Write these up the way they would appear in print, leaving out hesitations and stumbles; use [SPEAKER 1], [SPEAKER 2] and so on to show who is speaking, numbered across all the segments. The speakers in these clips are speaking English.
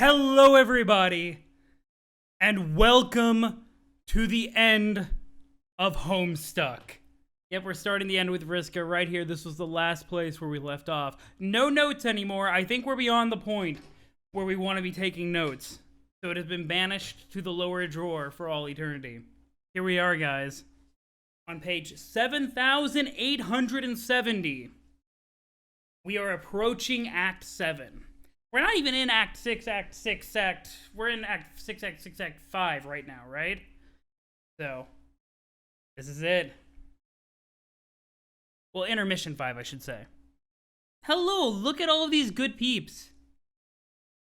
[SPEAKER 1] Hello, everybody, and welcome to the end of Homestuck. Yep, we're starting the end with Vriska right here. This was the last place where we left off. No notes anymore. I think we're beyond the point where we want to be taking notes. So it has been banished to the lower drawer for all eternity. Here we are, guys. On page 7,870. We are approaching Act 7. We're not even in Act 6, we're in Act 6, Act 5 right now, right? So, this is it. Well, Intermission 5, I should say. Hello, look at all of these good peeps.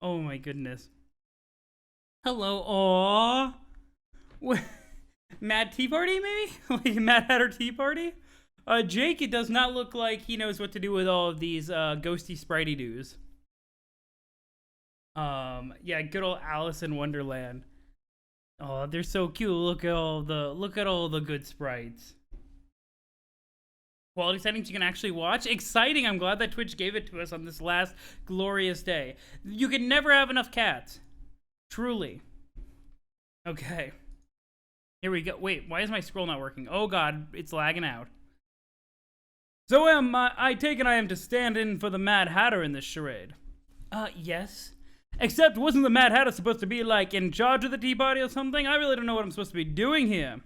[SPEAKER 1] Oh my goodness. Hello, aww. What? Mad Tea Party, maybe? Like Mad Hatter Tea Party? Jake, it does not look like he knows what to do with all of these ghosty spritey doos. Yeah, good old Alice in Wonderland. Oh, they're so cute. Look at all the good sprites. Quality settings you can actually watch. Exciting! I'm glad that Twitch gave it to us on this last glorious day. You can never have enough cats. Truly. Okay. Here we go. Wait, why is my scroll not working? Oh god, it's lagging out. So I take it I am to stand in for the Mad Hatter in this charade. Yes. Except, wasn't the Mad Hatter supposed to be, like, in charge of the tea party or something? I really don't know what I'm supposed to be doing here.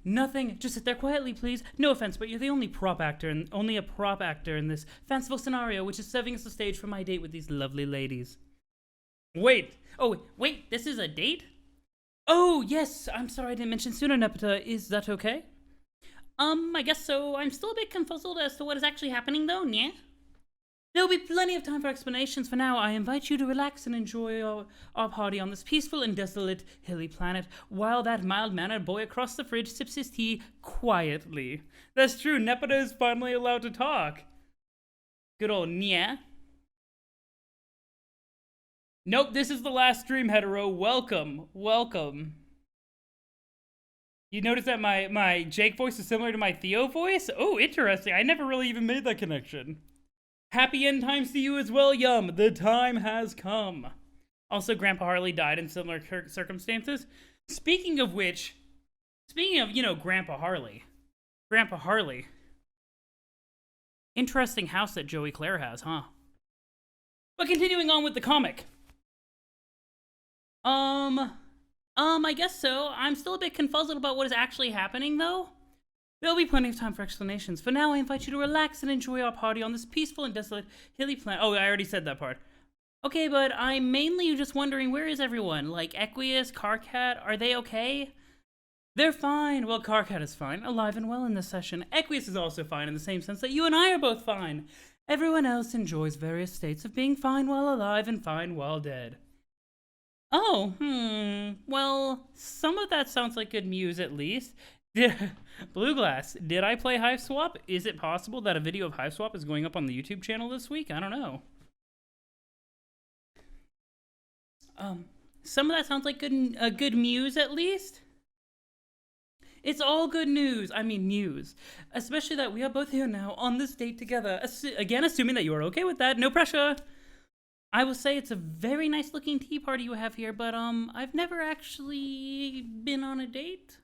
[SPEAKER 1] Nothing. Just sit there quietly, please. No offense, but you're the only prop actor and only a prop actor in this fanciful scenario, which is serving as the stage for my date with these lovely ladies. Wait. Oh, wait. This is a date? Oh, yes. I'm sorry I didn't mention sooner, MSPA. Is that okay? I guess so. I'm still a bit confuzzled as to what is actually happening, though, yeah? There'll be plenty of time for explanations. For now, I invite you to relax and enjoy our party on this peaceful and desolate hilly planet, while that mild-mannered boy across the fridge sips his tea quietly. That's true, MSPA is finally allowed to talk. Good old Nya. Nope, this is the last stream, hetero. Welcome, welcome. You notice that my Jake voice is similar to my Theo voice? Oh, interesting. I never really even made that connection. Happy end times to you as well, Yum. The time has come. Also, Grandpa Harley died in similar circumstances. Speaking of, you know, Grandpa Harley. Interesting house that Joey Claire has, huh? But continuing on with the comic. I guess so. I'm still a bit confuzzled about what is actually happening, though. There'll be plenty of time for explanations. For now, I invite you to relax and enjoy our party on this peaceful and desolate hilly planet. Oh, I already said that part. Okay, but I'm mainly just wondering, where is everyone? Like, Equius, Carcat, are they okay? They're fine. Well, Carcat is fine, alive and well in this session. Equius is also fine in the same sense that you and I are both fine. Everyone else enjoys various states of being fine while alive and fine while dead. Oh, well, some of that sounds like good news at least. Blue Glass, did I play Hive Swap? Is it possible that a video of Hive Swap is going up on the YouTube channel this week? I don't know. Some of that sounds like a good news at least. It's all good news. I mean news. Especially that we are both here now on this date together. Again, assuming that you are okay with that. No pressure. I will say it's a very nice looking tea party you have here, but I've never actually been on a date.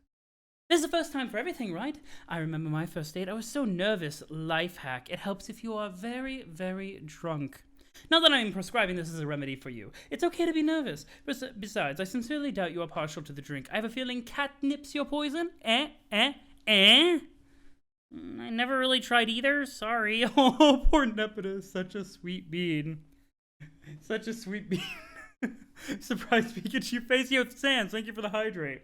[SPEAKER 1] This is the first time for everything, right? I remember my first date. I was so nervous. Life hack. It helps if you are very, very drunk. Not that I'm prescribing this as a remedy for you. It's okay to be nervous. Besides, I sincerely doubt you are partial to the drink. I have a feeling catnip's your poison. I never really tried either. Sorry. Oh, poor MSPA. Such a sweet bean. Such a sweet bean. Surprise Pikachu face. Yo, Sans, thank you for the hydrate.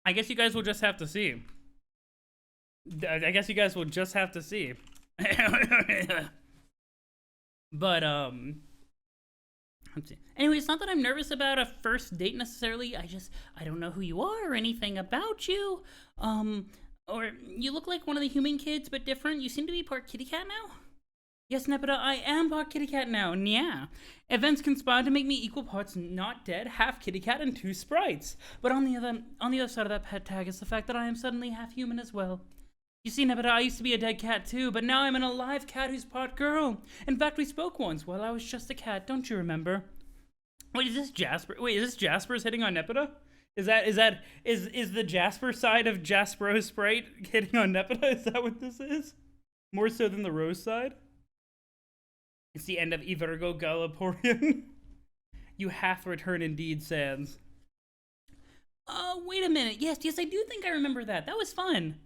[SPEAKER 1] I guess you guys will just have to see. But, let's see. Anyway, it's not that I'm nervous about a first date necessarily. I don't know who you are or anything about you. Or you look like one of the human kids, but different. You seem to be part kitty cat now? Yes, MSPA, I am part kitty cat now, yeah. Events conspired to make me equal parts not dead, half kitty cat, and 2 sprites. But on the other side of that pet tag is the fact that I am suddenly half human as well. You see, MSPA, I used to be a dead cat too, but now I'm an alive cat who's part girl. In fact, we spoke once while I was just a cat, don't you remember? Wait, is this Jasper? Wait, is this Jasper's hitting on Nepeta? Is the Jasper side of Jaspero's Sprite hitting on Nepeta? Is that what this is? More so than the Rose side? It's the end of Evergo Galaporian. You hath returned indeed, Sans. Wait a minute. Yes, I do think I remember that. That was fun.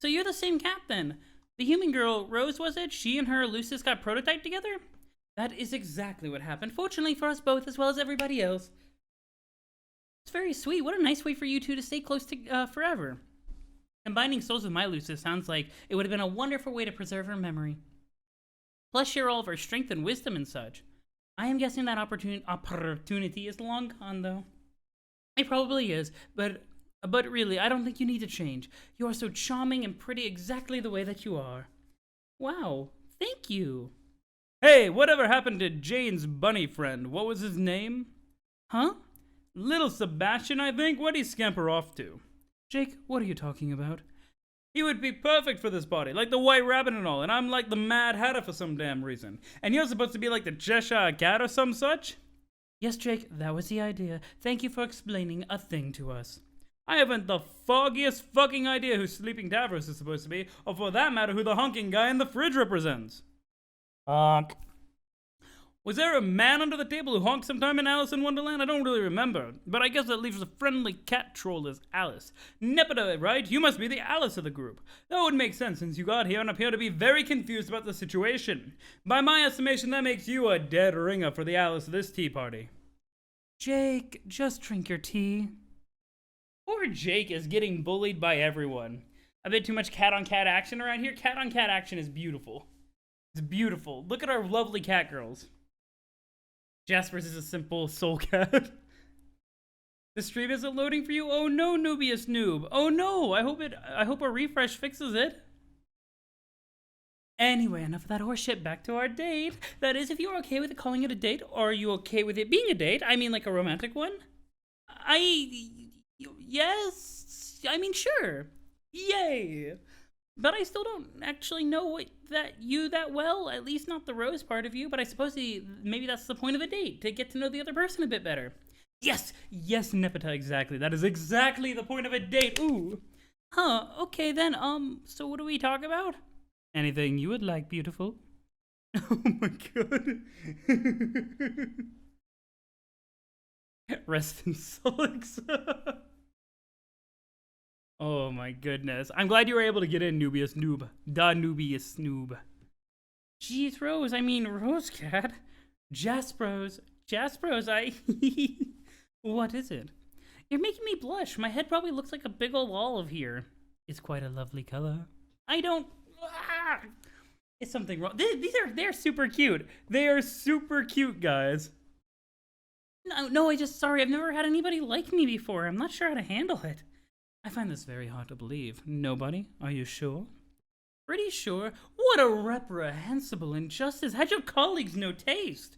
[SPEAKER 1] So you're the same cat then. The human girl, Rose, was it? She and her Lucis got prototyped together? That is exactly what happened. Fortunately for us both, as well as everybody else. It's very sweet. What a nice way for you two to stay close to forever. Combining souls with my Lucis sounds like it would have been a wonderful way to preserve her memory. Plus share all of her strength and wisdom and such. I am guessing that opportunity is long gone, though. It probably is, but really, I don't think you need to change. You are so charming and pretty exactly the way that you are. Wow, thank you. Hey, whatever happened to Jane's bunny friend? What was his name? Huh? Little Sebastian, I think. What'd he scamper off to? Jake, what are you talking about? He would be perfect for this body, like the White Rabbit and all, and I'm like the Mad Hatter for some damn reason. And you're supposed to be like the Cheshire Cat or some such? Yes, Jake, that was the idea. Thank you for explaining a thing to us. I haven't the foggiest fucking idea who Sleeping Davros is supposed to be, or for that matter, who the honking guy in the fridge represents. Honk. Was there a man under the table who honked sometime in Alice in Wonderland? I don't really remember, but I guess that leaves a friendly cat troll as Alice. Nepeta, right? You must be the Alice of the group. That would make sense since you got here and appear to be very confused about the situation. By my estimation, that makes you a dead ringer for the Alice of this tea party. Jake, just drink your tea. Poor Jake is getting bullied by everyone. A bit too much cat-on-cat action around here. Cat-on-cat action is beautiful. It's beautiful. Look at our lovely cat girls. Jasper's is a simple soul cat. The stream isn't loading for you? Oh no, Nubius Noob. Oh no, I hope a refresh fixes it. Anyway, enough of that horseshit. Back to our date. That is, if you're okay with calling it a date, or are you okay with it being a date? I mean, like a romantic one? Yes. I mean, sure. Yay. But I still don't actually know you that well, at least not the Rose part of you, but I suppose maybe that's the point of a date, to get to know the other person a bit better. Yes, Nepeta, exactly. That is exactly the point of a date. Ooh. Huh, okay then, so what do we talk about? Anything you would like, beautiful. Oh my god. Rest in Solix. Oh my goodness. I'm glad you were able to get in, Nubius Noob. Da Nubius Noob. Jeez, Rose, I mean Rose Cat. Jaspros, What is it? You're making me blush. My head probably looks like a big ol' olive here. It's quite a lovely color. I don't... Is something wrong? They're super cute. They are super cute, guys. No, sorry, I've never had anybody like me before. I'm not sure how to handle it. I find this very hard to believe. Nobody? Are you sure? Pretty sure. What a reprehensible injustice. How'd your colleagues no taste?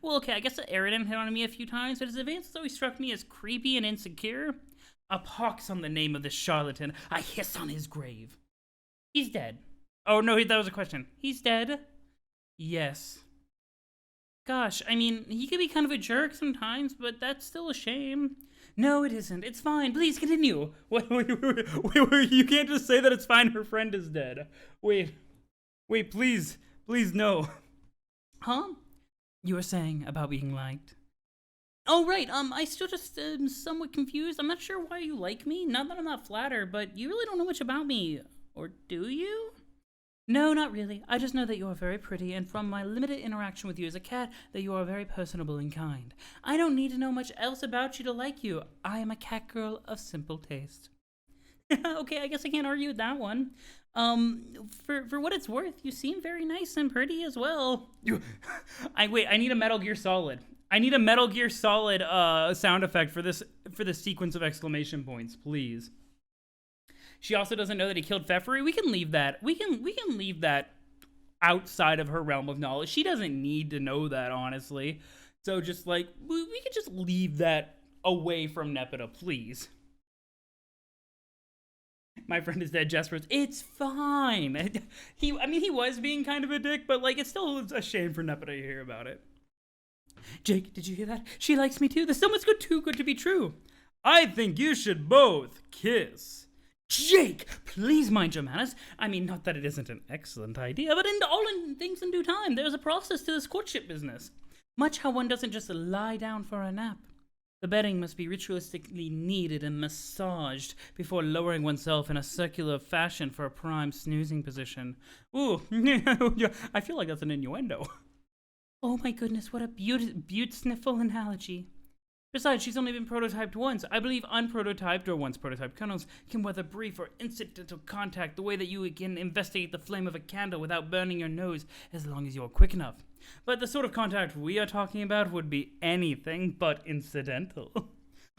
[SPEAKER 1] Well, okay, I guess Eridan hit on me a few times, but his advances always struck me as creepy and insecure. A pox on the name of this charlatan. I hiss on his grave. He's dead. Oh, no, that was a question. He's dead? Yes. Gosh, I mean, he could be kind of a jerk sometimes, but that's still a shame. No, it isn't. It's fine. Please continue. Wait, you can't just say that it's fine. Her friend is dead. Wait, please, no. Huh? You were saying about being liked. Oh, right. I still just am somewhat confused. I'm not sure why you like me. Not that I'm not flattered, but you really don't know much about me. Or do you? No, not really. I just know that you are very pretty, and from my limited interaction with you as a cat, that you are very personable and kind. I don't need to know much else about you to like you. I am a cat girl of simple taste. Okay, I guess I can't argue with that one. For what it's worth, you seem very nice and pretty as well. I need a Metal Gear Solid. I need a Metal Gear Solid sound effect for this sequence of exclamation points, please. She also doesn't know that he killed Pfeffery. We can leave that. We can leave that outside of her realm of knowledge. She doesn't need to know that, honestly. So just like we could just leave that away from Nepeta, please. My friend is dead, Jasper's. It's fine. He was being kind of a dick, but like it's still a shame for Nepeta to hear about it. Jake, did you hear that? She likes me too. This so much too good to be true. I think you should both kiss. Jake, please mind your manners. I mean, not that it isn't an excellent idea, but in things in due time. There's a process to this courtship business. Much how one doesn't just lie down for a nap. The bedding must be ritualistically kneaded and massaged before lowering oneself in a circular fashion for a prime snoozing position. Ooh, I feel like that's an innuendo. Oh my goodness, what a beaut sniffle analogy. Besides, she's only been prototyped once. I believe unprototyped or once prototyped kernels can weather brief or incidental contact the way that you can investigate the flame of a candle without burning your nose as long as you're quick enough. But the sort of contact we are talking about would be anything but incidental.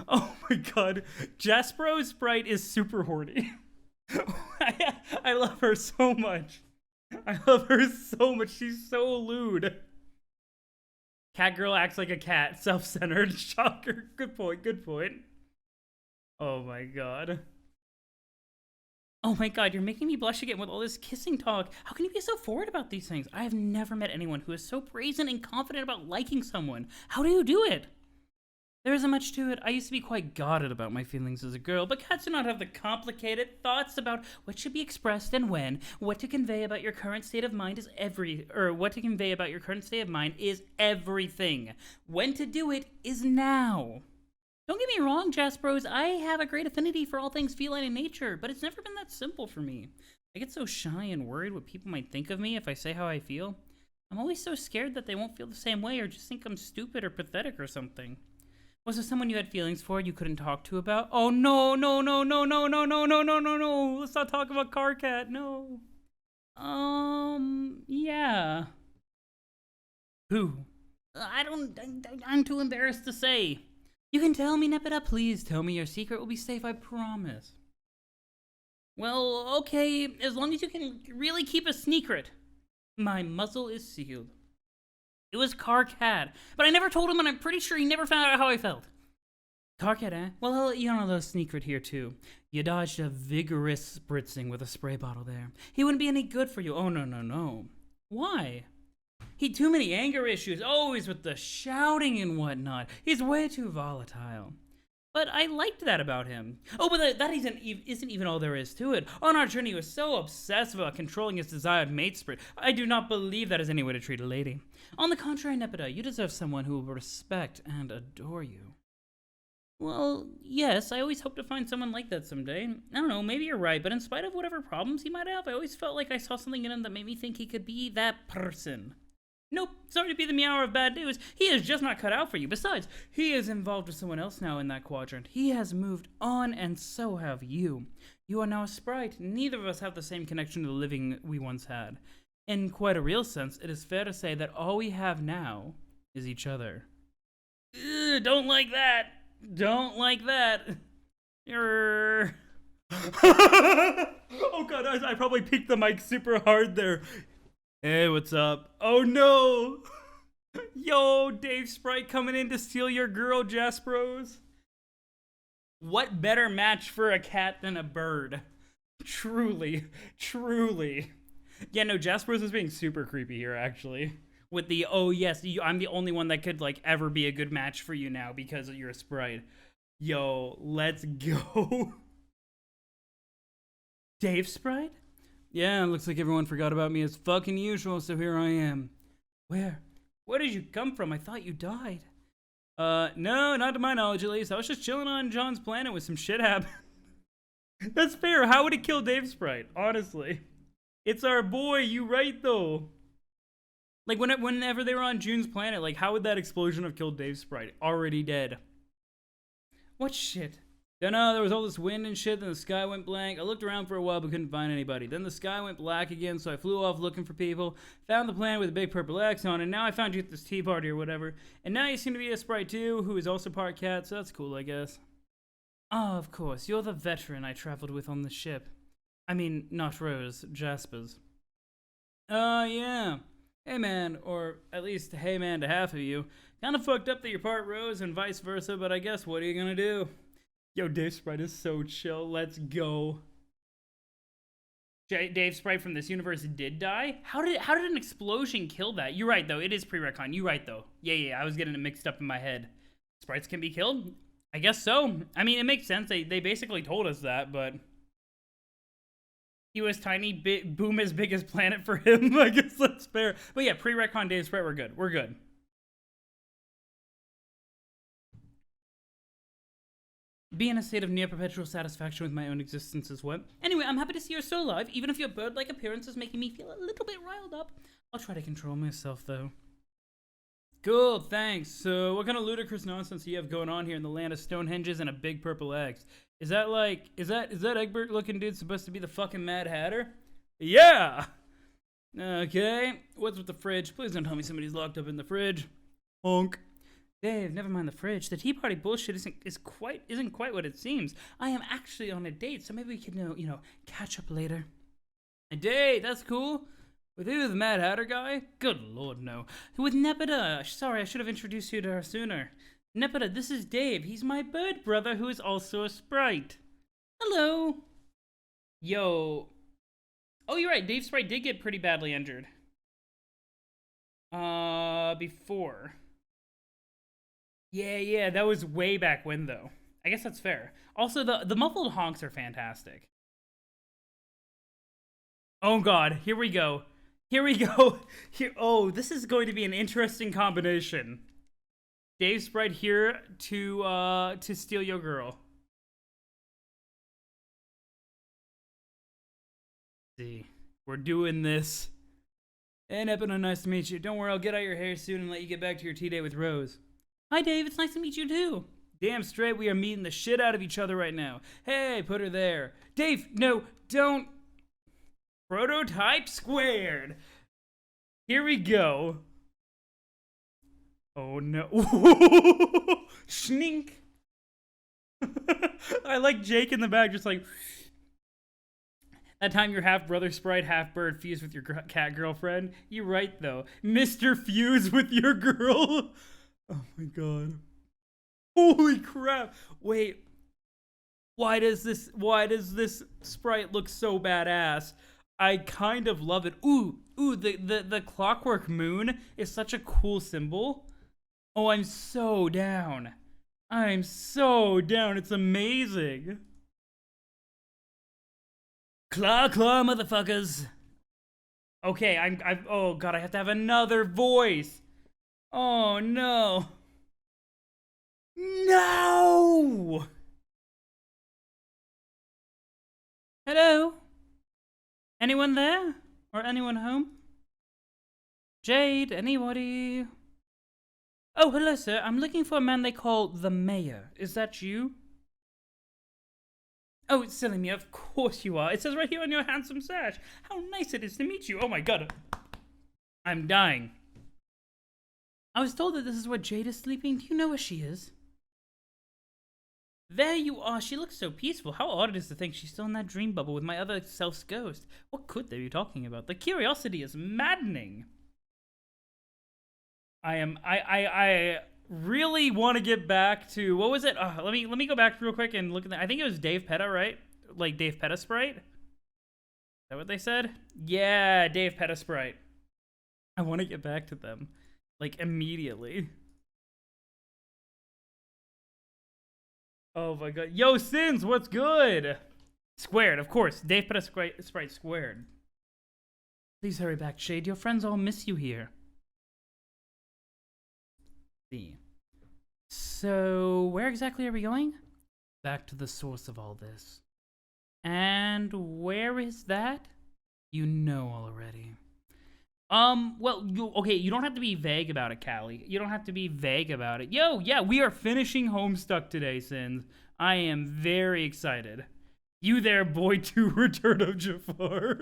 [SPEAKER 1] Oh my god, Jaspro's sprite is super horny. I love her so much. I love her so much. She's so lewd. Cat girl acts like a cat. Self-centered. Shocker. Good point. Good point. Oh my god. Oh my god, you're making me blush again with all this kissing talk. How can you be so forward about these things? I have never met anyone who is so brazen and confident about liking someone. How do you do it? There isn't much to it. I used to be quite guarded about my feelings as a girl, but cats do not have the complicated thoughts about what should be expressed and when. What to convey about your current state of mind is everything. When to do it is now. Don't get me wrong, Jaspros, I have a great affinity for all things feline in nature, but it's never been that simple for me. I get so shy and worried what people might think of me if I say how I feel. I'm always so scared that they won't feel the same way or just think I'm stupid or pathetic or something. Was there someone you had feelings for you couldn't talk to about? Oh no, no, no, no, no, no, no, no, no, no, no. Let's not talk about Car Cat, no. Yeah. Who? I'm too embarrassed to say. You can tell me, MSPA, please tell me your secret will be safe, I promise. Well, okay, as long as you can really keep a secret. My muzzle is sealed. It was Car Cat, but I never told him and I'm pretty sure he never found out how I felt. Car Cat, eh? Well, I'll let you know a little secret here too. You dodged a vigorous spritzing with a spray bottle there. He wouldn't be any good for you. Oh, no, no, no. Why? He'd too many anger issues, always with the shouting and whatnot. He's way too volatile. But I liked that about him. Oh, but that isn't even all there is to it. On our journey, he was so obsessed about controlling his desired mate spirit. I do not believe that is any way to treat a lady. On the contrary, MSPA, you deserve someone who will respect and adore you. Well, yes, I always hope to find someone like that someday. I don't know, maybe you're right, but in spite of whatever problems he might have, I always felt like I saw something in him that made me think he could be that person. Nope, sorry to be the meower of bad news. He is just not cut out for you. Besides, he is involved with someone else now in that quadrant. He has moved on, and so have you. You are now a sprite. Neither of us have the same connection to the living we once had. In quite a real sense, it is fair to say that all we have now is each other. Ugh, don't like that. Don't like that. Oh god, I probably peaked the mic super hard there. Hey, what's up? Oh no! Yo, Dave Sprite coming in to steal your girl, Jaspros. What better match for a cat than a bird? Truly, truly. Yeah, no, Jaspros is being super creepy here, actually. With the, oh yes, I'm the only one that could, like, ever be a good match for you now because you're a sprite. Yo, let's go. Dave Sprite? Yeah, looks like everyone forgot about me as fucking usual, so here I am. Where? Where did you come from? I thought you died. No, not to my knowledge at least. I was just chilling on John's planet with some shit happened. That's fair. How would it kill Dave Sprite? Honestly. It's our boy, you right though. Like, whenever they were on June's planet, like, how would that explosion have killed Dave Sprite? Already dead. What shit? Dunno, there was all this wind and shit, then the sky went blank. I looked around for a while but couldn't find anybody. Then the sky went black again, so I flew off looking for people. Found the planet with a big purple X on it, and now I found you at this tea party or whatever. And now you seem to be a sprite too, who is also part cat, so that's cool, I guess. Ah, of course, you're the veteran I traveled with on the ship. I mean, not Rose, Jasper's. Yeah. Hey man, or at least hey man to half of you. Kinda fucked up that you're part Rose and vice versa, but I guess what are you gonna do? Yo, Dave Sprite is so chill. Let's go. Dave Sprite from this universe did die? How did an explosion kill that? You're right, though. It is pre-retcon. You're right, though. Yeah. I was getting it mixed up in my head. Sprites can be killed? I guess so. I mean, it makes sense. They basically told us that, but... He was tiny, boom as big as planet for him. I guess that's fair. But yeah, pre-retcon Dave Sprite, we're good. We're good. Be in a state of near perpetual satisfaction with my own existence as well. Anyway, I'm happy to see you're still alive, even if your bird-like appearance is making me feel a little bit riled up. I'll try to control myself, though. Cool, thanks. So, what kind of ludicrous nonsense do you have going on here in the land of Stonehenges and a big purple eggs? Is that like, is that Egbert-looking dude supposed to be the fucking Mad Hatter? Yeah! Okay, what's with the fridge? Please don't tell me somebody's locked up in the fridge. Honk. Dave, never mind the fridge. The tea party bullshit isn't quite what it seems. I am actually on a date, so maybe we can catch up later. A date? That's cool. With who, the Mad Hatter guy? Good lord, no. With MSPA. Sorry, I should have introduced you to her sooner. MSPA, this is Dave. He's my bird brother who is also a sprite. Hello. Yo. Oh, you're right. Dave Sprite did get pretty badly injured. Before. Yeah, that was way back when, though. I guess that's fair. Also, the muffled honks are fantastic. Oh god, here we go. Oh, this is going to be an interesting combination. Dave Sprite here to steal your girl. See, we're doing this. Hey, Nepina, nice to meet you. Don't worry, I'll get out your hair soon and let you get back to your tea day with Rose. Hi, Dave. It's nice to meet you, too. Damn straight, we are meeting the shit out of each other right now. Hey, put her there. Dave, no, don't. Prototype squared. Here we go. Oh, no. Schnink. I like Jake in the back, just like... That time your half-brother sprite, half-bird fused with your cat girlfriend. You're right, though. Mr. Fuse with your girl. Oh my god. Holy crap. Wait. Why does this sprite look so badass? I kind of love it. Ooh, the clockwork moon is such a cool symbol. Oh, I'm so down. It's amazing. Claw, motherfuckers. Okay, oh god, I have to have another voice. Oh, no. No! Hello? Anyone there? Or anyone home? Jade, anybody? Oh, hello, sir. I'm looking for a man they call the mayor. Is that you? Oh, it's silly me. Of course you are. It says right here on your handsome sash. How nice it is to meet you. Oh, my God. I'm dying. I was told that this is where Jade is sleeping. Do you know where she is? There you are. She looks so peaceful. How odd it is to think she's still in that dream bubble with my other self's ghost. What could they be talking about? The curiosity is maddening. I really want to get back to, what was it? Let me go back real quick and look at that. I think it was Dave Petta, right? Like Dave Petta Sprite? Is that what they said? Yeah, Dave Petta Sprite. I want to get back to them. Like, immediately. Oh my god. Yo, Sins, what's good? Squared, of course. Dave Petta Sprite squared. Please hurry back, Shade. Your friends all miss you here. See. So, where exactly are we going? Back to the source of all this. And where is that? You know already. Well, you don't have to be vague about it, Callie. You don't have to be vague about it. Yo, yeah, we are finishing Homestuck today, Sins. I am very excited. You there, boy 2, Return of Jafar.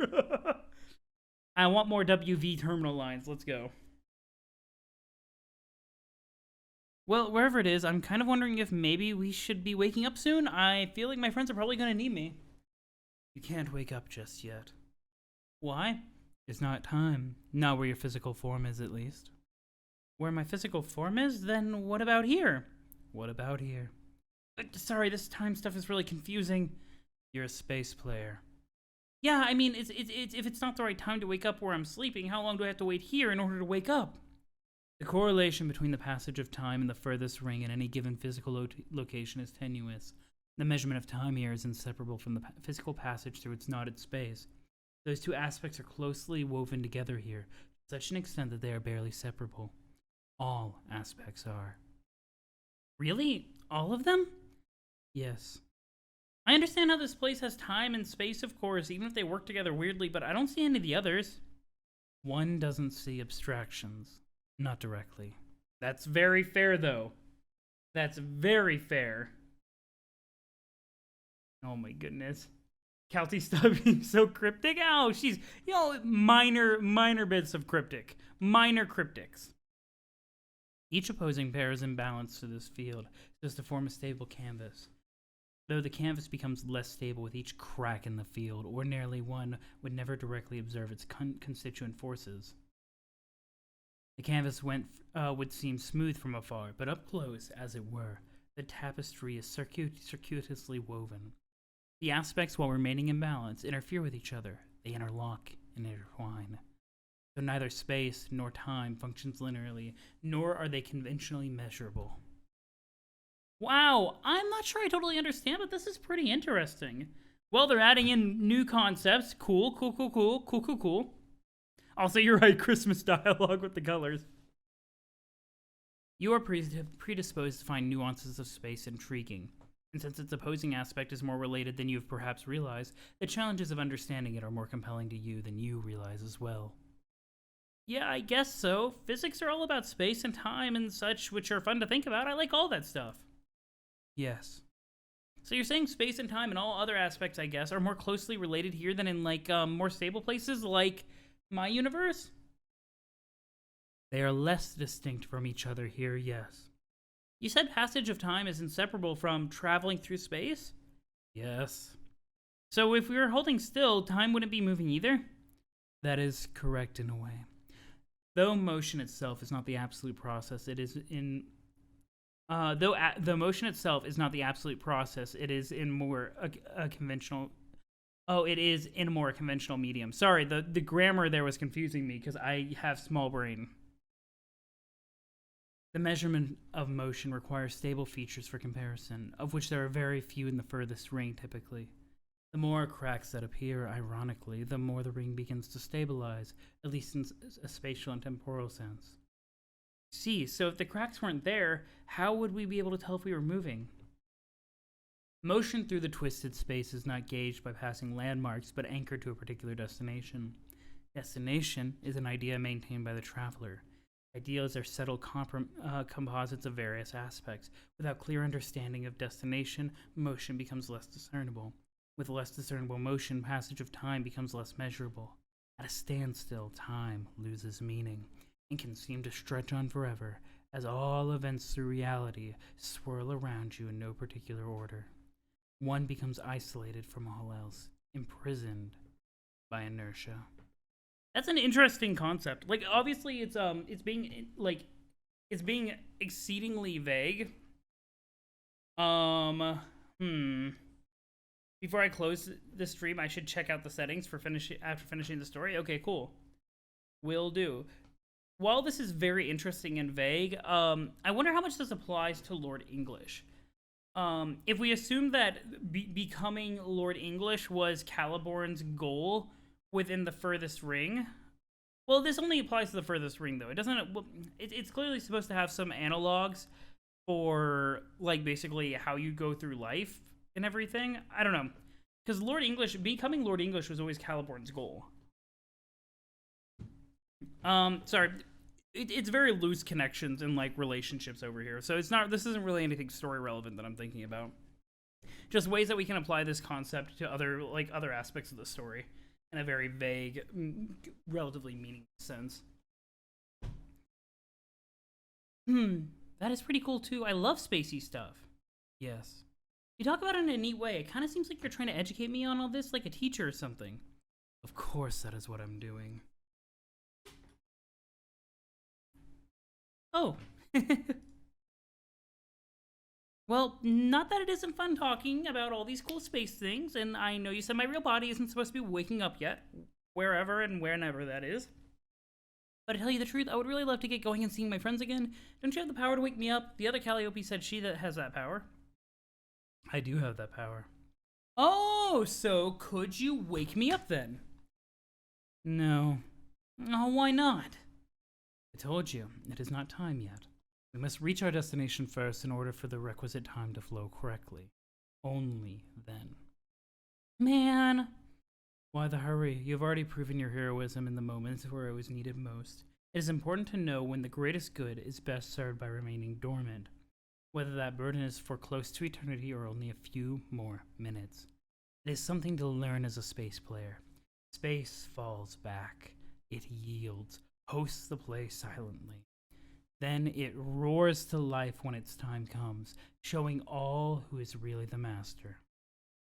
[SPEAKER 1] I want more WV terminal lines. Let's go. Well, wherever it is, I'm kind of wondering if maybe we should be waking up soon. I feel like my friends are probably going to need me. You can't wake up just yet. Why? It's not time. Not where your physical form is, at least. Where my physical form is? Then what about here? What about here? Sorry, this time stuff is really confusing. You're a space player. Yeah, I mean, if it's not the right time to wake up where I'm sleeping, how long do I have to wait here in order to wake up? The correlation between the passage of time and the furthest ring in any given physical location is tenuous. The measurement of time here is inseparable from the physical passage through its knotted space. Those two aspects are closely woven together here, to such an extent that they are barely separable. All aspects are. Really? All of them? Yes. I understand how this place has time and space, of course, even if they work together weirdly, but I don't see any of the others. One doesn't see abstractions. Not directly. That's very fair, though. That's very fair. Oh my goodness. Calty stop being so cryptic. Oh, she's, minor bits of cryptic. Minor cryptics. Each opposing pair is imbalanced to this field, so as to form a stable canvas. Though the canvas becomes less stable with each crack in the field, ordinarily one would never directly observe its constituent forces. The canvas would seem smooth from afar, but up close, as it were, the tapestry is circuitously woven. The aspects, while remaining in balance, interfere with each other. They interlock and intertwine. So neither space nor time functions linearly, nor are they conventionally measurable. Wow, I'm not sure I totally understand, but this is pretty interesting. Well, they're adding in new concepts. Cool. Also, you're right, Christmas dialogue with the colors. You are predisposed to find nuances of space intriguing, and since its opposing aspect is more related than you have perhaps realized, the challenges of understanding it are more compelling to you than you realize as well. Yeah, I guess so. Physics are all about space and time and such, which are fun to think about. I like all that stuff. Yes. So you're saying space and time and all other aspects, I guess, are more closely related here than in, like, more stable places, like my universe? They are less distinct from each other here, yes. You said passage of time is inseparable from traveling through space? Yes. So if we were holding still, time wouldn't be moving either? That is correct in a way. Though motion itself is not the absolute process, it is in... the motion itself is not the absolute process, it is in more a conventional... Oh, it is in a more conventional medium. Sorry, the grammar there was confusing me because I have small brain. The measurement of motion requires stable features for comparison, of which there are very few in the furthest ring typically. The more cracks that appear, ironically, the more the ring begins to stabilize, at least in a spatial and temporal sense. See, so if the cracks weren't there, how would we be able to tell if we were moving? Motion through the twisted space is not gauged by passing landmarks, but anchored to a particular destination. Destination is an idea maintained by the traveler. Ideas are settled composites of various aspects. Without clear understanding of destination, motion becomes less discernible. With less discernible motion, passage of time becomes less measurable. At a standstill, time loses meaning, and can seem to stretch on forever, as all events through reality swirl around you in no particular order. One becomes isolated from all else, imprisoned by inertia. That's an interesting concept. Like, obviously, it's being exceedingly vague. Before I close the stream, I should check out the settings for after finishing the story. Okay, cool. Will do. While this is very interesting and vague, I wonder how much this applies to Lord English. If we assume that becoming Lord English was Caliborn's goal within the furthest ring, well, this only applies to the furthest ring, though. It doesn't. It's clearly supposed to have some analogs for, like, basically how you go through life and everything. I don't know, because becoming Lord English was always Caliborn's goal. Sorry. It's very loose connections and, like, relationships over here. So this isn't really anything story relevant that I'm thinking about. Just ways that we can apply this concept to other aspects of the story in a very vague, relatively meaningless sense. That is pretty cool too. I love spacey stuff. Yes. You talk about it in a neat way. It kind of seems like you're trying to educate me on all this like a teacher or something. Of course that is what I'm doing. Oh. Well, not that it isn't fun talking about all these cool space things, and I know you said my real body isn't supposed to be waking up yet, wherever and whenever that is. But to tell you the truth, I would really love to get going and seeing my friends again. Don't you have the power to wake me up? The other Calliope said she that has that power. I do have that power. Oh, so could you wake me up then? No. Oh, why not? I told you, it is not time yet. We must reach our destination first in order for the requisite time to flow correctly. Only then. Man! Why the hurry? You have already proven your heroism in the moments where it was needed most. It is important to know when the greatest good is best served by remaining dormant, whether that burden is for close to eternity or only a few more minutes. It is something to learn as a space player. Space falls back. It yields, hosts the play silently. Then it roars to life when its time comes, showing all who is really the master.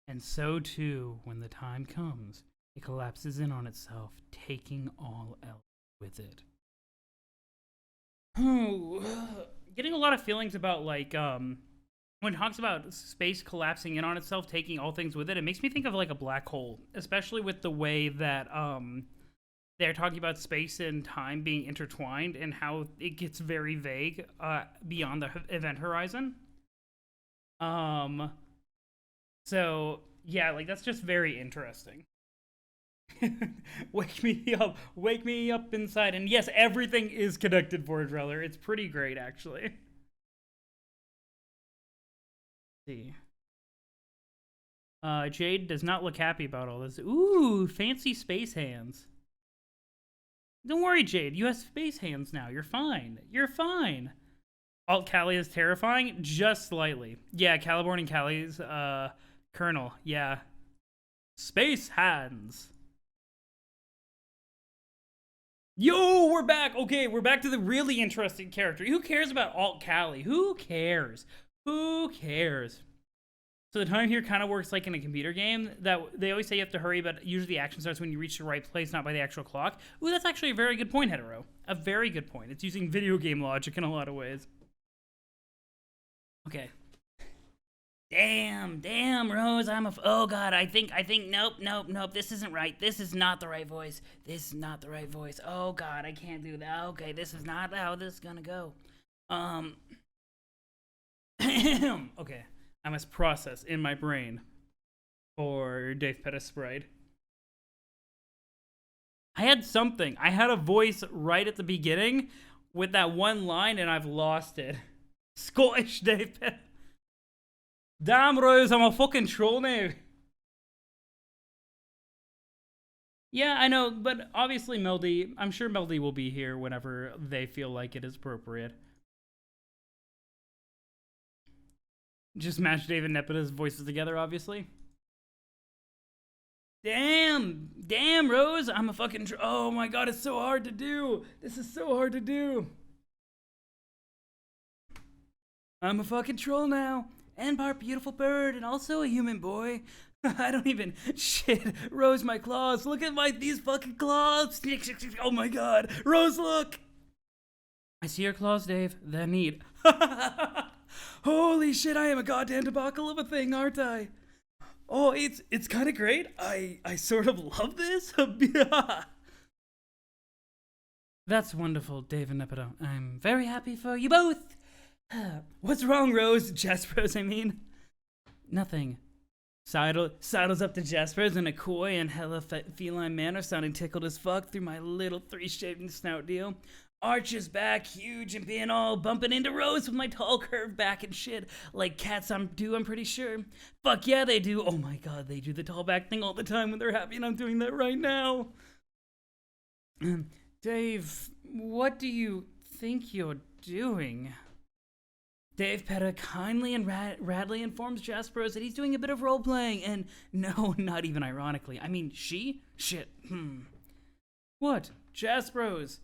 [SPEAKER 1] And so too, when the time comes, it collapses in on itself, taking all else with it. Getting a lot of feelings about, like, when it talks about space collapsing in on itself, taking all things with it, it makes me think of, like, a black hole. Especially with the way that, they're talking about space and time being intertwined and how it gets very vague, beyond the event horizon. So, yeah, like, that's just very interesting. Wake me up inside. And yes, everything is connected for Dreller. It's pretty great, actually. Let's see. Jade does not look happy about all this. Ooh, fancy space hands. Don't worry, Jade. You have space hands now. You're fine. You're fine. Alt Callie is terrifying? Just slightly. Yeah, Caliborn and Callie's, Colonel. Yeah. Space hands. Yo, we're back. Okay, we're back to the really interesting character. Who cares about Alt Callie? Who cares? Who cares? So the time here kind of works like in a computer game. That they always say you have to hurry, but usually the action starts when you reach the right place, not by the actual clock. Ooh, that's actually a very good point, Hetero. A very good point. It's using video game logic in a lot of ways. Okay. Damn, Rose, oh god, I think, nope, this isn't right. This is not the right voice. This is not the right voice. Oh god, I can't do that. Okay, this is not how this is gonna go. Okay, I must process in my brain for Dave Pettis Sprite. I had something. I had a voice right at the beginning with that one line, and I've lost it. Scottish Dave Pettis. Damn, Rose, I'm a fucking troll now. Yeah, I know, but obviously Meldy, I'm sure Meldy will be here whenever they feel like it is appropriate. Just match David Nepeta's voices together, obviously. Damn, Rose, I'm a fucking oh my god, it's so hard to do. This is so hard to do. I'm a fucking troll now. And part beautiful bird, and also a human boy. I don't even shit. Rose, my claws. Look at these fucking claws. Oh my god, Rose, look. I see your claws, Dave. They're neat. Holy shit, I am a goddamn debacle of a thing, aren't I? Oh, it's kind of great. I sort of love this. That's wonderful, Dave and Nepeta. I'm very happy for you both. What's wrong, Rose? Jaspers, I mean. Nothing. Sidles up to Jaspers in a coy and hella feline manner, sounding tickled as fuck through my little three-shaped snout deal. Arches back, huge and being all bumping into Rose with my tall curved back and shit. Like cats I'm pretty sure. Fuck yeah, they do. Oh my god, they do the tall back thing all the time when they're happy, and I'm doing that right now. Dave, what do you think you're doing? Dave Petta kindly and radly informs Jaspers that he's doing a bit of role-playing, and no, not even ironically. I mean, she? Shit, What? Jaspers?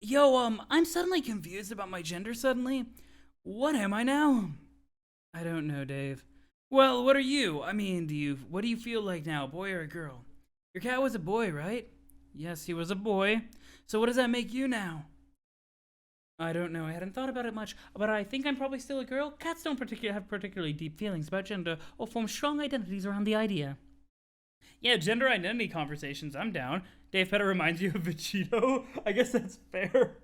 [SPEAKER 1] Yo, I'm suddenly confused about my gender suddenly. What am I now? I don't know, Dave. Well, what are you? I mean, what do you feel like now, boy or a girl? Your cat was a boy, right? Yes, he was a boy. So what does that make you now? I don't know. I hadn't thought about it much, but I think I'm probably still a girl. Cats don't have particularly deep feelings about gender or form strong identities around the idea. Yeah, gender identity conversations, I'm down. Dave Petter reminds you of Vegito. I guess that's fair.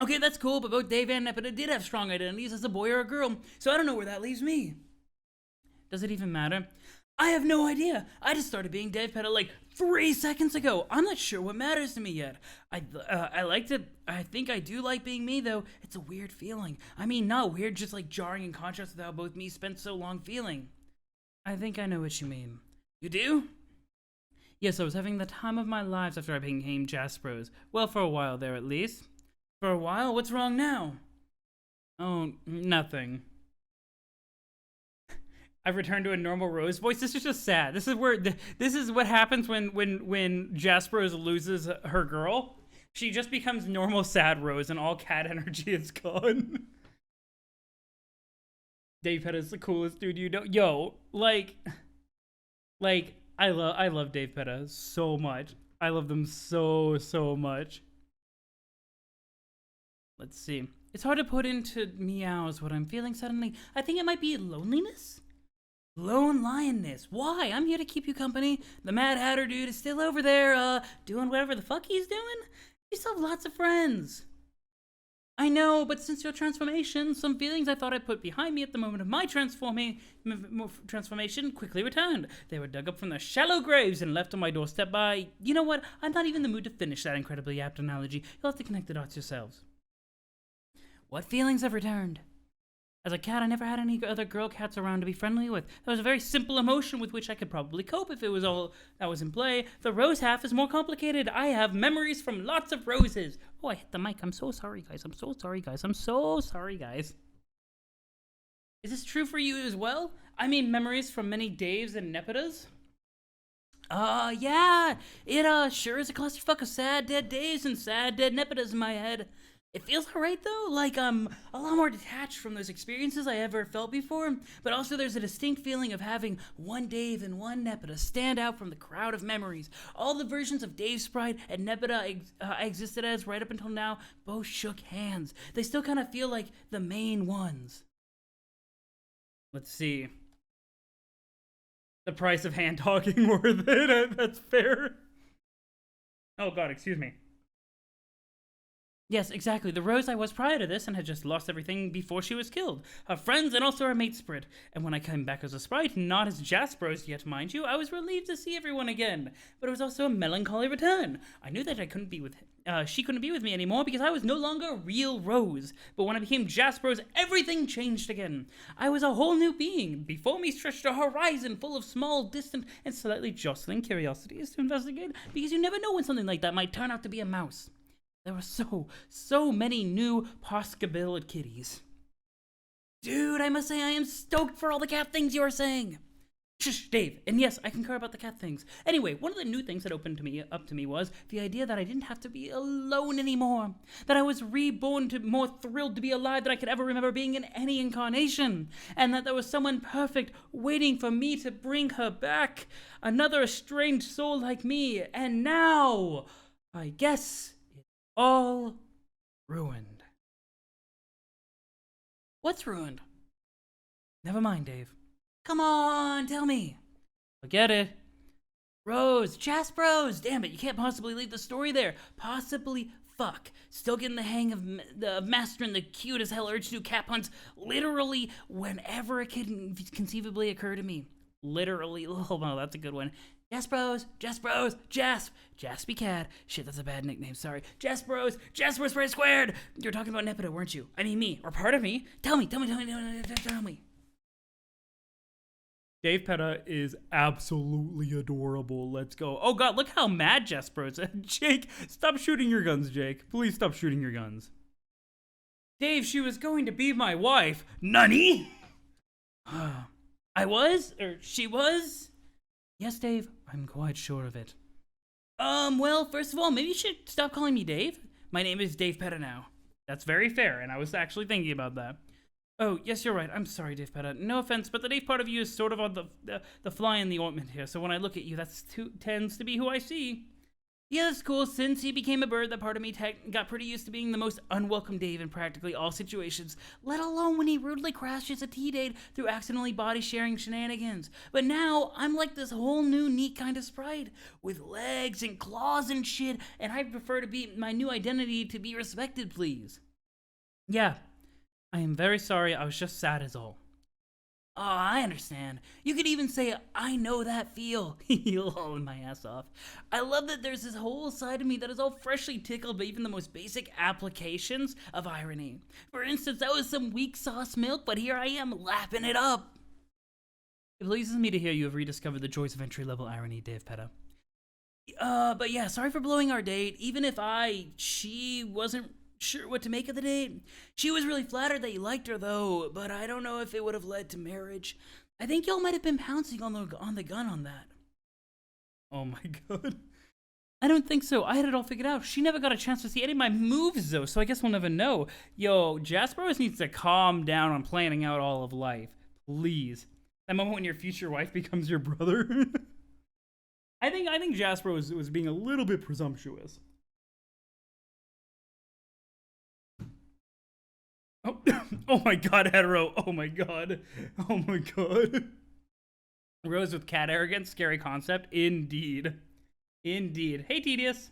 [SPEAKER 1] Okay, that's cool, but both Dave and Nepeta did have strong identities as a boy or a girl, so I don't know where that leaves me. Does it even matter? I have no idea. I just started being Dave Petter like 3 seconds ago. I'm not sure what matters to me yet. I liked it. I think I do like being me, though. It's a weird feeling. I mean, not weird, just like jarring in contrast with how both me spent so long feeling. I think I know what you mean. You do? Yes, I was having the time of my life after I became Jaspros. Well, for a while there, at least. For a while? What's wrong now? Oh, nothing. I've returned to a normal Rose voice. This is just sad. This is where this is what happens when Jaspros loses her girl. She just becomes normal sad Rose, and all cat energy is gone. Dave Petta is the coolest dude you know. Yo, like I love Dave Petta so much. I love them so much. Let's see. It's hard to put into meows what I'm feeling suddenly. I think it might be loneliness. Lone lioness. Why? I'm here to keep you company. The Mad Hatter dude is still over there, doing whatever the fuck he's doing. You still have lots of friends. I know, but since your transformation, some feelings I thought I put behind me at the moment of my transformation quickly returned. They were dug up from their shallow graves and left on my doorstep by... You know what? I'm not even in the mood to finish that incredibly apt analogy. You'll have to connect the dots yourselves. What feelings have returned? As a cat, I never had any other girl cats around to be friendly with. That was a very simple emotion with which I could probably cope if it was all that was in play. The rose half is more complicated. I have memories from lots of roses. Oh, I hit the mic. I'm so sorry, guys. I'm so sorry, guys. I'm so sorry, guys. Is this true for you as well? I mean, memories from many Daves and Nepetas? Yeah. It, sure is a clusterfuck of sad dead days and sad dead Nepetas in my head. It feels alright though, like I'm a lot more detached from those experiences I ever felt before, but also there's a distinct feeling of having one Dave and one Nepeta stand out from the crowd of memories. All the versions of Dave Sprite and Nepeta I existed as right up until now both shook hands. They still kind of feel like the main ones. Let's see. The price of hand talking worth it, that's fair. Oh god, excuse me. Yes, exactly. The Rose I was prior to this and had just lost everything before she was killed. Her friends and also her mate Sprite. And when I came back as a Sprite, not as Jaspros yet, mind you, I was relieved to see everyone again. But it was also a melancholy return. I knew that I couldn't be with she couldn't be with me anymore because I was no longer a real Rose. But when I became Jaspros, everything changed again. I was a whole new being. Before me stretched a horizon full of small, distant, and slightly jostling curiosities to investigate, because you never know when something like that might turn out to be a mouse. There were so many new possibility kitties. Dude, I must say I am stoked for all the cat things you are saying. Shush, Dave. And yes, I concur about the cat things. Anyway, one of the new things that opened up to me was the idea that I didn't have to be alone anymore. That I was reborn to more thrilled to be alive than I could ever remember being in any incarnation. And that there was someone perfect waiting for me to bring her back. Another estranged soul like me. And now, I guess... all ruined. What's ruined? Never mind, Dave. Come on, tell me. Forget it. Rose, Jaspros, damn it, you can't possibly leave the story there. Possibly fuck. Still getting the hang of mastering the cute as hell urge to do cat puns literally whenever it can conceivably occur to me. Literally, oh no, that's a good one. Jaspros, Jaspy Cat. Shit, that's a bad nickname, sorry. Jaspros spread squared. You're talking about Nepeta, weren't you? I mean me, or part of me. Tell me. Dave Petta is absolutely adorable. Let's go. Oh god, look how mad Jaspros is. Jake, stop shooting your guns, Jake. Please stop shooting your guns. Dave, she was going to be my wife. Nani? I was? Or she was? Yes, Dave, I'm quite sure of it. Well, first of all, maybe you should stop calling me Dave. My name is Dave Petta now. That's very fair, and I was actually thinking about that. Oh, yes, you're right. I'm sorry, Dave Petta. No offense, but the Dave part of you is sort of on the fly in the ointment here, so when I look at you, that tends to be who I see. Yeah, that's cool. Since he became a bird, that part of me got pretty used to being the most unwelcome Dave in practically all situations, let alone when he rudely crashes a T-Date through accidentally body-sharing shenanigans. But now, I'm like this whole new neat kind of sprite, with legs and claws and shit, and I'd prefer to be my new identity to be respected, please. Yeah, I am very sorry, I was just sad as all. Oh, I understand. You could even say, I know that feel. Lolling my ass off. I love that there's this whole side of me that is all freshly tickled by even the most basic applications of irony. For instance, that was some weak sauce milk, but here I am lapping it up. It pleases me to hear you have rediscovered the joys of entry-level irony, Dave Petta. But yeah, sorry for blowing our date. Even if she wasn't sure what to make of the date. She was really flattered that you liked her, though, but I don't know if it would have led to marriage. I think y'all might have been pouncing on the gun on that. Oh my god. I don't think so. I had it all figured out. She never got a chance to see any of my moves, though, so I guess we'll never know. Yo, Jasperos needs to calm down on planning out all of life. Please. That moment when your future wife becomes your brother. I think Jasper was being a little bit presumptuous. Oh, oh my god, hetero. Oh my god. Oh my god. Rose with cat arrogance, scary concept. Indeed. Indeed. Hey, Tedious.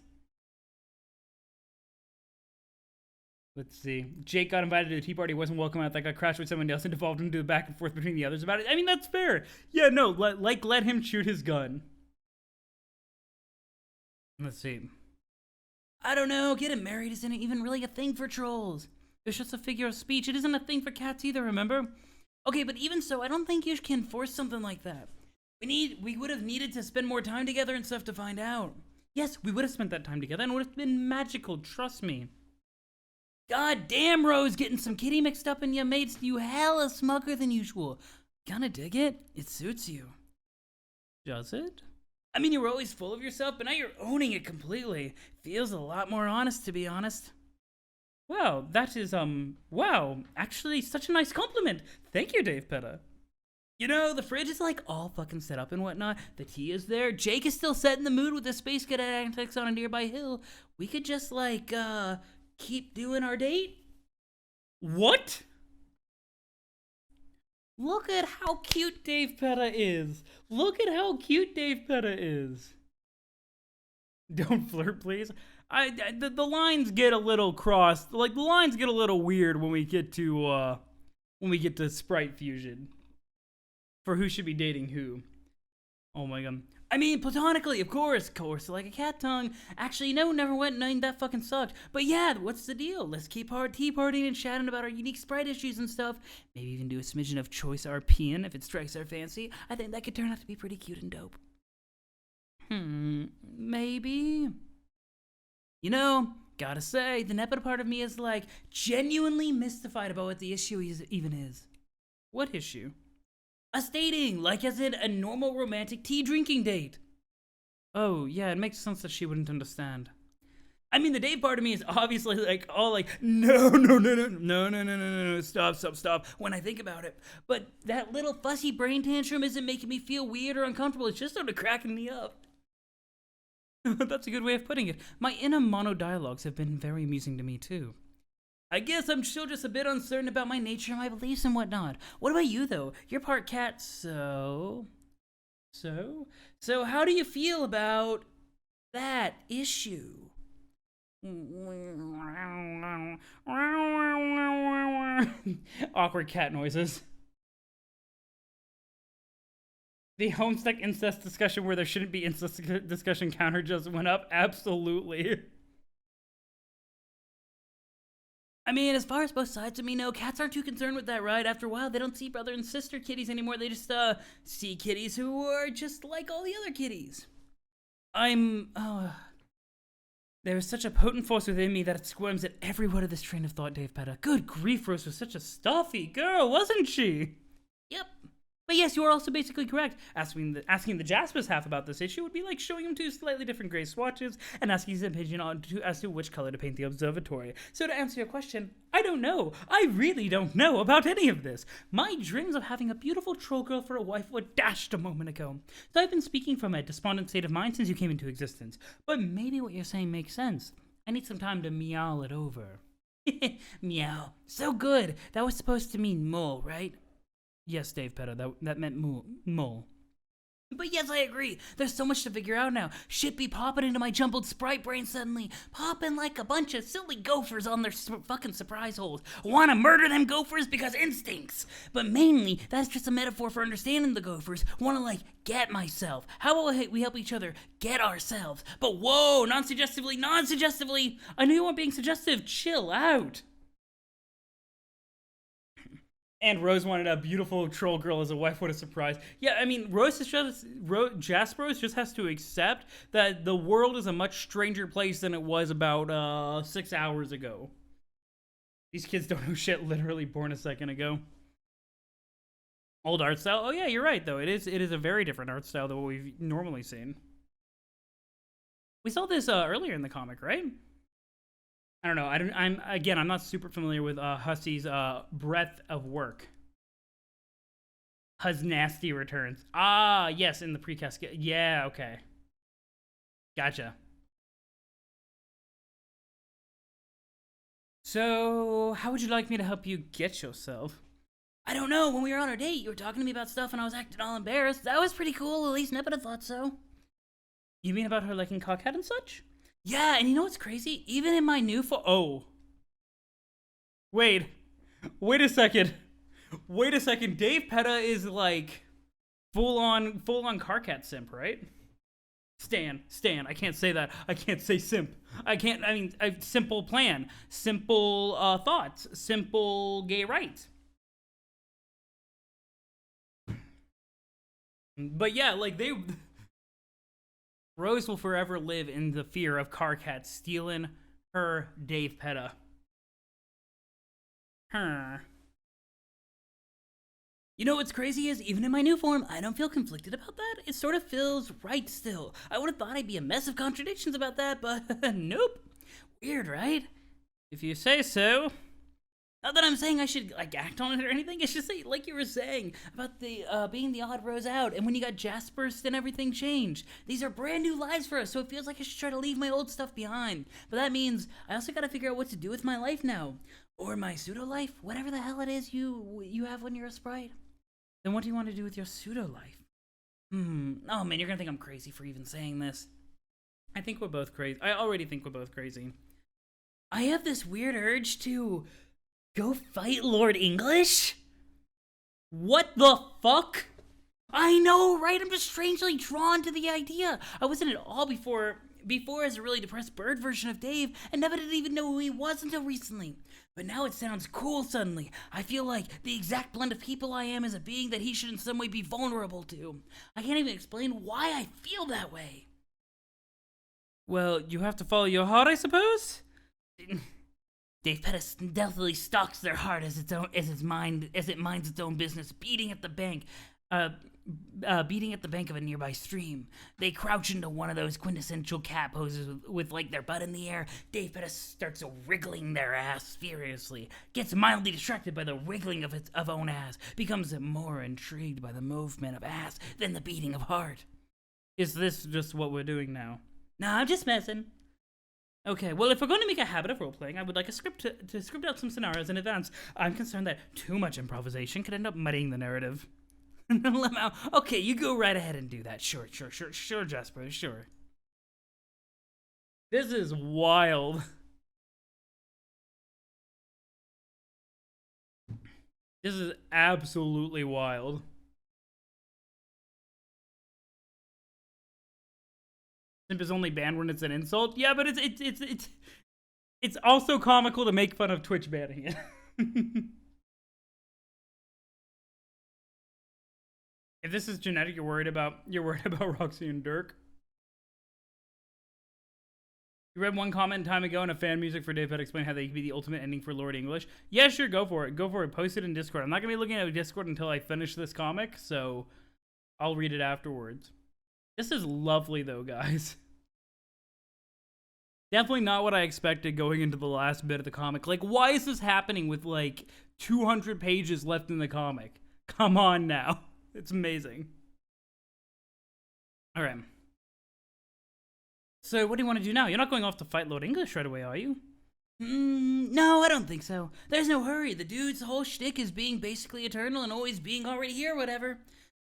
[SPEAKER 1] Let's see. Jake got invited to a tea party, wasn't welcome out, that got crashed with someone else and devolved into a back and forth between the others about it. I mean, that's fair. Yeah, no, let him shoot his gun. Let's see. I don't know, getting married isn't even really a thing for trolls. It's just a figure of speech. It isn't a thing for cats either, remember? Okay, but even so, I don't think you can force something like that. We would have needed to spend more time together and stuff to find out. Yes, we would have spent that time together and it would have been magical, trust me. God damn, Rose, getting some kitty mixed up in you made you hella smugger than usual. Kinda dig it? It suits you. Does it? I mean, you were always full of yourself, but now you're owning it completely. Feels a lot more honest, to be honest. Wow, that is, wow, actually such a nice compliment. Thank you, Dave Petta. You know, the fridge is like all fucking set up and whatnot. The tea is there. Jake is still set in the mood with the space cadet antics on a nearby hill. We could just, like, keep doing our date? What? Look at how cute Dave Petta is. Look at how cute Dave Petta is. Don't flirt, please. The lines get a little crossed. Like, the lines get a little weird when we get to sprite fusion. For who should be dating who. Oh my god. I mean, platonically, of course, like a cat tongue. Actually, no, never went, none, that fucking sucked. But yeah, what's the deal? Let's keep hard tea partying and chatting about our unique sprite issues and stuff. Maybe even do a smidgen of choice RPing if it strikes our fancy. I think that could turn out to be pretty cute and dope. Maybe. You know, gotta say, the Nepeta part of me is like genuinely mystified about what the issue even is. What issue? Us dating, like as in a normal romantic tea drinking date. Oh, yeah, it makes sense that she wouldn't understand. I mean, the date part of me is obviously like all like, no, stop, when I think about it. But that little fussy brain tantrum isn't making me feel weird or uncomfortable. It's just sort of cracking me up. That's a good way of putting it. My inner mono-dialogues have been very amusing to me, too. I guess I'm still just a bit uncertain about my nature and my beliefs and whatnot. What about you, though? You're part cat, so how do you feel about that issue? Awkward cat noises. The Homestuck incest discussion where there shouldn't be incest discussion counter just went up. Absolutely. I mean, as far as both sides of me know, cats aren't too concerned with that, right? After a while, they don't see brother and sister kitties anymore. They just, see kitties who are just like all the other kitties. There is such a potent force within me that it squirms at every word of this train of thought, Dave Petta. Good grief, Rose was such a stuffy girl, wasn't she? Yep. But yes, you are also basically correct. Asking the Jaspers half about this issue would be like showing him two slightly different gray swatches and asking his opinion as to which color to paint the observatory. So to answer your question, I don't know. I really don't know about any of this. My dreams of having a beautiful troll girl for a wife were dashed a moment ago. So I've been speaking from a despondent state of mind since you came into existence. But maybe what you're saying makes sense. I need some time to meow it over. Meow. So good. That was supposed to mean mole, right? Yes, Dave Petta, that meant mole. But yes, I agree. There's so much to figure out now. Shit be popping into my jumbled sprite brain suddenly. Popping like a bunch of silly gophers on their fucking surprise holes. Wanna murder them gophers because instincts. But mainly, that's just a metaphor for understanding the gophers. Wanna like, get myself. How about we help each other get ourselves? But whoa, non-suggestively. I know you weren't being suggestive. Chill out. And Rose wanted a beautiful troll girl as a wife. What a surprise. Yeah, I mean, Jaspers just has to accept that the world is a much stranger place than it was about 6 hours ago. These kids don't know shit, literally born a second ago. Old art style? Oh yeah, you're right though. It is a very different art style than what we've normally seen. We saw this earlier in the comic, right? I don't know. I'm not super familiar with Hussie's breadth of work. Hus Nasty returns. Ah, yes, in the precast. Yeah, okay. Gotcha. So, how would you like me to help you get yourself? I don't know. When we were on our date, you were talking to me about stuff and I was acting all embarrassed. That was pretty cool. At least Nepeta thought so. You mean about her liking Cockhead and such? Yeah, and you know what's crazy? Even in my new oh. Wait a second. Dave Petta is like full on Carcat simp, right? Stan, I can't say that. I can't say simp. Simple plan, simple thoughts, simple gay rights. But yeah, like Rose will forever live in the fear of Carcat stealing her Dave Petta. You know what's crazy is, even in my new form, I don't feel conflicted about that. It sort of feels right still. I would have thought I'd be a mess of contradictions about that, but nope. Weird, right? If you say so. Not that I'm saying I should like act on it or anything. It's just like you were saying about the being the odd rose out, and when you got Jaspers, then everything changed. These are brand new lives for us, so it feels like I should try to leave my old stuff behind. But that means I also got to figure out what to do with my life now, or my pseudo life, whatever the hell it is you have when you're a sprite. Then what do you want to do with your pseudo life? Oh man, you're gonna think I'm crazy for even saying this. I think we're both crazy. I already think we're both crazy. I have this weird urge to go fight Lord English? What the fuck? I know, right? I'm just strangely drawn to the idea. I wasn't at all before as a really depressed bird version of Dave, and never did even know who he was until recently. But now it sounds cool suddenly. I feel like the exact blend of people I am is a being that he should in some way be vulnerable to. I can't even explain why I feel that way. Well, you have to follow your heart, I suppose? Dave Petta stealthily stalks their heart as it minds its own business, beating at the bank of a nearby stream. They crouch into one of those quintessential cat poses with like their butt in the air. Dave Petta starts wriggling their ass furiously, gets mildly distracted by the wriggling of its own ass, becomes more intrigued by the movement of ass than the beating of heart. Is this just what we're doing now? Nah, I'm just messing. Okay, well, if we're going to make a habit of role-playing, I would like a script to script out some scenarios in advance. I'm concerned that too much improvisation could end up muddying the narrative. Okay, you go right ahead and do that. Sure, Jasper, sure. This is wild. This is absolutely wild. Simp is only banned when it's an insult. Yeah, but it's also comical to make fun of Twitch banning it. If this is genetic, you're worried about Roxy and Dirk. You read one comment time ago in a fan music for Dave Pett explain how they could be the ultimate ending for Lord English. Yeah, sure, go for it. Go for it. Post it in Discord. I'm not going to be looking at Discord until I finish this comic, so I'll read it afterwards. This is lovely, though, guys. Definitely not what I expected going into the last bit of the comic. Like, why is this happening with, like, 200 pages left in the comic? Come on now. It's amazing. All right. So what do you want to do now? You're not going off to fight Lord English right away, are you? No, I don't think so. There's no hurry. The dude's whole shtick is being basically eternal and always being already here or whatever.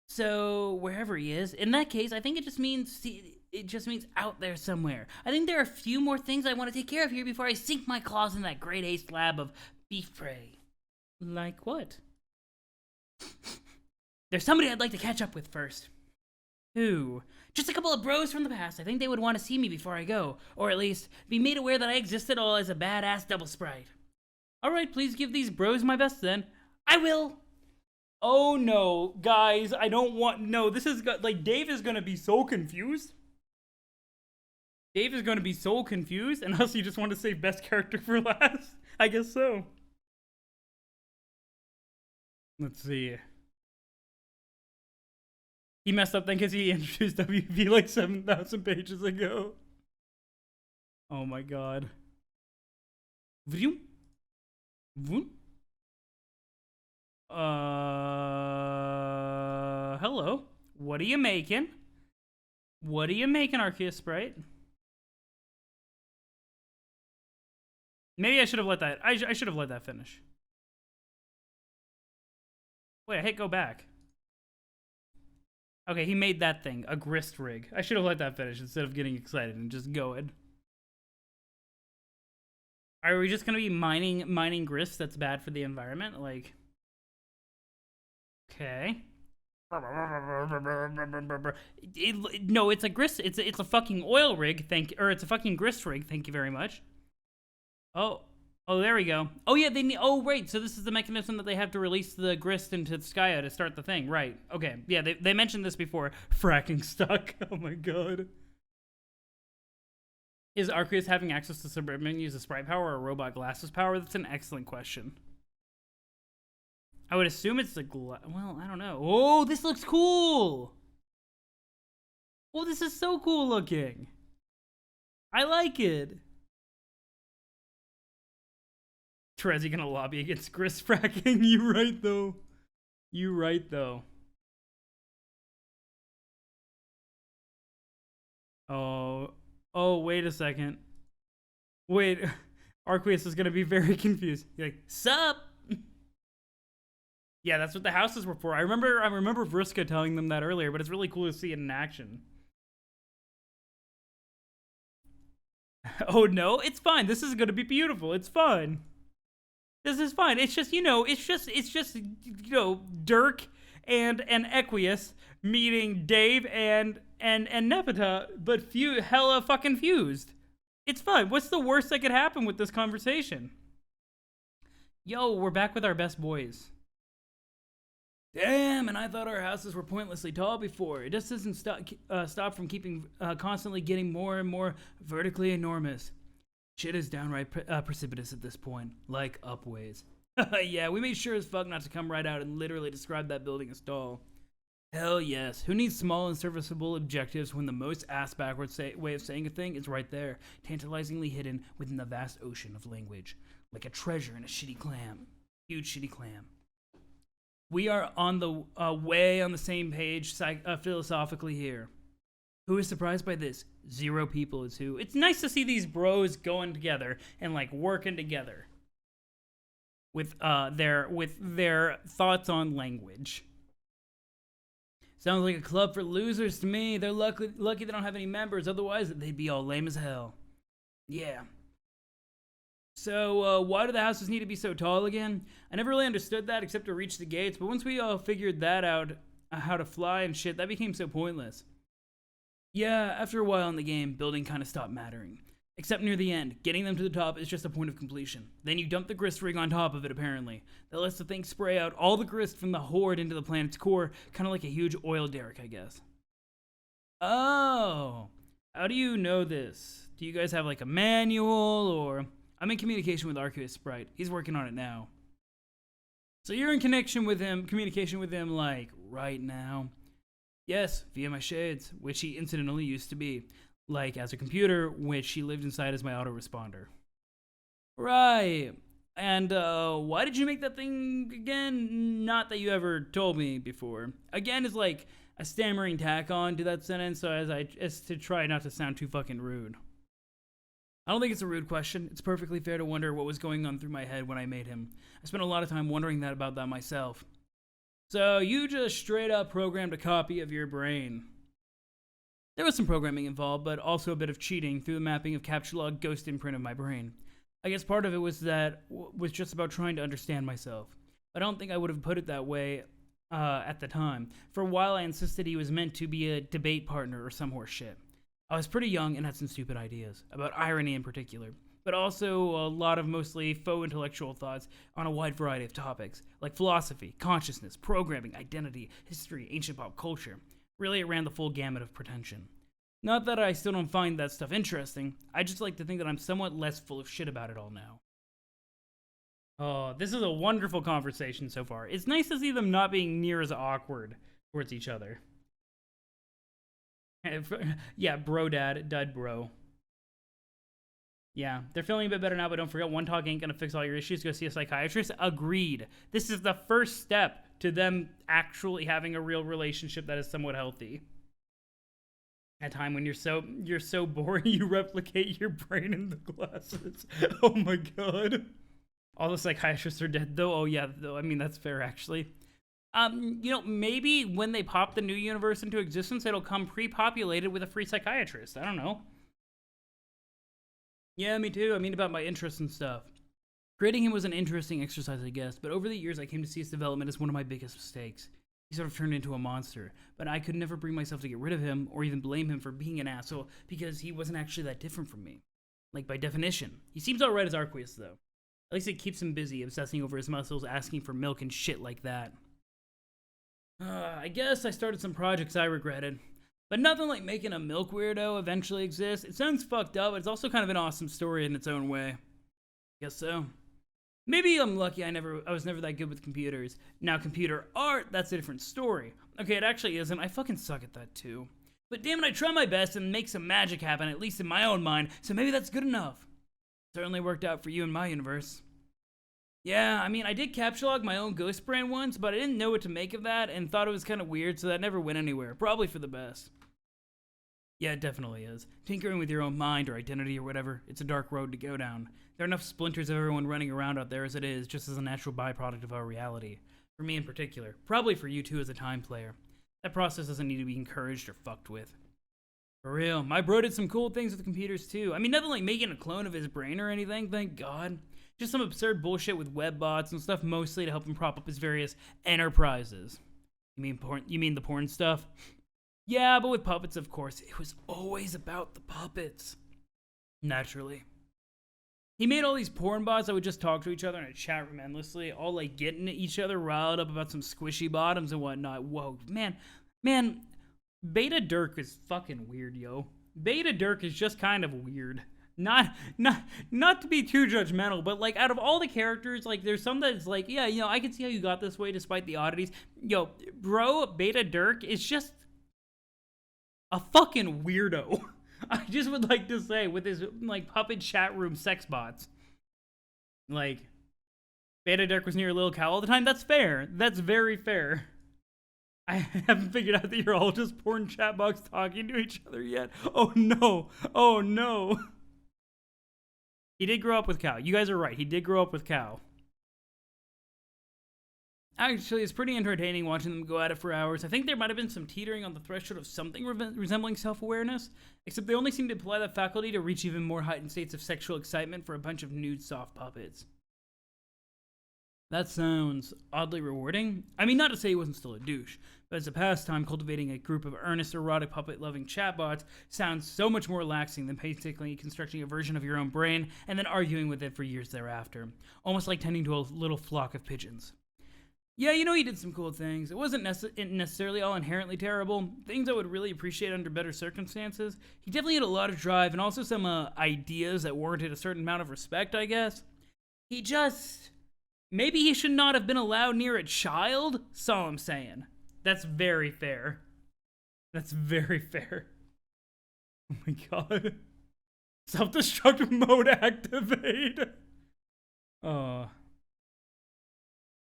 [SPEAKER 1] So wherever he is, in that case, I think it just means out there somewhere. I think there are a few more things I want to take care of here before I sink my claws in that grade A slab of beef prey. Like what? There's somebody I'd like to catch up with first. Who? Just a couple of bros from the past. I think they would want to see me before I go, or at least be made aware that I existed all as a badass double sprite. Alright, please give these bros my best then. I will! Oh no, guys, I don't want... No, this is... Like, Dave is gonna be so confused. Dave is gonna be so confused, unless you just want to save best character for last. I guess so. Let's see. He messed up then because he introduced WV like 7,000 pages ago. Oh my god. Vroom? Vroom? Hello. What are you making? What are you making, Arceus Sprite? Maybe I should have let that... I should have let that finish. Wait, I hit go back. Okay, he made that thing, a grist rig. I should have let that finish instead of getting excited and just going. Are we just gonna be mining grist that's bad for the environment? Like, okay. No, it's a grist. It's a fucking oil rig. It's a fucking grist rig. Thank you very much. Oh, there we go. Oh yeah, they need. Oh right, so this is the mechanism that they have to release the grist into Skya to start the thing, right? Okay, yeah, they mentioned this before. Fracking stuck. Oh my god. Is Arceus having access to suburban use a sprite power or robot glasses power? That's an excellent question. I would assume it's the well, I don't know. Oh, this looks cool. Oh, this is so cool looking. I like it. Trezzy gonna lobby against grist fracking. You right though. You right though. Oh, wait a second. Wait, Arceus is gonna be very confused. He's like, sup? Yeah, that's what the houses were for. I remember Vriska telling them that earlier, but it's really cool to see it in action. Oh no, it's fine. This is gonna be beautiful. It's fine. This is fine. It's just, you know, Dirk and Equius meeting Dave and Nepeta, but hella fucking fused. It's fine. What's the worst that could happen with this conversation? Yo, we're back with our best boys. Damn, and I thought our houses were pointlessly tall before. It just doesn't stop from keeping constantly getting more and more vertically enormous. Shit is downright precipitous at this point, like upways. Yeah, we made sure as fuck not to come right out and literally describe that building as tall. Hell yes. Who needs small and serviceable objectives when the most ass-backwards way of saying a thing is right there, tantalizingly hidden within the vast ocean of language, like a treasure in a shitty clam. Huge shitty clam. We are on the way on the same page philosophically here. Who is surprised by this? 0 people is who. It's nice to see these bros going together and like working together with their thoughts on language. Sounds like a club for losers to me. They're lucky they don't have any members. Otherwise, they'd be all lame as hell. Yeah. So, why do the houses need to be so tall again? I never really understood that except to reach the gates, but once we all figured that out, how to fly and shit, that became so pointless. Yeah, after a while in the game, building kind of stopped mattering. Except near the end, getting them to the top is just a point of completion. Then you dump the grist rig on top of it, apparently. That lets the thing spray out all the grist from the horde into the planet's core, kind of like a huge oil derrick, I guess. Oh. How do you know this? Do you guys have like a manual, or I'm in communication with Arceus Sprite. He's working on it now. So you're in communication with him like right now? Yes, via my shades, which he incidentally used to be. Like as a computer, which he lived inside as my autoresponder. Right. And why did you make that thing again? Not that you ever told me before. Again is like a stammering tack on to that sentence, so as to try not to sound too fucking rude. I don't think it's a rude question. It's perfectly fair to wonder what was going on through my head when I made him. I spent a lot of time wondering about that myself. So you just straight up programmed a copy of your brain. There was some programming involved, but also a bit of cheating through the mapping of capture log ghost imprint of my brain. I guess part of it was just about trying to understand myself. I don't think I would have put it that way at the time. For a while, I insisted he was meant to be a debate partner or some horse shit. I was pretty young and had some stupid ideas, about irony in particular, but also a lot of mostly faux intellectual thoughts on a wide variety of topics, like philosophy, consciousness, programming, identity, history, ancient pop culture. Really, it ran the full gamut of pretension. Not that I still don't find that stuff interesting, I just like to think that I'm somewhat less full of shit about it all now. Oh, this is a wonderful conversation so far. It's nice to see them not being near as awkward towards each other. Yeah, bro dud bro. Yeah, they're feeling a bit better now, but don't forget, one talk ain't gonna fix all your issues. Go see a psychiatrist. Agreed. This is the first step to them actually having a real relationship that is somewhat healthy. At a time when you're so boring, you replicate your brain in the glasses. Oh my god. All the psychiatrists are dead, though. Oh yeah, though. I mean, that's fair, actually. Maybe when they pop the new universe into existence, it'll come pre-populated with a free psychiatrist. I don't know. Yeah, me too. I mean, about my interests and stuff. Creating him was an interesting exercise, I guess, but over the years, I came to see his development as one of my biggest mistakes. He sort of turned into a monster, but I could never bring myself to get rid of him or even blame him for being an asshole because he wasn't actually that different from me. Like, by definition. He seems alright as Arceus, though. At least it keeps him busy, obsessing over his muscles, asking for milk and shit like that. I guess I started some projects I regretted. But nothing like making a milk weirdo eventually exists. It sounds fucked up, but it's also kind of an awesome story in its own way. Guess so. Maybe I'm lucky I was never that good with computers. Now computer art, that's a different story. Okay, it actually isn't. I fucking suck at that too. But damn it, I try my best and make some magic happen, at least in my own mind, so maybe that's good enough. Certainly worked out for you in my universe. Yeah, I mean, I did capture log my own ghost brain once, but I didn't know what to make of that and thought it was kind of weird, so that never went anywhere. Probably for the best. Yeah, it definitely is. Tinkering with your own mind or identity or whatever, it's a dark road to go down. There are enough splinters of everyone running around out there as it is, just as a natural byproduct of our reality. For me in particular. Probably for you too as a time player. That process doesn't need to be encouraged or fucked with. For real, my bro did some cool things with computers too. I mean, nothing like making a clone of his brain or anything, thank God. Just some absurd bullshit with web bots and stuff, mostly to help him prop up his various enterprises. You mean the porn stuff? Yeah, but with puppets, of course. It was always about the puppets. Naturally. He made all these porn bots that would just talk to each other in a chat room endlessly, all like getting each other riled up about some squishy bottoms and whatnot. Whoa, man, Beta Dirk is fucking weird, yo. Beta Dirk is just kind of weird. Not to be too judgmental, but like out of all the characters, like there's some that's like, yeah, I can see how you got this way despite the oddities. Yo, bro, Beta Dirk is just a fucking weirdo. I just would like to say, with his like puppet chat room sex bots. Like, Beta Dirk was near Lil Cow all the time. That's fair. That's very fair. I haven't figured out that you're all just porn chat bots talking to each other yet. Oh no. Oh no. He did grow up with Cow. You guys are right. He did grow up with Cow. Actually, it's pretty entertaining watching them go at it for hours. I think there might have been some teetering on the threshold of something resembling self-awareness, except they only seem to apply that faculty to reach even more heightened states of sexual excitement for a bunch of nude soft puppets. That sounds oddly rewarding. I mean, not to say he wasn't still a douche, but as a pastime, cultivating a group of earnest erotic puppet-loving chatbots sounds so much more relaxing than painstakingly constructing a version of your own brain and then arguing with it for years thereafter. Almost like tending to a little flock of pigeons. Yeah, you know, he did some cool things. It wasn't necessarily all inherently terrible. Things I would really appreciate under better circumstances. He definitely had a lot of drive and also some ideas that warranted a certain amount of respect, I guess. He just... Maybe he should not have been allowed near a child? That's all I'm saying. That's very fair. That's very fair. Oh my god. Self-destruct mode activate.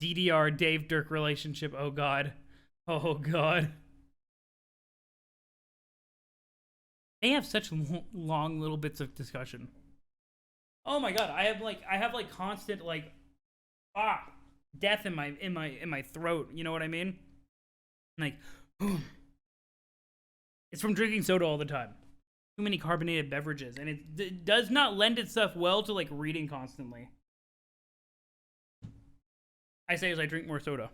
[SPEAKER 1] DDR Dave Dirk relationship. Oh god. Oh god. They have such long little bits of discussion. Oh my god. I have like constant like death in my throat. You know what I mean? Like it's from drinking soda all the time. Too many carbonated beverages, and it does not lend itself well to like reading constantly. I say as I drink more soda.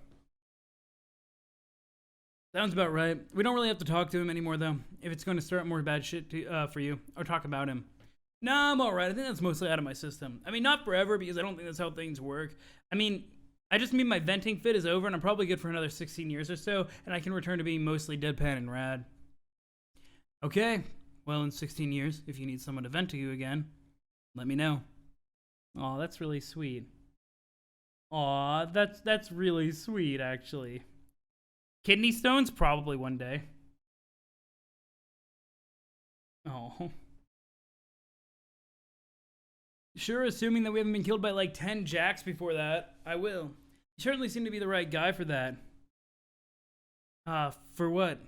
[SPEAKER 1] Sounds about right. We don't really have to talk to him anymore, though, if it's going to start more bad shit for you, or talk about him. Nah, I'm alright. I think that's mostly out of my system. I mean, not forever, because I don't think that's how things work. I mean, I just mean my venting fit is over, and I'm probably good for another 16 years or so, and I can return to being mostly deadpan and rad. Okay. Well, in 16 years, if you need someone to vent to you again, let me know. Aw, that's really sweet. Aw, that's really sweet, actually. Kidney stones? Probably one day. Oh. Sure, assuming that we haven't been killed by like 10 jacks before that, I will. You certainly seem to be the right guy for that. For what?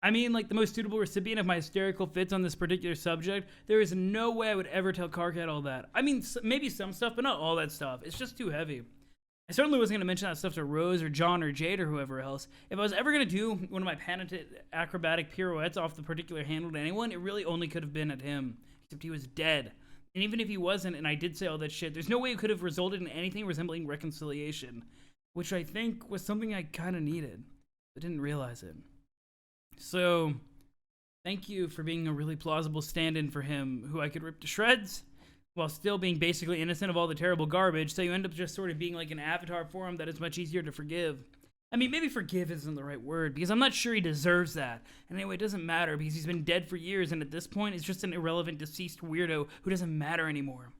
[SPEAKER 1] I mean, like, the most suitable recipient of my hysterical fits on this particular subject. There is no way I would ever tell Carcat all that. I mean, maybe some stuff, but not all that stuff. It's just too heavy. I certainly wasn't going to mention that stuff to Rose or John or Jade or whoever else. If I was ever going to do one of my patented acrobatic pirouettes off the particular handle to anyone, it really only could have been at him. Except he was dead. And even if he wasn't, and I did say all that shit, there's no way it could have resulted in anything resembling reconciliation. Which I think was something I kind of needed. I didn't realize it. So, thank you for being a really plausible stand-in for him, who I could rip to shreds, while still being basically innocent of all the terrible garbage, so you end up just sort of being like an avatar for him that is much easier to forgive. I mean, maybe forgive isn't the right word, because I'm not sure he deserves that. And anyway, it doesn't matter, because he's been dead for years, and at this point, it's just an irrelevant, deceased weirdo who doesn't matter anymore.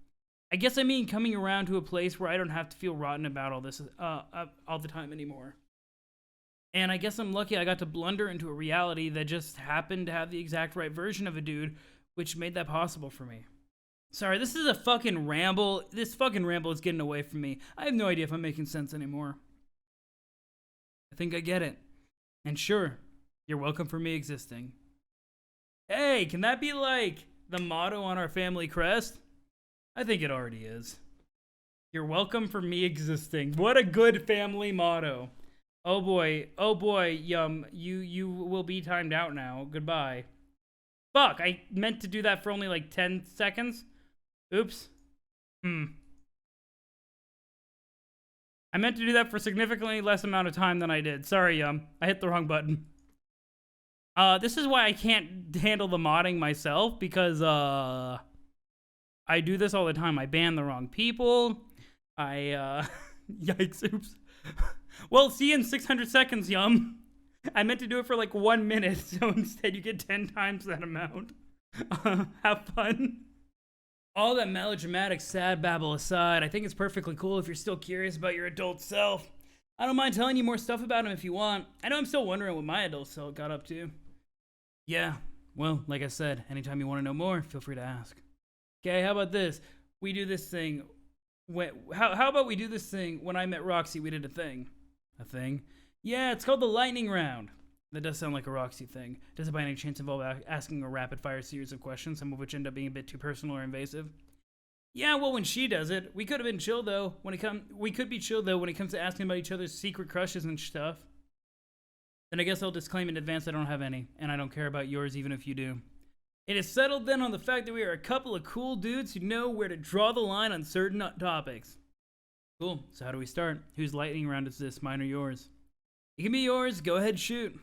[SPEAKER 1] I guess I mean coming around to a place where I don't have to feel rotten about all this all the time anymore. And I guess I'm lucky I got to blunder into a reality that just happened to have the exact right version of a dude, which made that possible for me. Sorry, this is a fucking ramble. This fucking ramble is getting away from me. I have no idea if I'm making sense anymore. I think I get it. And sure, you're welcome for me existing. Hey, can that be like the motto on our family crest? I think it already is. You're welcome for me existing. What a good family motto. Oh boy, you will be timed out now. Goodbye. Fuck, I meant to do that for only like 10 seconds. Oops. I meant to do that for significantly less amount of time than I did. Sorry, I hit the wrong button. This is why I can't handle the modding myself, because, I do this all the time. I ban the wrong people. Yikes, oops. Well, see you in 600 seconds, Yum. I meant to do it for like 1 minute, so instead you get 10 times that amount. Have fun. All that melodramatic sad babble aside, I think it's perfectly cool if you're still curious about your adult self. I don't mind telling you more stuff about him if you want. I know I'm still wondering what my adult self got up to. Yeah, well, like I said, anytime you want to know more, feel free to ask. Okay, how about this? We do this thing. How about we do this thing? When I met Roxy, we did a thing. A thing? Yeah, it's called the lightning round. That does sound like a Roxy thing. Does it by any chance involve asking a rapid-fire series of questions, some of which end up being a bit too personal or invasive? Yeah, well, when she does it, we could have been chill though. We could be chill though when it comes to asking about each other's secret crushes and stuff. Then I guess I'll disclaim in advance I don't have any, and I don't care about yours even if you do. It is settled then on the fact that we are a couple of cool dudes who know where to draw the line on certain topics. Cool, so how do we start? Whose lightning round is this, mine or yours? It can be yours, go ahead, shoot.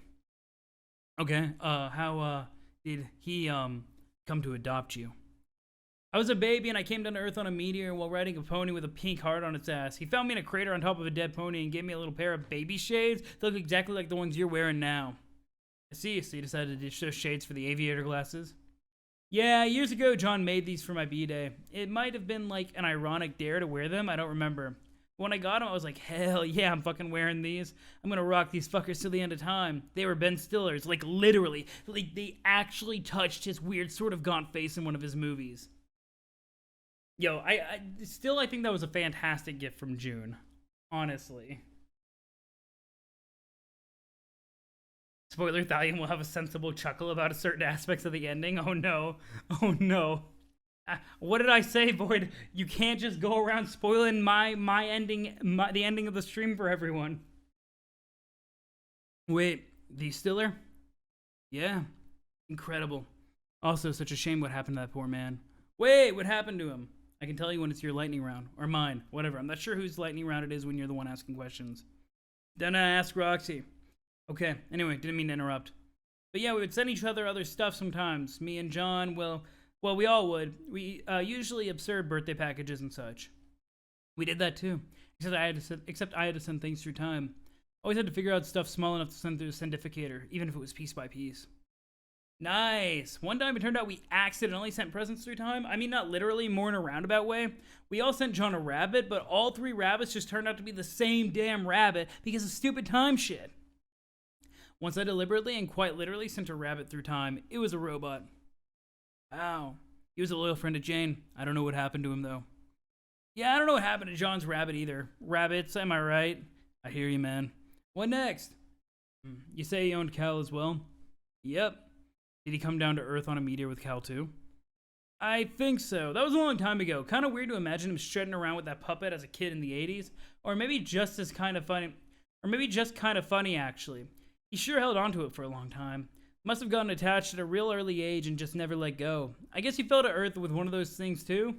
[SPEAKER 1] Okay, how, did he, come to adopt you? I was a baby and I came down to Earth on a meteor while riding a pony with a pink heart on its ass. He found me in a crater on top of a dead pony and gave me a little pair of baby shades that look exactly like the ones you're wearing now. I see, so you decided to show shades for the aviator glasses? Yeah, years ago John made these for my B-Day. It might have been like an ironic dare to wear them, I don't remember. When I got them, I was like, hell yeah, I'm fucking wearing these. I'm gonna rock these fuckers till the end of time. They were Ben Stiller's, like literally. Like they actually touched his weird sort of gaunt face in one of his movies. Yo, I think that was a fantastic gift from June. Honestly. Spoiler, Thalion will have a sensible chuckle about certain aspects of the ending. Oh no. Oh no. What did I say, Void? You can't just go around spoiling my ending, the ending of the stream for everyone. Wait, the Stiller? Yeah. Incredible. Also, such a shame what happened to that poor man. Wait, what happened to him? I can tell you when it's your lightning round. Or mine. Whatever. I'm not sure whose lightning round it is when you're the one asking questions. Then I ask Roxy. Okay, anyway, didn't mean to interrupt. But yeah, we would send each other other stuff sometimes. Me and John, well, we all would. We usually absurd birthday packages and such. We did that too. Except I had to send things through time. Always had to figure out stuff small enough to send through the sendificator, even if it was piece by piece. Nice! One time it turned out we accidentally sent presents through time. I mean, not literally, more in a roundabout way. We all sent John a rabbit, but all 3 rabbits just turned out to be the same damn rabbit because of stupid time shit. Once I deliberately and quite literally sent a rabbit through time, it was a robot. Wow. He was a loyal friend of Jane. I don't know what happened to him, though. Yeah, I don't know what happened to John's rabbit either. Rabbits, am I right? I hear you, man. What next? You say he owned Cal as well? Yep. Did he come down to Earth on a meteor with Cal too? I think so. That was a long time ago. Kind of weird to imagine him strutting around with that puppet as a kid in the 80s. Or maybe just kind of funny, actually. He sure held onto it for a long time. Must have gotten attached at a real early age and just never let go. I guess he fell to Earth with one of those things too?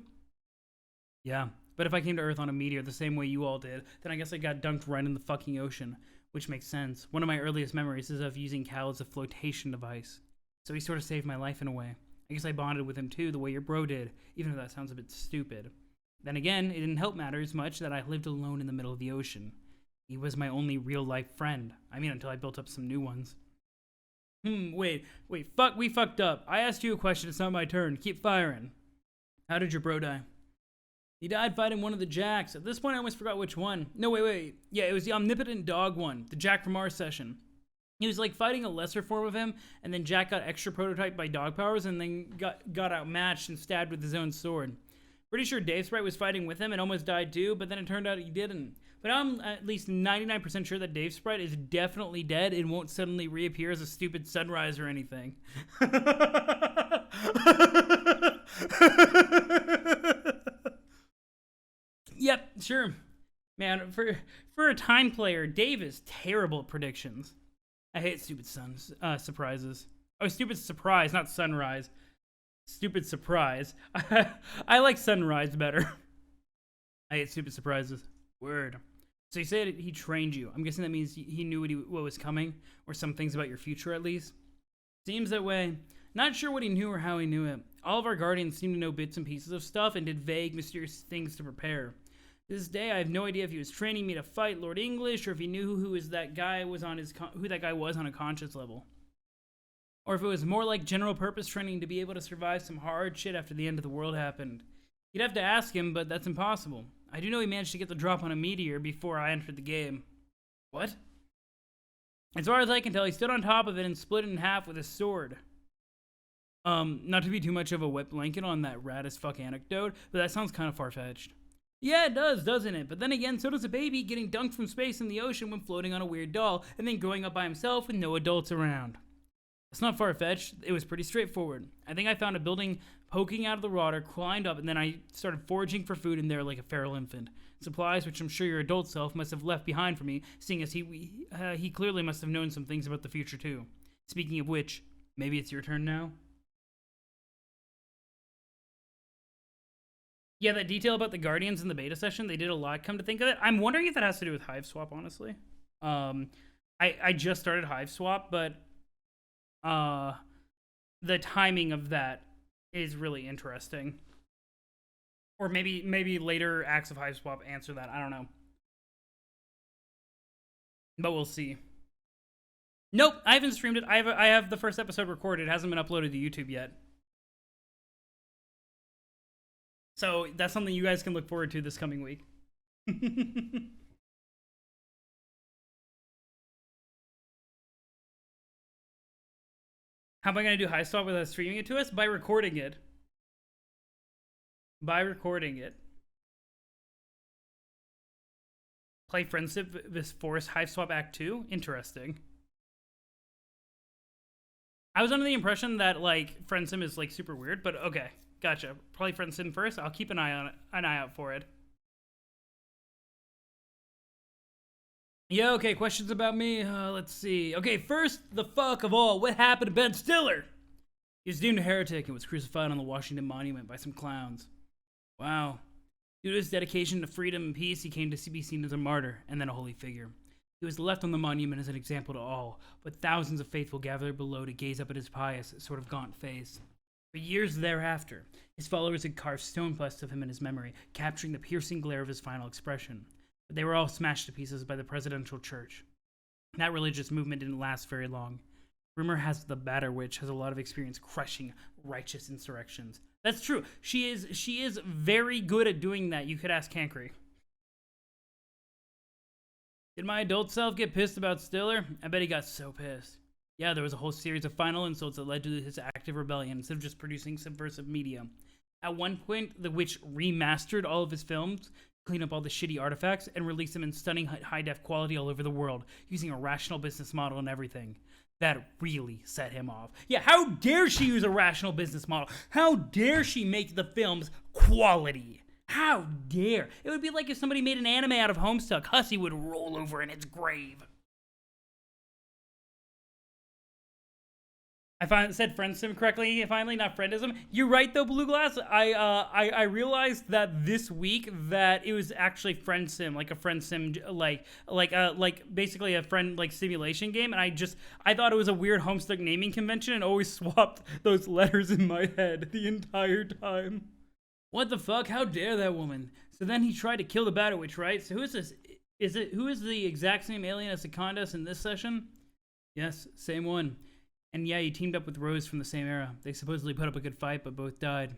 [SPEAKER 1] Yeah, but if I came to Earth on a meteor the same way you all did, then I guess I got dunked right in the fucking ocean. Which makes sense. One of my earliest memories is of using Cal as a flotation device. So he sort of saved my life in a way. I guess I bonded with him too, the way your bro did, even if that sounds a bit stupid. Then again, it didn't help matters much that I lived alone in the middle of the ocean. He was my only real-life friend. I mean, until I built up some new ones. Wait, we fucked up. I asked you a question, it's not my turn. Keep firing. How did your bro die? He died fighting one of the Jacks. At this point, I almost forgot which one. No, wait. Yeah, it was the omnipotent dog one, the Jack from our session. He was like fighting a lesser form of him, and then Jack got extra prototyped by dog powers, and then got outmatched and stabbed with his own sword. Pretty sure Dave Sprite was fighting with him and almost died too, but then it turned out he didn't. But I'm at least 99% sure that Dave Sprite is definitely dead and won't suddenly reappear as a stupid sunrise or anything. Yep, sure. Man, for a time player, Dave is terrible at predictions. I hate stupid surprises. Oh, stupid surprise, not sunrise. Stupid surprise. I like sunrise better. I hate stupid surprises. Word. So you said he trained you. I'm guessing that means he knew what was coming, or some things about your future at least. Seems that way. Not sure what he knew or how he knew it. All of our guardians seem to know bits and pieces of stuff and did vague, mysterious things to prepare. To this day, I have no idea if he was training me to fight Lord English, or if he knew who that guy was on a conscious level. Or if it was more like general purpose training to be able to survive some hard shit after the end of the world happened. You'd have to ask him, but that's impossible. I do know he managed to get the drop on a meteor before I entered the game. What? As far as I can tell, he stood on top of it and split it in half with his sword. Not to be too much of a wet blanket on that rad as fuck anecdote, but that sounds kind of far-fetched. Yeah, it does, doesn't it? But then again, so does a baby getting dunked from space in the ocean when floating on a weird doll, and then growing up by himself with no adults around. It's not far-fetched. It was pretty straightforward. I think I found a building poking out of the water, climbed up, and then I started foraging for food in there like a feral infant. Supplies which I'm sure your adult self must have left behind for me, seeing as he clearly must have known some things about the future too. Speaking of which, maybe it's your turn now? Yeah, that detail about the Guardians in the beta session, they did a lot, come to think of it. I'm wondering if that has to do with Hive Swap, honestly. I just started Hive Swap, but the timing of that is really interesting. Or maybe later acts of Hive Swap answer that. I don't know. But we'll see. Nope, I haven't streamed it. I have the first episode recorded. It hasn't been uploaded to YouTube yet. So that's something you guys can look forward to this coming week. How am I going to do High Swap without streaming it to us? By recording it. By recording it. Play Friendship this Forest Hive Swap Act 2? Interesting. I was under the impression that, like, Friendsim is, like, super weird, but okay. Gotcha. Play Friendsim first. I'll keep an eye out for it. Yeah, okay, questions about me? Let's see. Okay, first, the fuck of all. What happened to Ben Stiller? He was deemed a heretic and was crucified on the Washington Monument by some clowns. Wow. Due to his dedication to freedom and peace, he came to be seen as a martyr and then a holy figure. He was left on the monument as an example to all, but thousands of faithful gathered below to gaze up at his pious, sort of gaunt face. For years thereafter, his followers had carved stone busts of him in his memory, capturing the piercing glare of his final expression. But they were all smashed to pieces by the presidential church. That religious movement didn't last very long. Rumor has the Batter Witch has a lot of experience crushing righteous insurrections. That's true. She is very good at doing that. You could ask Cancry. Did my adult self get pissed about Stiller? I bet he got so pissed. Yeah, there was a whole series of final insults that led to his active rebellion instead of just producing subversive media. At one point, the witch remastered all of his films, clean up all the shitty artifacts, and release them in stunning high-def quality all over the world, using a rational business model and everything. That really set him off. Yeah, how dare she use a rational business model? How dare she make the films quality? How dare? It would be like if somebody made an anime out of Homestuck. Hussie would roll over in its grave. I said friendsim correctly, finally, not friendism. You're right, though, Blue Glass. I realized that this week that it was actually friendsim, like a friendsim, like basically a friend like simulation game, and I thought it was a weird Homestuck naming convention, and always swapped those letters in my head the entire time. What the fuck? How dare that woman? So then he tried to kill the Batter Witch, right? So who is this? Who is the exact same alien as Secondas in this session? Yes, same one. And yeah, he teamed up with Rose from the same era. They supposedly put up a good fight, but both died.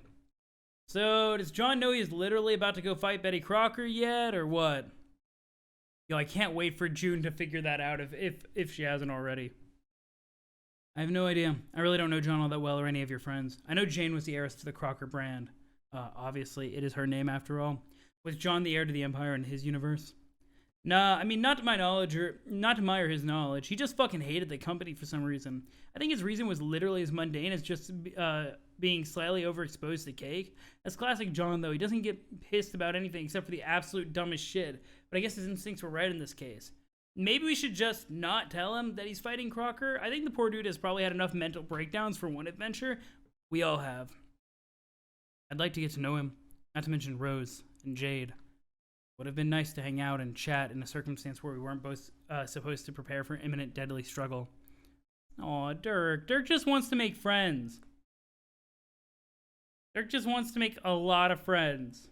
[SPEAKER 1] So, does John know he's literally about to go fight Betty Crocker yet, or what? Yo, I can't wait for June to figure that out if she hasn't already. I have no idea. I really don't know John all that well or any of your friends. I know Jane was the heiress to the Crocker brand. Obviously, it is her name after all. Was John the heir to the Empire in his universe? Nah, I mean, not to my knowledge, or not to my or his knowledge. He just fucking hated the company for some reason. I think his reason was literally as mundane as just being slightly overexposed to cake. That's classic John, though. He doesn't get pissed about anything except for the absolute dumbest shit. But I guess his instincts were right in this case. Maybe we should just not tell him that he's fighting Crocker. I think the poor dude has probably had enough mental breakdowns for one adventure. We all have. I'd like to get to know him. Not to mention Rose and Jade. Would have been nice to hang out and chat in a circumstance where we weren't both supposed to prepare for imminent deadly struggle. Aw, Dirk. Dirk just wants to make friends. Dirk just wants to make a lot of friends.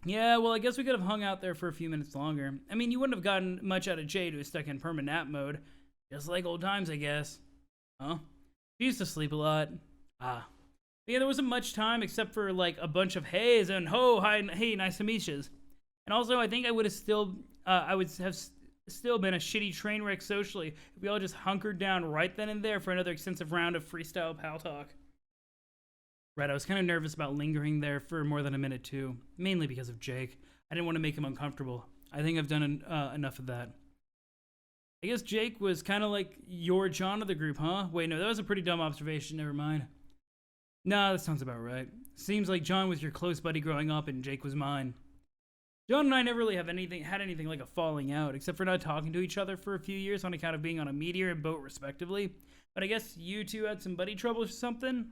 [SPEAKER 1] Yeah, well, I guess we could have hung out there for a few minutes longer. I mean, you wouldn't have gotten much out of Jade who was stuck in permanent nap mode. Just like old times, I guess. Huh? She used to sleep a lot. Ah. Yeah, there wasn't much time except for like a bunch of heys and ho, hi, hey, nice to meet yous. And also, I think I would have still been a shitty train wreck socially if we all just hunkered down right then and there for another extensive round of freestyle pal talk. Right, I was kind of nervous about lingering there for more than a minute too, mainly because of Jake. I didn't want to make him uncomfortable. I think I've done enough of that. I guess Jake was kind of like your John of the group, huh? Wait, no, that was a pretty dumb observation. Never mind. Nah, that sounds about right. Seems like John was your close buddy growing up and Jake was mine. John and I never really had anything like a falling out, except for not talking to each other for a few years on account of being on a meteor and boat respectively. But I guess you two had some buddy troubles or something?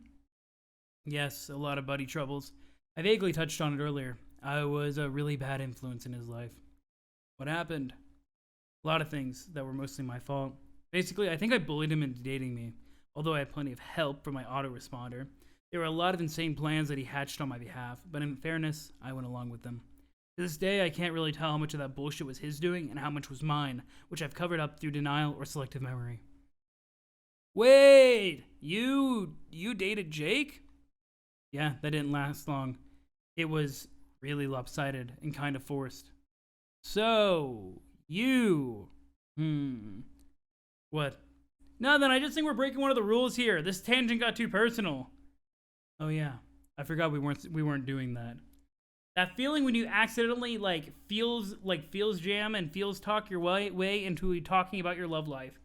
[SPEAKER 1] Yes, a lot of buddy troubles. I vaguely touched on it earlier. I was a really bad influence in his life. What happened? A lot of things that were mostly my fault. Basically, I think I bullied him into dating me, although I had plenty of help from my autoresponder. There were a lot of insane plans that he hatched on my behalf, but in fairness, I went along with them. To this day, I can't really tell how much of that bullshit was his doing and how much was mine, which I've covered up through denial or selective memory. Wait! You dated Jake? Yeah, that didn't last long. It was really lopsided and kind of forced. So, you... What? No, then I just think we're breaking one of the rules here. This tangent got too personal. Oh yeah, I forgot we weren't doing that. That feeling when you accidentally feels jam and feels talk your way into talking about your love life.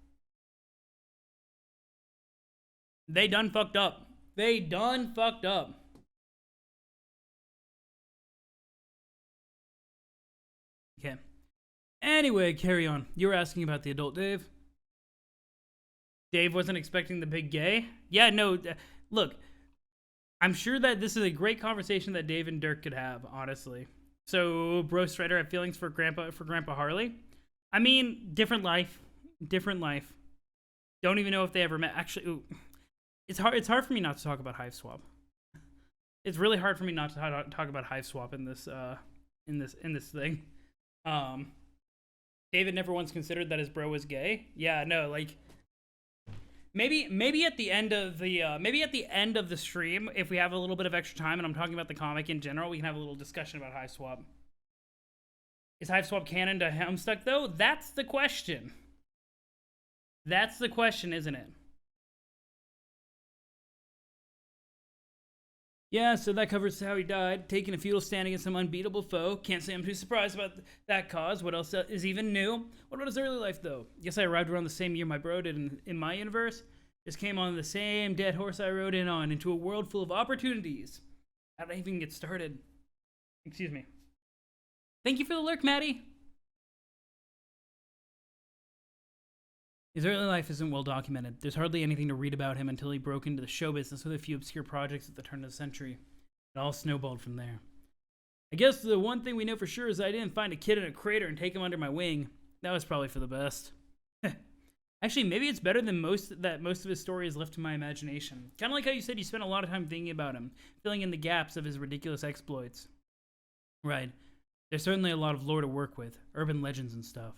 [SPEAKER 1] They done fucked up. They done fucked up. Okay. Anyway, carry on. You were asking about the adult Dave. Dave wasn't expecting the big gay? Yeah, no. Look, I'm sure that this is a great conversation that Dave and Dirk could have, honestly. So, Bro Strider have feelings for Grandpa Harley? I mean, different life. Different life. Don't even know if they ever met. Actually, ooh, it's hard for me not to talk about Hive Swap. It's really hard for me not to talk about Hive Swap in this thing. David never once considered that his bro was gay. Yeah, no, like maybe at the end of the stream, if we have a little bit of extra time and I'm talking about the comic in general, we can have a little discussion about Hive Swap. Is Hive Swap canon to Homestuck though? That's the question. That's the question, isn't it? Yeah, so that covers how he died, taking a feudal stand against some unbeatable foe. Can't say I'm too surprised about that cause. What else is even new? What about his early life, though? Guess I arrived around the same year my bro did in my universe. Just came on the same dead horse I rode in on, into a world full of opportunities. How did I even get started? Excuse me. Thank you for the lurk, Maddie. His early life isn't well documented. There's hardly anything to read about him until he broke into the show business with a few obscure projects at the turn of the century. It all snowballed from there. I guess the one thing we know for sure is I didn't find a kid in a crater and take him under my wing. That was probably for the best. Actually, maybe it's better than most of his story is left to my imagination. Kind of like how you said you spent a lot of time thinking about him, filling in the gaps of his ridiculous exploits. Right. There's certainly a lot of lore to work with, urban legends and stuff.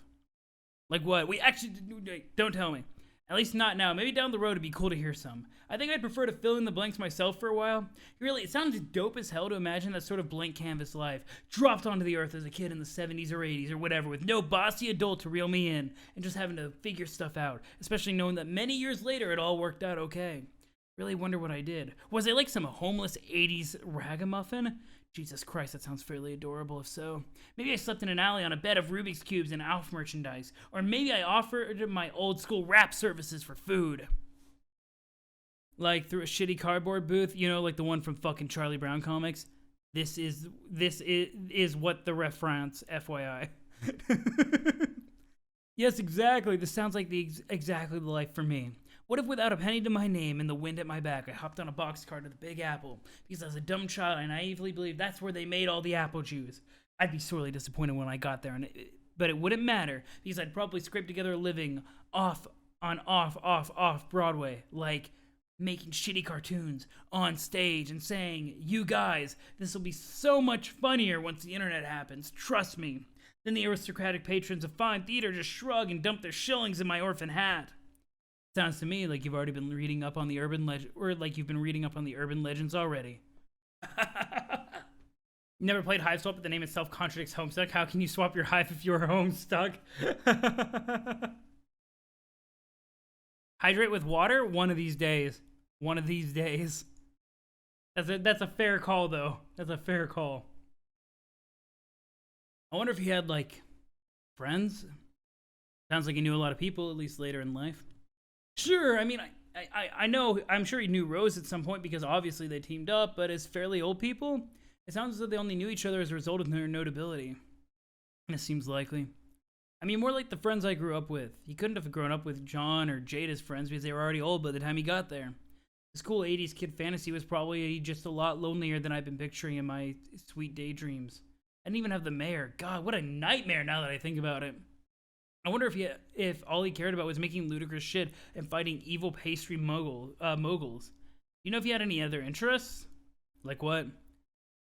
[SPEAKER 1] Like what? We actually... Don't tell me. At least not now. Maybe down the road it'd be cool to hear some. I think I'd prefer to fill in the blanks myself for a while. Really, it sounds dope as hell to imagine that sort of blank canvas life. Dropped onto the earth as a kid in the 70s or 80s or whatever, with no bossy adult to reel me in, and just having to figure stuff out. Especially knowing that many years later it all worked out okay. Really wonder what I did. Was I like some homeless 80s ragamuffin? Jesus Christ, that sounds fairly adorable if so. Maybe I slept in an alley on a bed of Rubik's Cubes and Alf merchandise. Or maybe I offered my old school rap services for food. Like through a shitty cardboard booth, you know, like the one from fucking Charlie Brown comics. This is what the reference, FYI. Yes, exactly. This sounds like exactly the life for me. What if without a penny to my name and the wind at my back, I hopped on a boxcar to the Big Apple? Because as a dumb child, I naively believed that's where they made all the apple juice. I'd be sorely disappointed when I got there, but it wouldn't matter, because I'd probably scrape together a living off Broadway, like making shitty cartoons on stage and saying, you guys, this will be so much funnier once the internet happens, trust me. Then the aristocratic patrons of fine theater just shrug and dump their shillings in my orphan hat. Sounds to me like you've already been reading up on the urban legend, or like you've been reading up on the urban legends already. Never played Hive Swap, but the name itself contradicts Homestuck. How can you swap your hive if you're Homestuck? Hydrate with water? One of these days. One of these days. That's a fair call, though. That's a fair call. I wonder if he had, like, friends? Sounds like he knew a lot of people, at least later in life. Sure, I mean, I know, I'm sure he knew Rose at some point because obviously they teamed up, but as fairly old people, it sounds as though they only knew each other as a result of their notability. This seems likely. I mean, more like the friends I grew up with. He couldn't have grown up with John or Jade as friends because they were already old by the time he got there. His cool 80s kid fantasy was probably just a lot lonelier than I've been picturing in my sweet daydreams. I didn't even have the mayor. God, what a nightmare now that I think about it. I wonder if all he cared about was making ludicrous shit and fighting evil pastry moguls. you know if you had any other interests? Like what?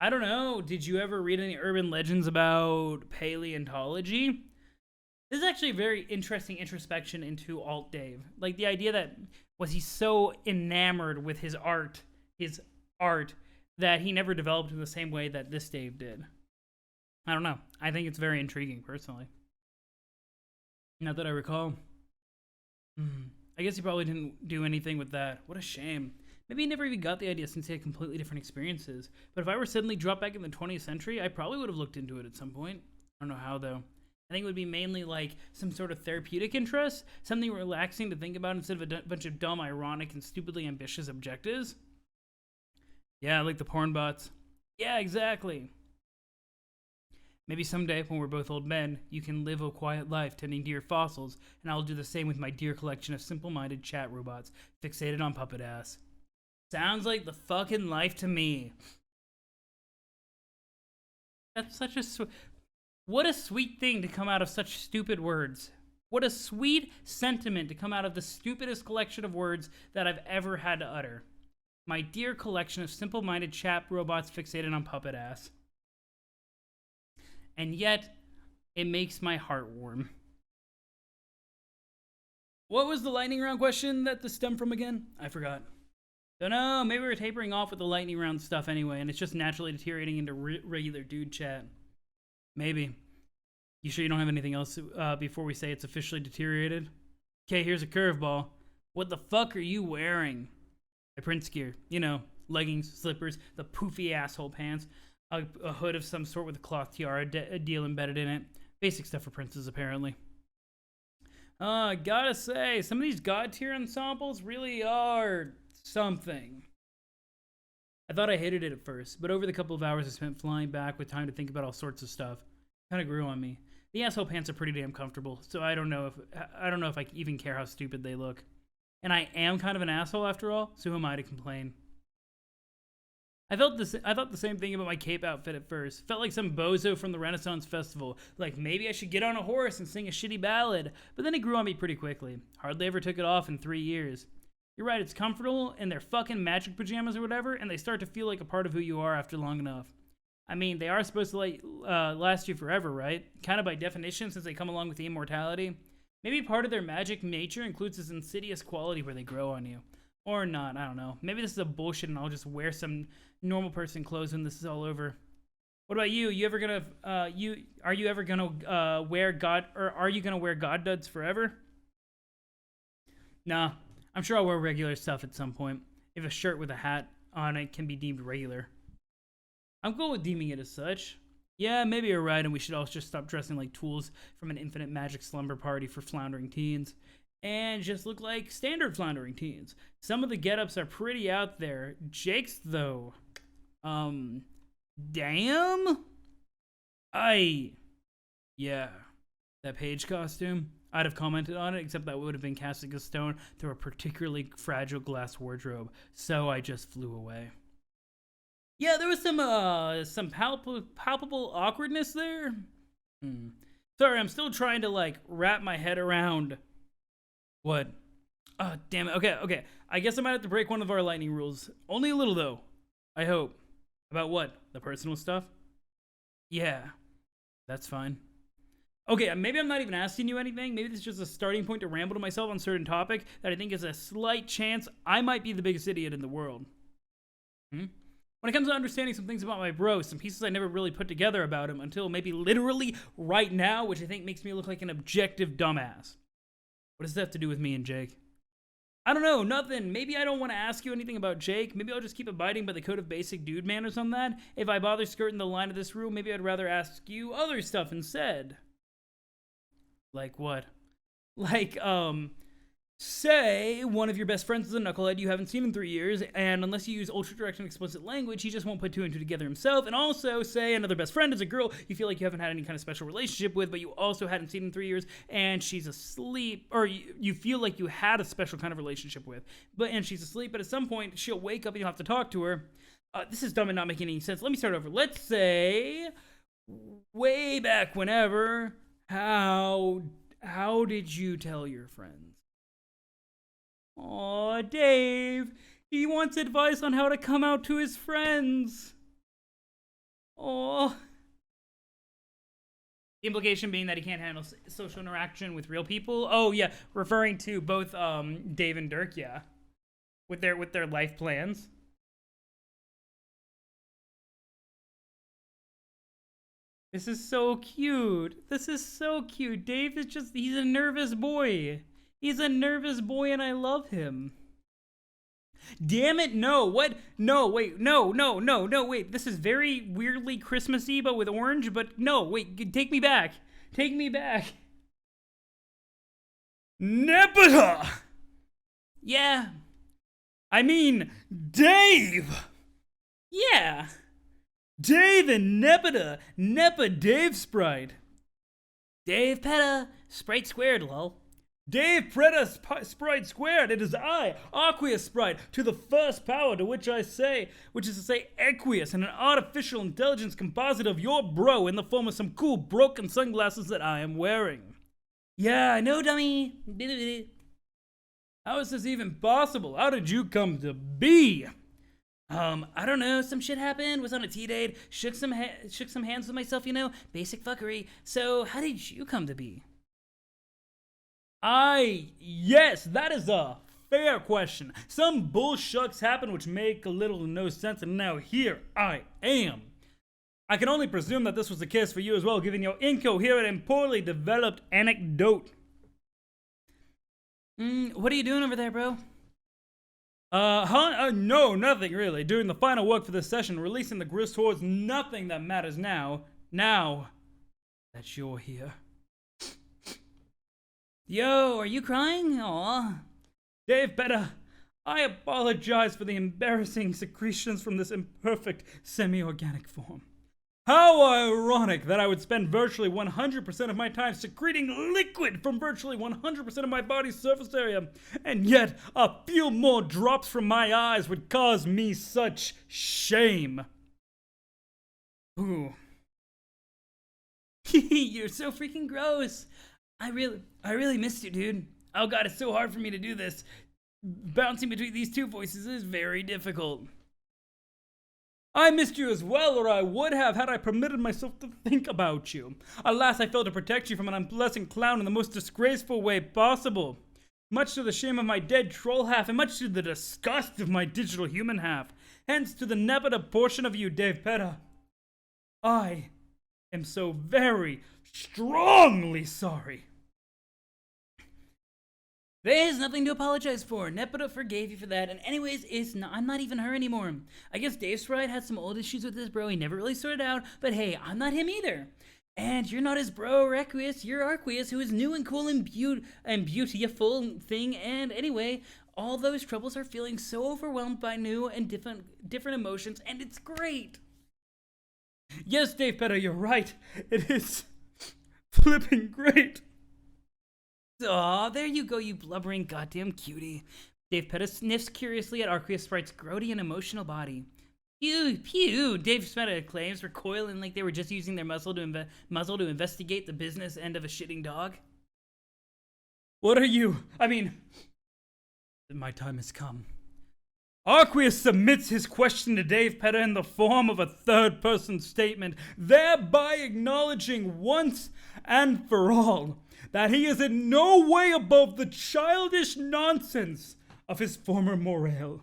[SPEAKER 1] I don't know. Did you ever read any urban legends about paleontology? This is actually a very interesting introspection into Alt Dave. Like the idea that was he so enamored with his art, that he never developed in the same way that this Dave did. I don't know. I think it's very intriguing, personally. Not that I recall. I guess he probably didn't do anything with that. What a shame. Maybe he never even got the idea since he had completely different experiences. But if I were suddenly dropped back in the 20th century, I probably would have looked into it at some point. I don't know how, though. I think it would be mainly like some sort of therapeutic interest, something relaxing to think about instead of a bunch of dumb, ironic, and stupidly ambitious objectives. Yeah, like the porn bots. Yeah, exactly. Maybe someday, when we're both old men, you can live a quiet life tending to your fossils, and I'll do the same with my dear collection of simple-minded chat robots fixated on puppet ass. Sounds like the fucking life to me. That's such a what a sweet thing to come out of such stupid words. What a sweet sentiment to come out of the stupidest collection of words that I've ever had to utter. My dear collection of simple-minded chat robots fixated on puppet ass. And yet, it makes my heart warm. What was the lightning round question that this stemmed from again? I forgot. Don't know, maybe we're tapering off with the lightning round stuff anyway, and it's just naturally deteriorating into regular dude chat. Maybe. You sure you don't have anything else before we say it's officially deteriorated? Okay, here's a curveball. What the fuck are you wearing? My Prince gear. You know, leggings, slippers, the poofy asshole pants, a hood of some sort with a cloth tiara deal embedded in it. Basic stuff for princes, apparently. Gotta say, some of these god tier ensembles really are something. I thought I hated it at first, but over the couple of hours I spent flying back with time to think about all sorts of stuff, kind of grew on me. The asshole pants are pretty damn comfortable, so I don't know if I even care how stupid they look. And I am kind of an asshole after all, so who am I to complain? I thought the same thing about my cape outfit at first. Felt like some bozo from the Renaissance Festival. Like maybe I should get on a horse and sing a shitty ballad. But then it grew on me pretty quickly. Hardly ever took it off in 3 years. You're right, it's comfortable, and they're fucking magic pajamas or whatever, and they start to feel like a part of who you are after long enough. I mean, they are supposed to last you forever, right? Kind of by definition, since they come along with the immortality. Maybe part of their magic nature includes this insidious quality where they grow on you. Or not, I don't know. Maybe this is a bullshit and I'll just wear some normal person clothes when this is all over. What about you? Are you ever gonna wear god duds forever? Nah, I'm sure I'll wear regular stuff at some point. If a shirt with a hat on it can be deemed regular. I'm cool with deeming it as such. Yeah, maybe you're right, and we should all just stop dressing like tools from an infinite magic slumber party for floundering teens. And just look like standard floundering teens. Some of the get-ups are pretty out there. Jake's, though. Damn? Yeah. That page costume? I'd have commented on it, except that would have been casting a stone through a particularly fragile glass wardrobe. So I just flew away. Yeah, there was some palpable awkwardness there. Sorry, I'm still trying to, wrap my head around... What? Oh, damn it. Okay. I guess I might have to break one of our lightning rules. Only a little, though. I hope. About what? The personal stuff? Yeah. That's fine. Okay, maybe I'm not even asking you anything. Maybe this is just a starting point to ramble to myself on a certain topic that I think is a slight chance I might be the biggest idiot in the world. When it comes to understanding some things about my bro, some pieces I never really put together about him until maybe literally right now, which I think makes me look like an objective dumbass. What does that have to do with me and Jake? I don't know, nothing. Maybe I don't want to ask you anything about Jake. Maybe I'll just keep abiding by the code of basic dude manners on that. If I bother skirting the line of this rule, maybe I'd rather ask you other stuff instead. Like what? Say one of your best friends is a knucklehead you haven't seen in 3 years, and unless you use ultra-direct and explicit language, he just won't put two and two together himself. And also, say another best friend is a girl you feel like you haven't had any kind of special relationship with, but you also hadn't seen in 3 years, and she's asleep, or you feel like you had a special kind of relationship with, and she's asleep, but at some point, she'll wake up and you'll have to talk to her. This is dumb and not making any sense. Let me start over. Let's say, way back whenever, how did you tell your friends? Aw, Dave, He wants advice on how to come out to his friends. Oh. The implication being that he can't handle social interaction with real people. Oh yeah, referring to both Dave and Dirk, yeah. With their life plans. This is so cute. This is so cute. Dave is just, he's a nervous boy. He's a nervous boy and I love him. Damn it, no, what? No, wait, no, wait. This is very weirdly Christmassy, but with orange, but no, wait, take me back. Take me back. Nepeta! Yeah. I mean, Dave! Yeah. Dave and Nepeta. Nepa Dave Sprite. Dave Peta. Sprite squared, lol. Dave Preta Sprite squared. It is I, Aqueous Sprite, to the first power, to which I say, which is to say Aqueous, and an artificial intelligence composite of your bro in the form of some cool broken sunglasses that I am wearing. Yeah, I know, dummy. How is this even possible? How did you come to be? I don't know, some shit happened, was on a tea date, shook some hands with myself, you know, basic fuckery. So, how did you come to be? Yes, that is a fair question. Some bullshucks happen which make a little to no sense, and now here I am. I can only presume that this was the case for you as well, given your incoherent and poorly developed anecdote. What are you doing over there, bro? No, nothing really. Doing the final work for this session, releasing the grist towards nothing that matters now. Now that you're here. Yo, are you crying? Aw. Dave Betta, I apologize for the embarrassing secretions from this imperfect, semi-organic form. How ironic that I would spend virtually 100% of my time secreting liquid from virtually 100% of my body's surface area, and yet a few more drops from my eyes would cause me such shame. Ooh. You're so freaking gross. I really missed you, dude. Oh god, it's so hard for me to do this. Bouncing between these two voices is very difficult. I missed you as well, or I would have had I permitted myself to think about you. Alas, I failed to protect you from an unpleasant clown in the most disgraceful way possible. Much to the shame of my dead troll half, and much to the disgust of my digital human half. Hence to the Nepeta portion of you, Dave Peta. I am so very strongly sorry. There's nothing to apologize for. Nepeta forgave you for that, and anyways, I'm not even her anymore. I guess Dave Sprite had some old issues with his bro he never really sorted out, but hey, I'm not him either. And you're not his bro or Aqueous, you're Arqueous, who is new and cool and beautiful thing, and anyway, all those troubles are feeling so overwhelmed by new and different emotions, and it's great. Yes, Dave Peta, you're right. It is flipping great. Aw, there you go, you blubbering goddamn cutie. Dave Peta sniffs curiously at Arqueous Sprite's grody and emotional body. Pew, Dave Peta claims, recoiling like they were just using their muzzle to investigate the business end of a shitting dog. What are you? I mean, my time has come. Arqueous submits his question to Dave Peta in the form of a third-person statement, thereby acknowledging once and for all that he is in no way above the childish nonsense of his former morale.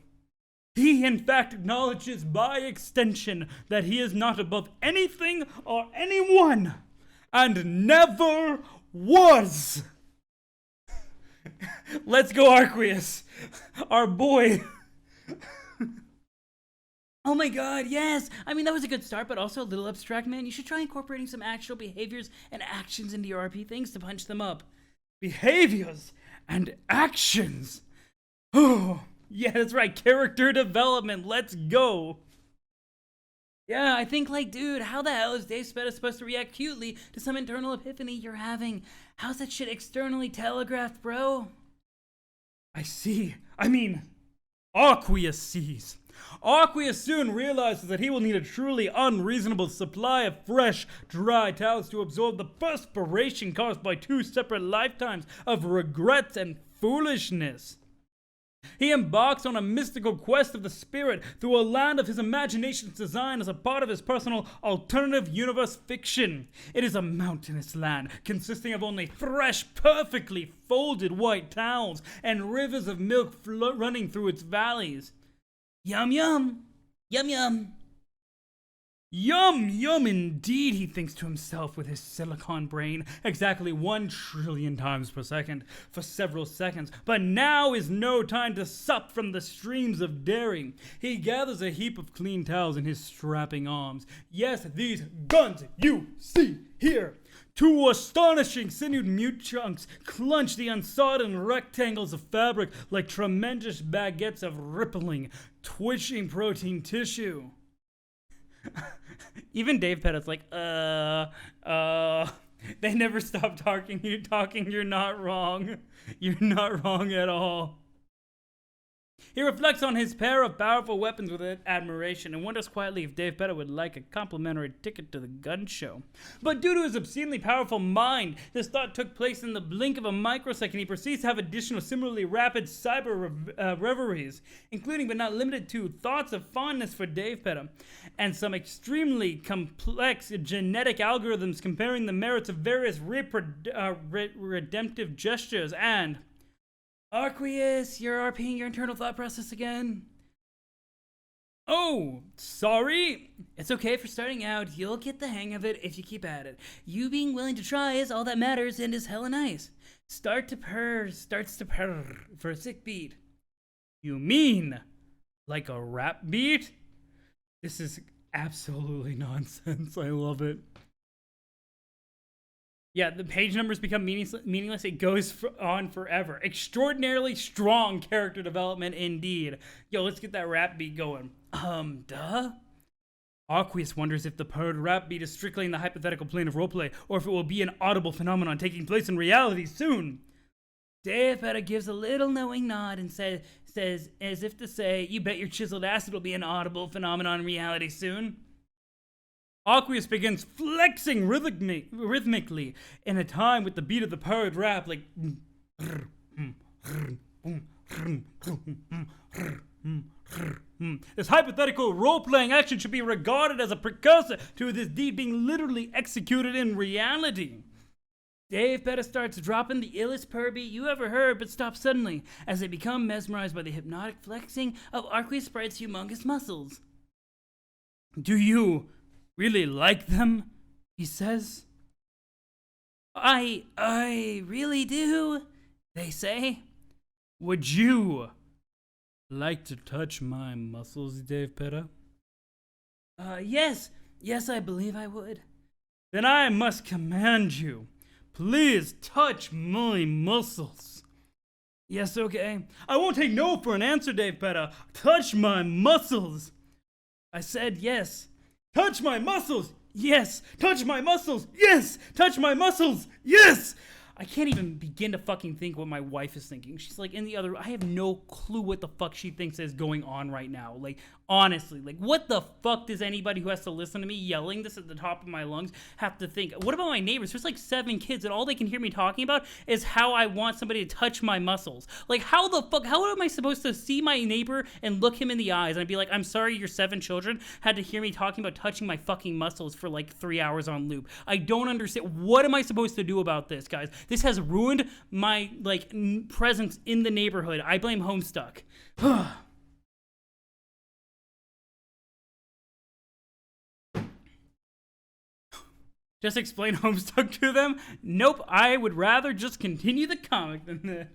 [SPEAKER 1] He, in fact, acknowledges by extension that he is not above anything or anyone, and never was. Let's go, Arqueous, our boy. Oh my god, yes! I mean, that was a good start, but also a little abstract, man. You should try incorporating some actual behaviors and actions into your RP things to punch them up. Behaviors and actions! Oh, yeah, that's right, character development, let's go! Yeah, I think, like, dude, how the hell is Dave Peta supposed to react cutely to some internal epiphany you're having? How's that shit externally telegraphed, bro? I see. I mean, Arqueous sees. Arqueous soon realizes that he will need a truly unreasonable supply of fresh, dry towels to absorb the perspiration caused by 2 separate lifetimes of regrets and foolishness. He embarks on a mystical quest of the spirit through a land of his imagination's design as a part of his personal alternative universe fiction. It is a mountainous land consisting of only fresh, perfectly folded white towels and rivers of milk running through its valleys. Yum yum! Yum yum! Yum, yum indeed, he thinks to himself with his silicon brain, exactly 1 trillion times per second, for several seconds. But now is no time to sup from the streams of dairy. He gathers a heap of clean towels in his strapping arms. Yes, these guns you see here. 2 astonishing sinewed mute chunks clench the unsodden rectangles of fabric like tremendous baguettes of rippling, twitching protein tissue. Even Dave Petta's like, they never stop talking, you're not wrong. You're not wrong at all. He reflects on his pair of powerful weapons with admiration and wonders quietly if Dave Petta would like a complimentary ticket to the gun show. But due to his obscenely powerful mind, this thought took place in the blink of a microsecond. He proceeds to have additional similarly rapid cyber reveries, including but not limited to thoughts of fondness for Dave Petta, and some extremely complex genetic algorithms comparing the merits of various redemptive gestures and... Arqueus, you're RPing your internal thought process again. Oh, sorry. It's okay for starting out. You'll get the hang of it if you keep at it. You being willing to try is all that matters and is hella nice. Starts to purr for a sick beat. You mean like a rap beat? This is absolutely nonsense. I love it. Yeah, the page numbers become meaningless. It goes on forever. Extraordinarily strong character development indeed. Yo, let's get that rap beat going. Duh? Arqueus wonders if the purred rap beat is strictly in the hypothetical plane of roleplay, or if it will be an audible phenomenon taking place in reality soon. Dave Petta gives a little knowing nod and says as if to say, you bet your chiseled ass it'll be an audible phenomenon in reality soon. Arqueus begins flexing rhythmically in a time with the beat of the purred rap, like... This hypothetical role-playing action should be regarded as a precursor to this deed being literally executed in reality. Dave Petta starts dropping the illest purr beat you ever heard, but stops suddenly as they become mesmerized by the hypnotic flexing of Arqueus Sprite's humongous muscles. Do you... really like them? He says. I really do, they say. Would you like to touch my muscles, Dave Petta? Yes, I believe I would. Then I must command you. Please touch my muscles. Yes, okay. I won't take no for an answer, Dave Petta. Touch my muscles. I said yes. Touch my muscles! Yes! Touch my muscles! Yes! Touch my muscles! Yes! I can't even begin to fucking think what my wife is thinking. She's like in the other... I have no clue what the fuck she thinks is going on right now. Like, honestly. Like, what the fuck does anybody who has to listen to me yelling this at the top of my lungs have to think? What about my neighbors? There's like 7 kids and all they can hear me talking about is how I want somebody to touch my muscles. Like, how the fuck... How am I supposed to see my neighbor and look him in the eyes and I'd be like, I'm sorry your 7 children had to hear me talking about touching my fucking muscles for like 3 hours on loop. I don't understand. What am I supposed to do about this, guys? This has ruined my, like, presence in the neighborhood. I blame Homestuck. Just explain Homestuck to them? Nope, I would rather just continue the comic than that.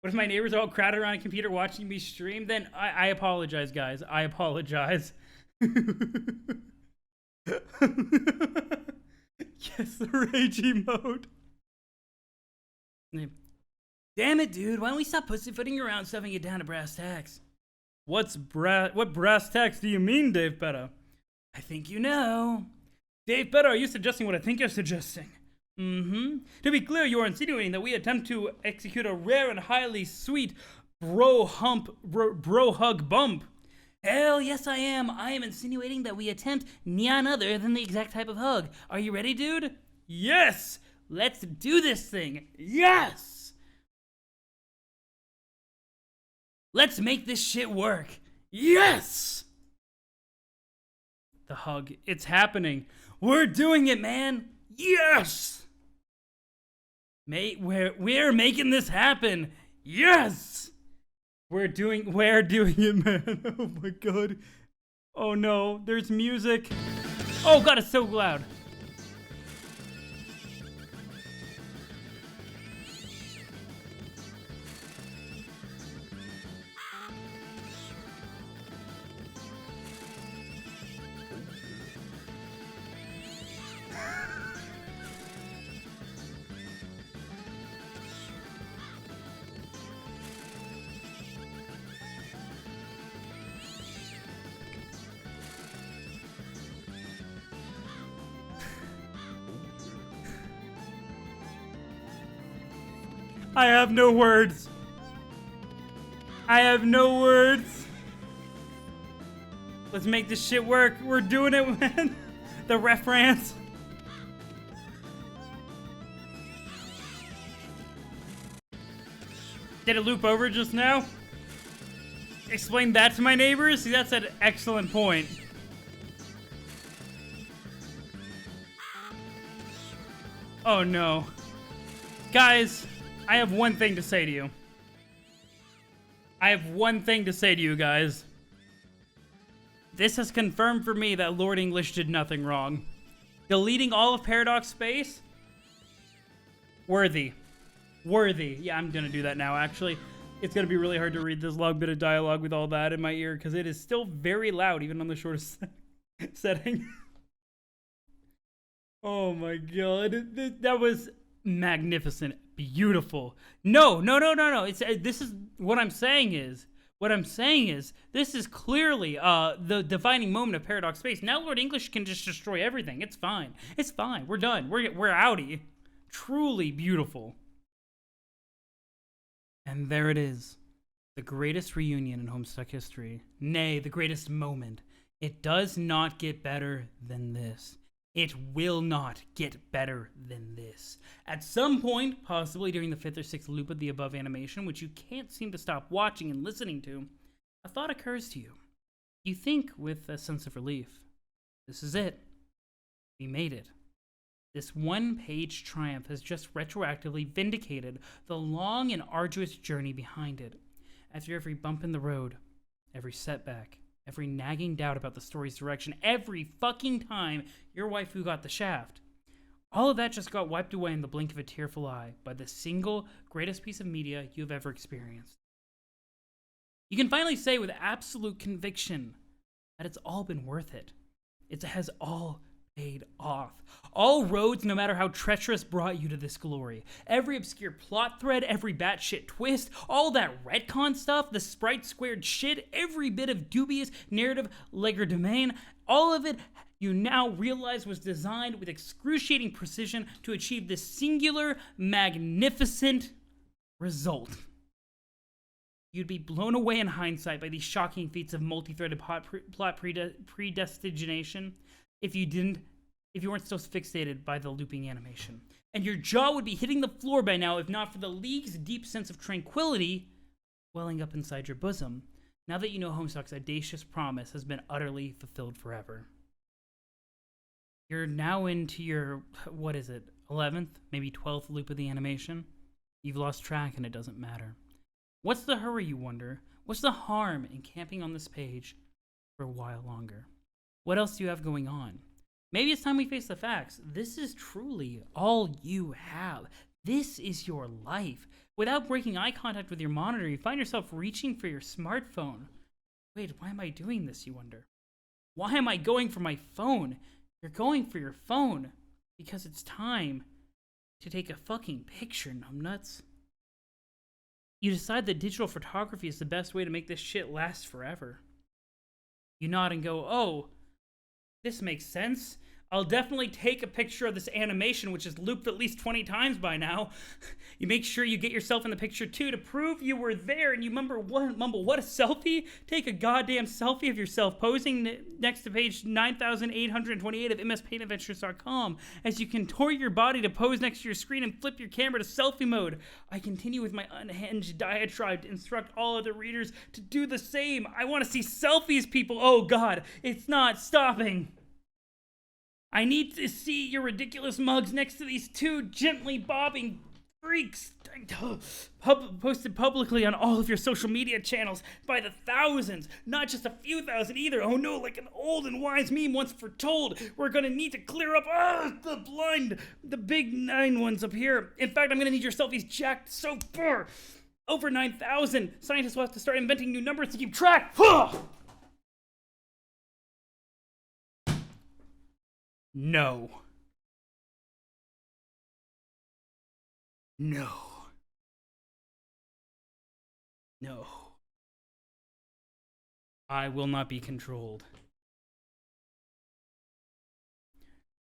[SPEAKER 1] What if my neighbors are all crowded around a computer watching me stream? Then I apologize, guys. I apologize. Yes, the rage emote. Damn it, dude. Why don't we stop pussyfooting around stuffing it down to brass tacks? What brass tacks do you mean, Dave Petta? I think you know. Dave Petta, are you suggesting what I think you're suggesting? To be clear, you are insinuating that we attempt to execute a rare and highly sweet bro hug bump. Hell yes, I am. I am insinuating that we attempt none other than the exact type of hug. Are you ready, dude? Yes! Let's do this thing! Yes! Let's make this shit work. Yes! The hug. It's happening. We're doing it, man. Yes! Mate, we're making this happen. Yes! We're doing it, man. Oh my god. Oh no, there's music. Oh god, it's so loud. I have no words. I have no words. Let's make this shit work. We're doing it, man. The reference. Did it loop over just now? Explain that to my neighbors? See, that's an excellent point. Oh no. Guys, I have one thing to say to you. I have one thing to say to you guys. This has confirmed for me that Lord English did nothing wrong. Deleting all of Paradox Space? Worthy. Worthy. Yeah, I'm gonna do that now, actually. It's gonna be really hard to read this long bit of dialogue with all that in my ear, because it is still very loud, even on the shortest setting. Oh my god. That was magnificent. Beautiful. No. This is what I'm saying is. This is clearly the defining moment of Paradox Space. Now Lord English can just destroy everything. It's fine. It's fine. We're done. We're outie. Truly beautiful. And there it is. The greatest reunion in Homestuck history. Nay, the greatest moment. It does not get better than this. It will not get better than this. At some point, possibly during the 5th or 6th loop of the above animation, which you can't seem to stop watching and listening to, a thought occurs to you. You think with a sense of relief. This is it. We made it. This one-page triumph has just retroactively vindicated the long and arduous journey behind it. After every bump in the road, every setback, every nagging doubt about the story's direction, every fucking time your waifu got the shaft. All of that just got wiped away in the blink of a tearful eye by the single greatest piece of media you've ever experienced. You can finally say with absolute conviction that it's all been worth it. It has all paid off. All roads, no matter how treacherous, brought you to this glory. Every obscure plot thread, every batshit twist, all that retcon stuff, the sprite squared shit, every bit of dubious narrative legerdemain, all of it you now realize was designed with excruciating precision to achieve this singular, magnificent result. You'd be blown away in hindsight by these shocking feats of multi-threaded plot predestination if you weren't so fixated by the looping animation. And your jaw would be hitting the floor by now if not for the league's deep sense of tranquility welling up inside your bosom, now that you know Homestuck's audacious promise has been utterly fulfilled forever. You're now into your, 11th, maybe 12th loop of the animation? You've lost track and it doesn't matter. What's the hurry, you wonder? What's the harm in camping on this page for a while longer? What else do you have going on? Maybe it's time we face the facts. This is truly all you have. This is your life. Without breaking eye contact with your monitor, you find yourself reaching for your smartphone. Wait, why am I doing this, you wonder? Why am I going for my phone? You're going for your phone because it's time to take a fucking picture, numbnuts. You decide that digital photography is the best way to make this shit last forever. You nod and go, oh, this makes sense. I'll definitely take a picture of this animation, which is looped at least 20 times by now. You make sure you get yourself in the picture too to prove you were there, and you mumble, what a selfie? Take a goddamn selfie of yourself posing next to page 9828 of MSPaintAdventures.com as you contort your body to pose next to your screen and flip your camera to selfie mode. I continue with my unhinged diatribe to instruct all other readers to do the same. I want to see selfies, people. Oh god, it's not stopping. I need to see your ridiculous mugs next to these two gently bobbing freaks posted publicly on all of your social media channels by the thousands, not just a few thousand either. Oh no, like an old and wise meme once foretold, we're gonna need to clear up the big 9 ones up here. In fact, I'm gonna need your selfies jacked so far. Over 9,000. Scientists will have to start inventing new numbers to keep track. No. No. No. I will not be controlled.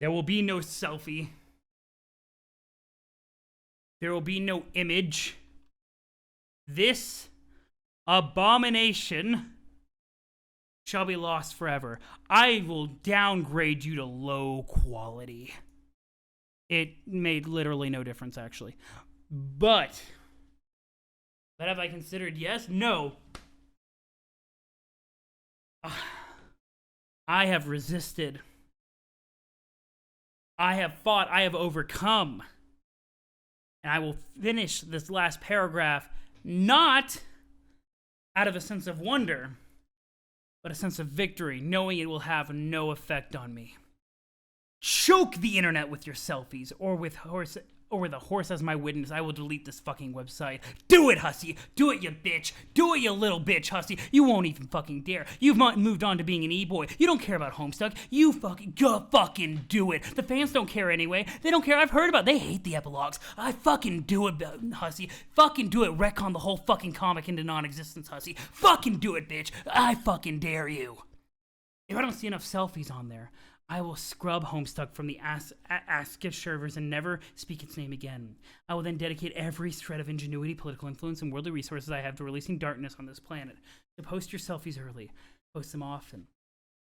[SPEAKER 1] There will be no selfie. There will be no image. This abomination shall be lost forever. I will downgrade you to low quality. It made literally no difference, actually. But have I considered yes? No. I have resisted. I have fought. I have overcome. And I will finish this last paragraph not out of a sense of wonder, but a sense of victory, knowing it will have no effect on me. Choke the internet with your selfies, or with a horse as my witness. I will delete this fucking website. Do it, Hussie. Do it, you bitch. Do it, you little bitch, Hussie. You won't even fucking dare. You've moved on to being an e-boy. You don't care about Homestuck. You fucking do it. The fans don't care anyway. They don't care. I've heard about it. They hate the epilogues. I fucking do it, Hussie. Fucking do it. Retcon the whole fucking comic into non-existence, Hussie. Fucking do it, bitch. I fucking dare you. If I don't see enough selfies on there, I will scrub Homestuck from the Askish servers and never speak its name again. I will then dedicate every shred of ingenuity, political influence, and worldly resources I have to releasing darkness on this planet. So post your selfies early. Post them often.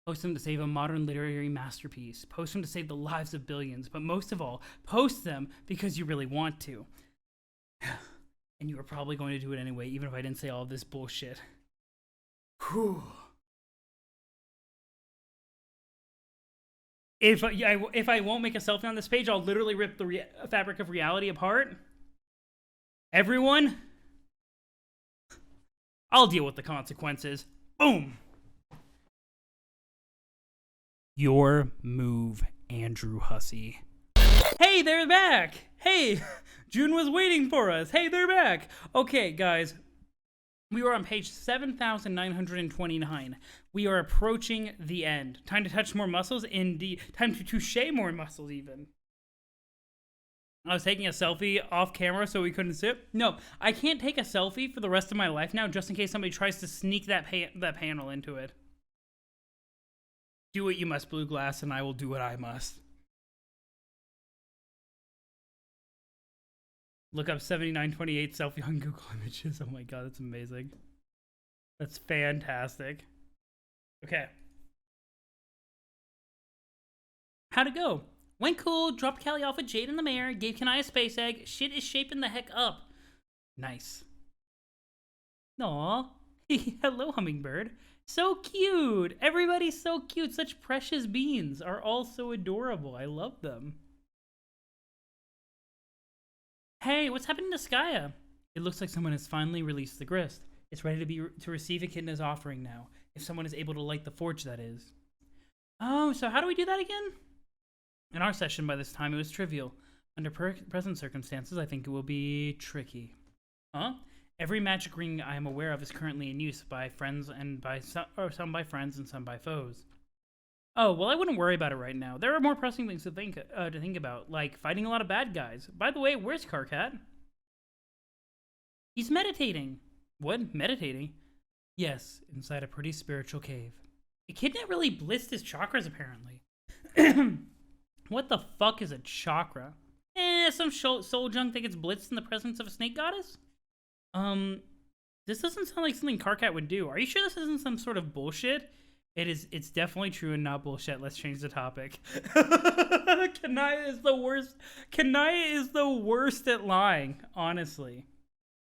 [SPEAKER 1] Post them to save a modern literary masterpiece. Post them to save the lives of billions. But most of all, post them because you really want to. And you are probably going to do it anyway, even if I didn't say all this bullshit. Whew. If I won't make a selfie on this page, I'll literally rip the fabric of reality apart. Everyone, I'll deal with the consequences. Boom. Your move, Andrew Hussie. Hey, they're back. Hey, June was waiting for us. Hey, they're back. Okay, guys. We are on page 7,929. We are approaching the end. Time to touch more muscles, indeed. Time to touche more muscles, even. I was taking a selfie off camera so we couldn't sit. No, I can't take a selfie for the rest of my life now, just in case somebody tries to sneak that panel into it. Do what you must, Blue Glass, and I will do what I must. Look up 7928 selfie on Google Images. Oh my god, that's amazing. That's fantastic. Okay. How'd it go? Went cool, dropped Callie off with Jade in the mayor, gave Kanai a space egg. Shit is shaping the heck up. Nice. Aw. Hello, Hummingbird. So cute. Everybody's so cute. Such precious beans are all so adorable. I love them. Hey, what's happening to Skya? It looks like someone has finally released the grist. It's ready to receive Echidna's offering now. If someone is able to light the forge, that is. Oh, so how do we do that again? In our session by this time, it was trivial. Under present circumstances, I think it will be tricky. Huh? Every magic ring I am aware of is currently in use by friends and some by friends and some by foes. Oh, well, I wouldn't worry about it right now. There are more pressing things to think about, like fighting a lot of bad guys. By the way, where's Karkat? He's meditating. What? Meditating? Yes, inside a pretty spiritual cave. Echidna really blitzed his chakras, apparently. What the fuck is a chakra? Some soul junk that gets blitzed in the presence of a snake goddess? This doesn't sound like something Karkat would do. Are you sure this isn't some sort of bullshit? It is. It's definitely true and not bullshit. Let's change the topic. Kanaya is the worst. Kanaya is the worst at lying, honestly.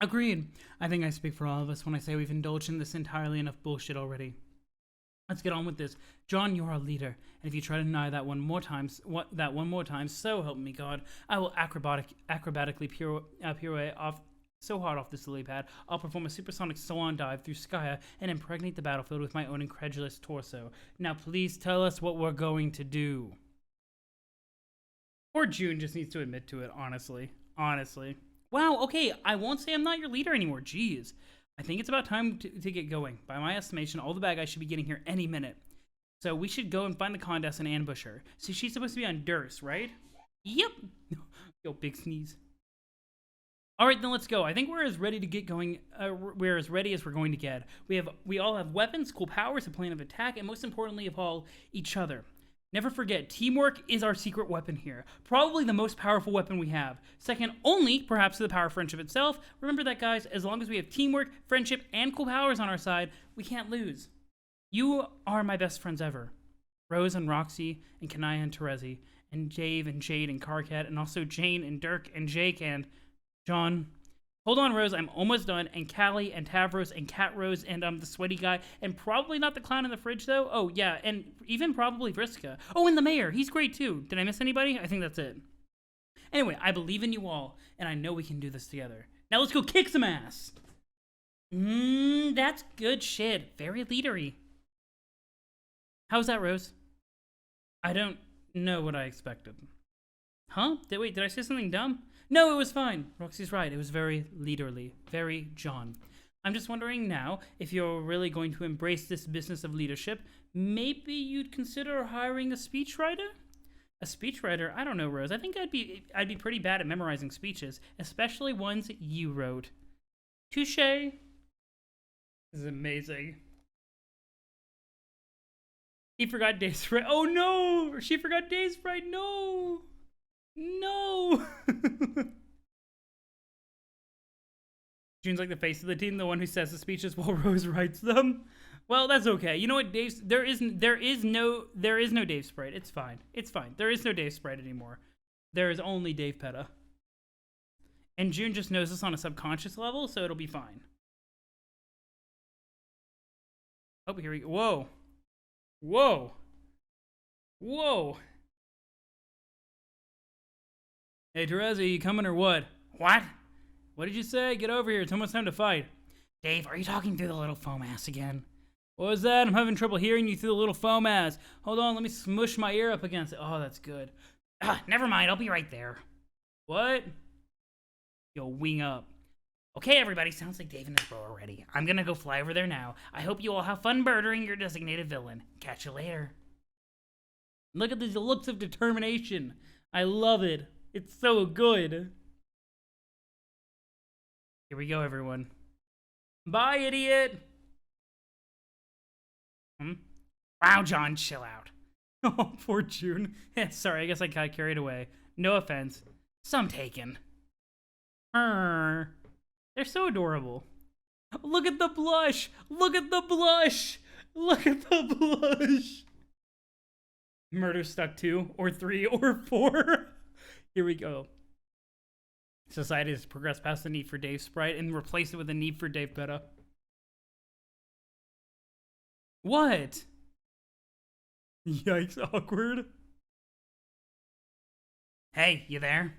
[SPEAKER 1] Agreed. I think I speak for all of us when I say we've indulged in this entirely enough bullshit already. Let's get on with this. John, you're our leader, and if you try to deny that one more time, so help me God, I will acrobatically pirouette off so hard off this lily pad, I'll perform a supersonic swan dive through Skya and impregnate the battlefield with my own incredulous torso. Now please tell us what we're going to do. Or June just needs to admit to it, honestly. Honestly. Wow, okay, I won't say I'm not your leader anymore, jeez. I think it's about time to get going. By my estimation, all the bad guys should be getting here any minute. So we should go and find the Condess and ambush her. So she's supposed to be on Durst, right? Yep. Yo, big sneeze. All right, then let's go. I think we're as ready to get going. We're as ready as we're going to get. We all have weapons, cool powers, a plan of attack, and most importantly of all, each other. Never forget, teamwork is our secret weapon here. Probably the most powerful weapon we have. Second only, perhaps, to the power of friendship itself. Remember that, guys. As long as we have teamwork, friendship, and cool powers on our side, we can't lose. You are my best friends ever. Rose and Roxy, and Kanaya and Terezi, and Dave and Jade and Karkat, and also Jane and Dirk and Jake and John. Hold on, Rose, I'm almost done. And Callie and Tavros and Cat Rose and the sweaty guy. And probably not the clown in the fridge, though. Oh, yeah, and even probably Vriska. Oh, and the mayor. He's great, too. Did I miss anybody? I think that's it. Anyway, I believe in you all, and I know we can do this together. Now let's go kick some ass. That's good shit. Very leadery. How's that, Rose? I don't know what I expected. Huh? Wait, did I say something dumb? No, it was fine. Roxy's right. It was very leaderly. Very John. I'm just wondering now, if you're really going to embrace this business of leadership, maybe you'd consider hiring a speechwriter? A speechwriter? I don't know, Rose. I think I'd be pretty bad at memorizing speeches, especially ones you wrote. Touché. This is amazing. He forgot Dave's Sprite. Oh no! She forgot Dave's Sprite. No! No! June's like the face of the team, the one who says the speeches while Rose writes them. Well, that's okay. You know what, Dave's there is no Dave Sprite. It's fine. It's fine. There is no Dave Sprite anymore. There is only Dave Petta. And June just knows this on a subconscious level, so it'll be fine. Oh, here we go. Whoa. Whoa. Whoa. Hey, Terezi, you coming or what? What? What did you say? Get over here. It's almost time to fight. Dave, are you talking through the little foam ass again? What was that? I'm having trouble hearing you through the little foam ass. Hold on, let me smush my ear up against it. Oh, that's good. Never mind, I'll be right there. What? Yo, wing up. Okay, everybody, sounds like Dave and his bro are ready. I'm gonna go fly over there now. I hope you all have fun murdering your designated villain. Catch you later. Look at these looks of determination. I love it. It's so good. Here we go, everyone. Bye, idiot. Wow, John, chill out. Oh, poor June. Sorry, I guess I got carried away. No offense. Some taken. They're so adorable. Look at the blush. Look at the blush. Look at the blush. Murder stuck 2 or 3 or 4. Here we go. Society has progressed past the need for Dave Sprite and replaced it with the need for Dave Petta. What? Yikes, awkward. Hey, you there?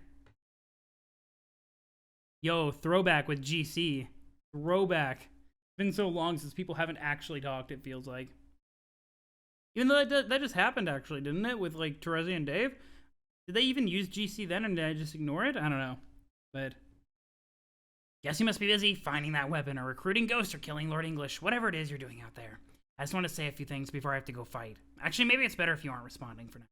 [SPEAKER 1] Yo, throwback with GC. Throwback. It's been so long since people haven't actually talked, it feels like. Even though that just happened, actually, didn't it? With, like, Terezi and Dave? Did they even use GC then, and did I just ignore it? I don't know. But guess you must be busy finding that weapon, or recruiting ghosts, or killing Lord English. Whatever it is you're doing out there. I just want to say a few things before I have to go fight. Actually, maybe it's better if you aren't responding for now.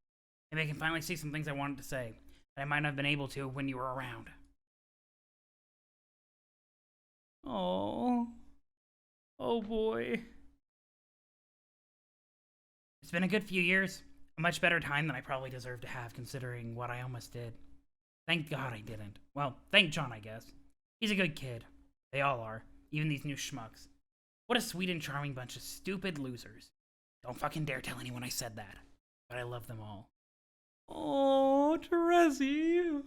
[SPEAKER 1] Maybe I can finally see some things I wanted to say that I might not have been able to when you were around. Oh. Oh boy. It's been a good few years. A much better time than I probably deserve to have, considering what I almost did. Thank God I didn't. Well, thank John, I guess. He's a good kid. They all are. Even these new schmucks. What a sweet and charming bunch of stupid losers. Don't fucking dare tell anyone I said that. But I love them all. Oh, Terezi.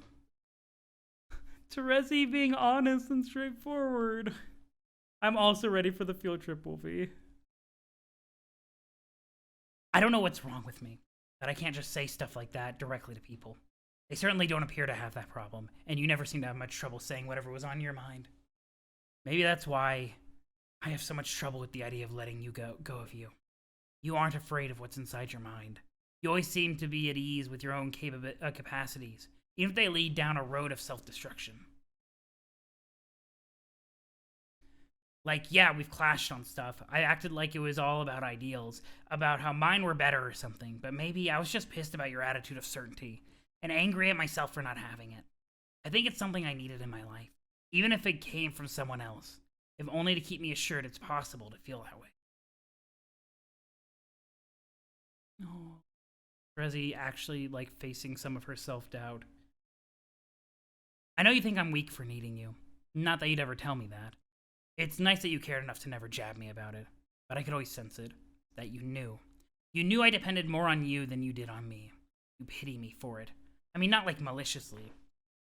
[SPEAKER 1] Terezi being honest and straightforward. I'm also ready for the field trip, Wolfie. I don't know what's wrong with me, but I can't just say stuff like that directly to people. They certainly don't appear to have that problem, and you never seem to have much trouble saying whatever was on your mind. Maybe that's why I have so much trouble with the idea of letting you go of you. You aren't afraid of what's inside your mind. You always seem to be at ease with your own capacities, even if they lead down a road of self-destruction. Like, yeah, we've clashed on stuff. I acted like it was all about ideals, about how mine were better or something, but maybe I was just pissed about your attitude of certainty, and angry at myself for not having it. I think it's something I needed in my life, even if it came from someone else, if only to keep me assured it's possible to feel that way. Oh, Terezi actually, like, facing some of her self-doubt. I know you think I'm weak for needing you. Not that you'd ever tell me that. It's nice that you cared enough to never jab me about it, but I could always sense it, that you knew. You knew I depended more on you than you did on me. You pity me for it. I mean, not like maliciously.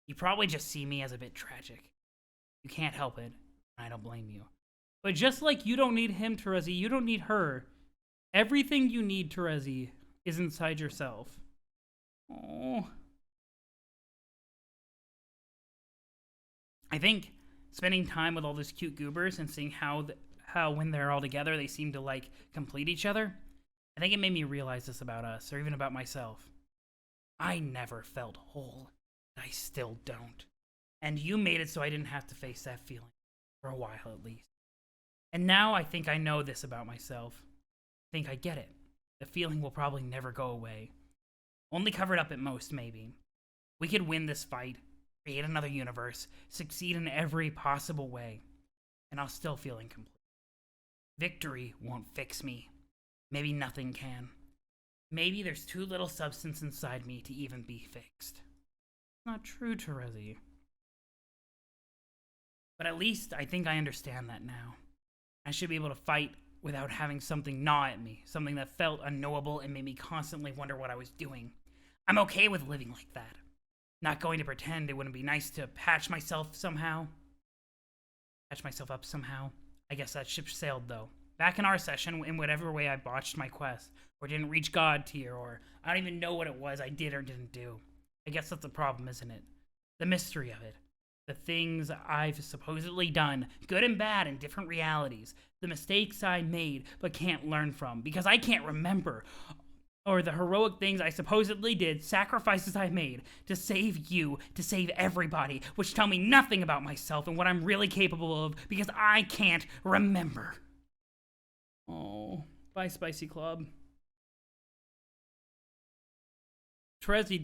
[SPEAKER 1] You probably just see me as a bit tragic. You can't help it, and I don't blame you. But just like you don't need him, Terezi, you don't need her. Everything you need, Terezi, is inside yourself. Oh. I think spending time with all those cute goobers and seeing how when they're all together they seem to, like, complete each other, I think it made me realize this about us, or even about myself. I never felt whole. I still don't. And you made it so I didn't have to face that feeling. For a while, at least. And now I think I know this about myself. I think I get it. The feeling will probably never go away. Only covered up at most, maybe. We could win this fight, create another universe, succeed in every possible way, and I'll still feel incomplete. Victory won't fix me. Maybe nothing can. Maybe there's too little substance inside me to even be fixed. Not true, Terezi. But at least I think I understand that now. I should be able to fight without having something gnaw at me, something that felt unknowable and made me constantly wonder what I was doing. I'm okay with living like that. Not going to pretend it wouldn't be nice to patch myself up somehow. I guess that ship sailed, though. Back in our session, in whatever way I botched my quest, or didn't reach God tier, or I don't even know what it was I did or didn't do. I guess that's the problem, isn't it? The mystery of it. The things I've supposedly done, good and bad in different realities. The mistakes I made but can't learn from, because I can't remember. Or the heroic things I supposedly did, sacrifices I made to save you, to save everybody, which tell me nothing about myself and what I'm really capable of, because I can't remember. Oh, bye, Spicy Club. Terezi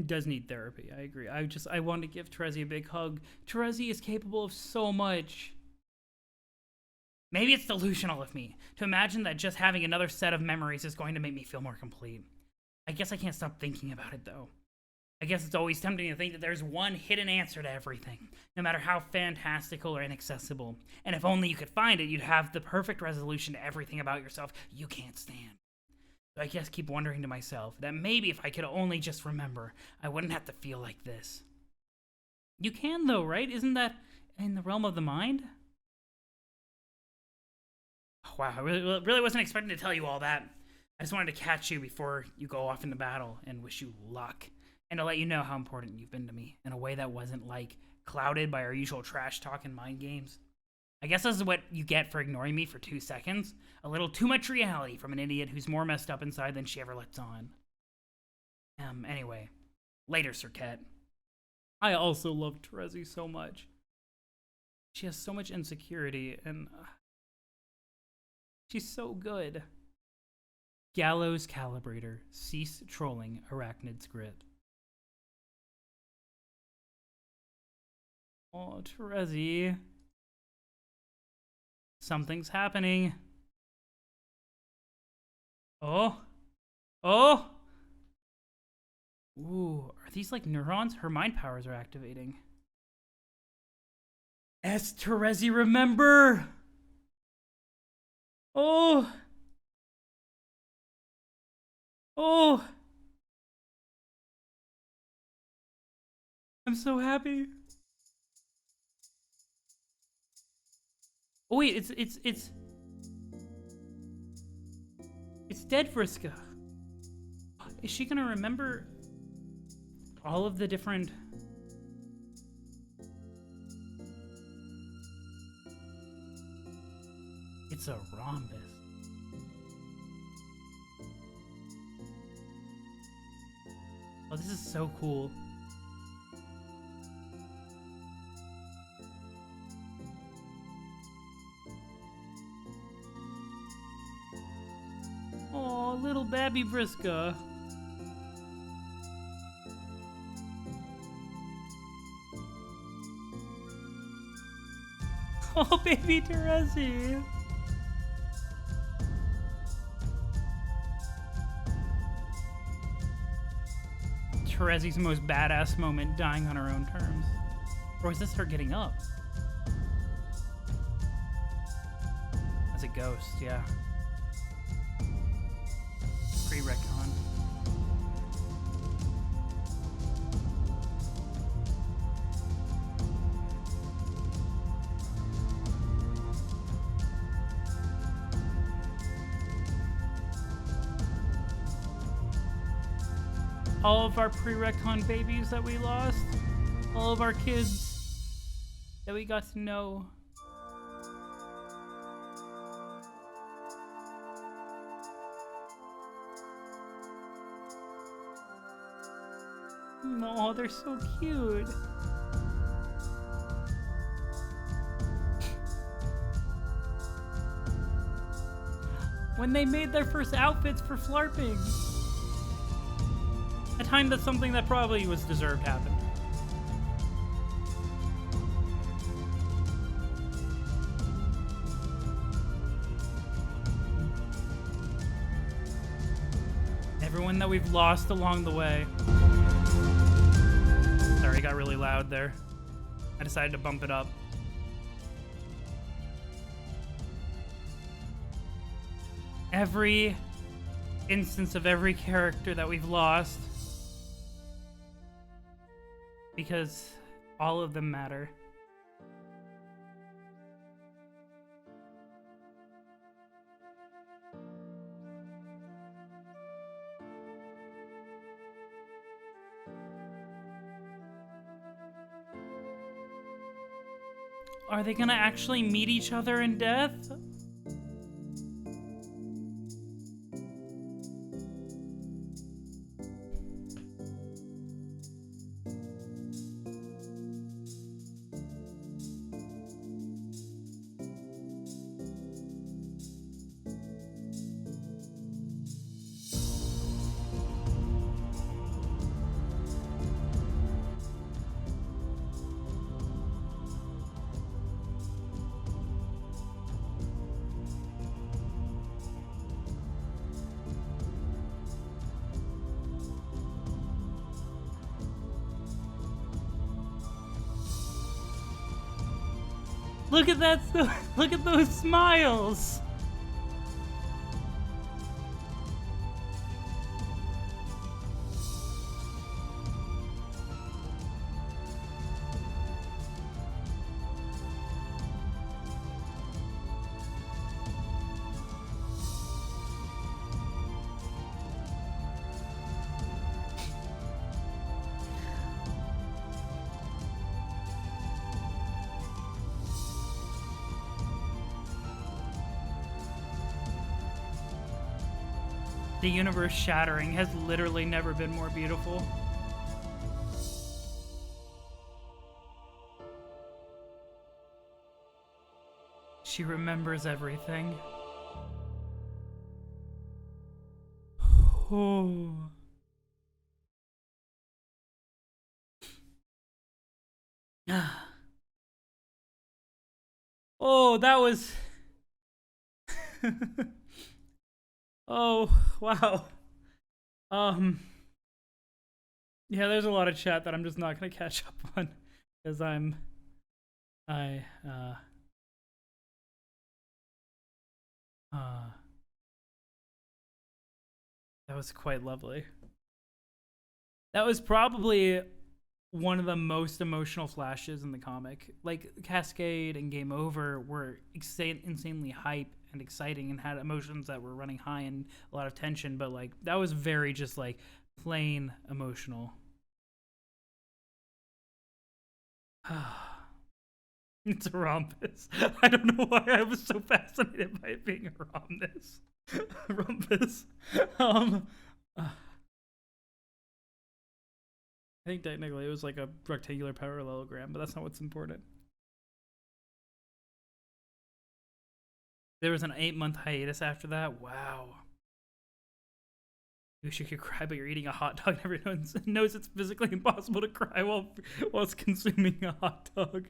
[SPEAKER 1] does need therapy. I agree. I want to give Terezi a big hug. Terezi is capable of so much. Maybe it's delusional of me to imagine that just having another set of memories is going to make me feel more complete. I guess I can't stop thinking about it, though. I guess it's always tempting to think that there's one hidden answer to everything, no matter how fantastical or inaccessible. And if only you could find it, you'd have the perfect resolution to everything about yourself you can't stand. So I guess keep wondering to myself that maybe if I could only just remember, I wouldn't have to feel like this. You can, though, right? Isn't that in the realm of the mind? Wow, I really wasn't expecting to tell you all that. I just wanted to catch you before you go off into battle and wish you luck. And to let you know how important you've been to me in a way that wasn't, like, clouded by our usual trash talk and mind games. I guess this is what you get for ignoring me for 2 seconds. A little too much reality from an idiot who's more messed up inside than she ever lets on. Anyway. Later, Sirket. I also love Terezi so much. She has so much insecurity, and she's so good. Gallows Calibrator. Cease trolling Arachnid's grit. Oh, Terezi. Something's happening. Oh. Oh. Ooh, are these like neurons? Her mind powers are activating. Terezi, remember? Oh. Oh. I'm so happy. Oh wait, it's dead, Vriska. Is she gonna remember all of the different... It's a rhombus. Oh, this is so cool. Oh, little babby Vriska. Oh, baby Terezi. Terezi's most badass moment, dying on her own terms. Or is this her getting up? As a ghost, yeah. Pre-retcon. All of our pre-retcon babies that we lost, all of our kids that we got to know. Oh, they're so cute. When they made their first outfits for Flarping. A time that something that probably was deserved happened. Everyone that we've lost along the way. Sorry, it got really loud there. I decided to bump it up. Every instance of every character that we've lost. Because all of them matter. Are they gonna actually meet each other in death? Look at that! Look at those smiles! The universe shattering has literally never been more beautiful. She remembers everything. Oh. Oh, that was... Oh, wow. Yeah, there's a lot of chat that I'm just not gonna catch up on because I that was quite lovely. That was probably one of the most emotional flashes in the comic. Like Cascade and Game Over were insanely hype and exciting and had emotions that were running high and a lot of tension, but like that was very just like plain emotional. It's a rhombus. I don't know why I was so fascinated by it being a rhombus. Rhombus. I think technically it was like a rectangular parallelogram, but that's not what's important. There was an 8-month hiatus after that. Wow. You wish you could cry, but you're eating a hot dog. Everyone knows it's physically impossible to cry whilst consuming a hot dog.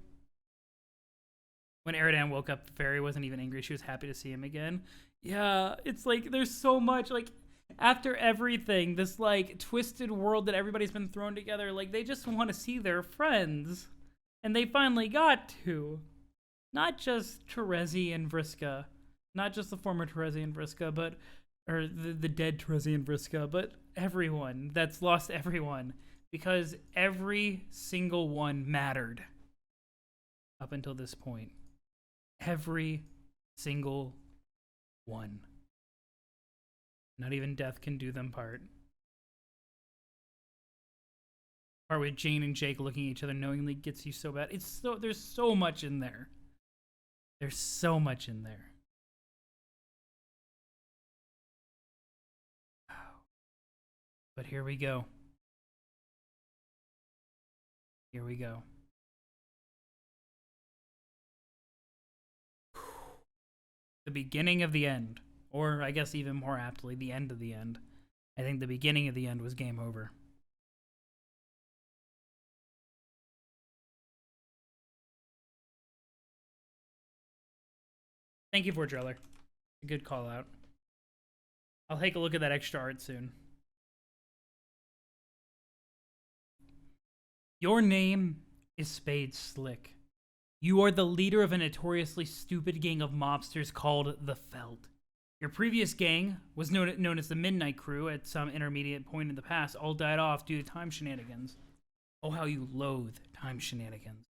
[SPEAKER 1] When Eridan woke up, the fairy wasn't even angry. She was happy to see him again. Yeah, it's like there's so much like after everything, this like twisted world that everybody's been thrown together, like they just want to see their friends. And they finally got to. Not just Terezi and Vriska. Not just the former Terezi and Vriska, but or the dead Terezi and Vriska, but everyone that's lost everyone. Because every single one mattered. Up until this point. Every single one. Not even death can do them part. Part with Jane and Jake looking at each other knowingly gets you so bad. There's so much in there. There's so much in there. But here we go. Here we go. The beginning of the end. Or, I guess even more aptly, the end of the end. I think the beginning of the end was Game Over. Thank you for Driller. A good call out. I'll take a look at that extra art soon. Your name is Spade Slick. You are the leader of a notoriously stupid gang of mobsters called the Felt. Your previous gang was known as the Midnight Crew at some intermediate point in the past, all died off due to time shenanigans. Oh, how you loathe time shenanigans.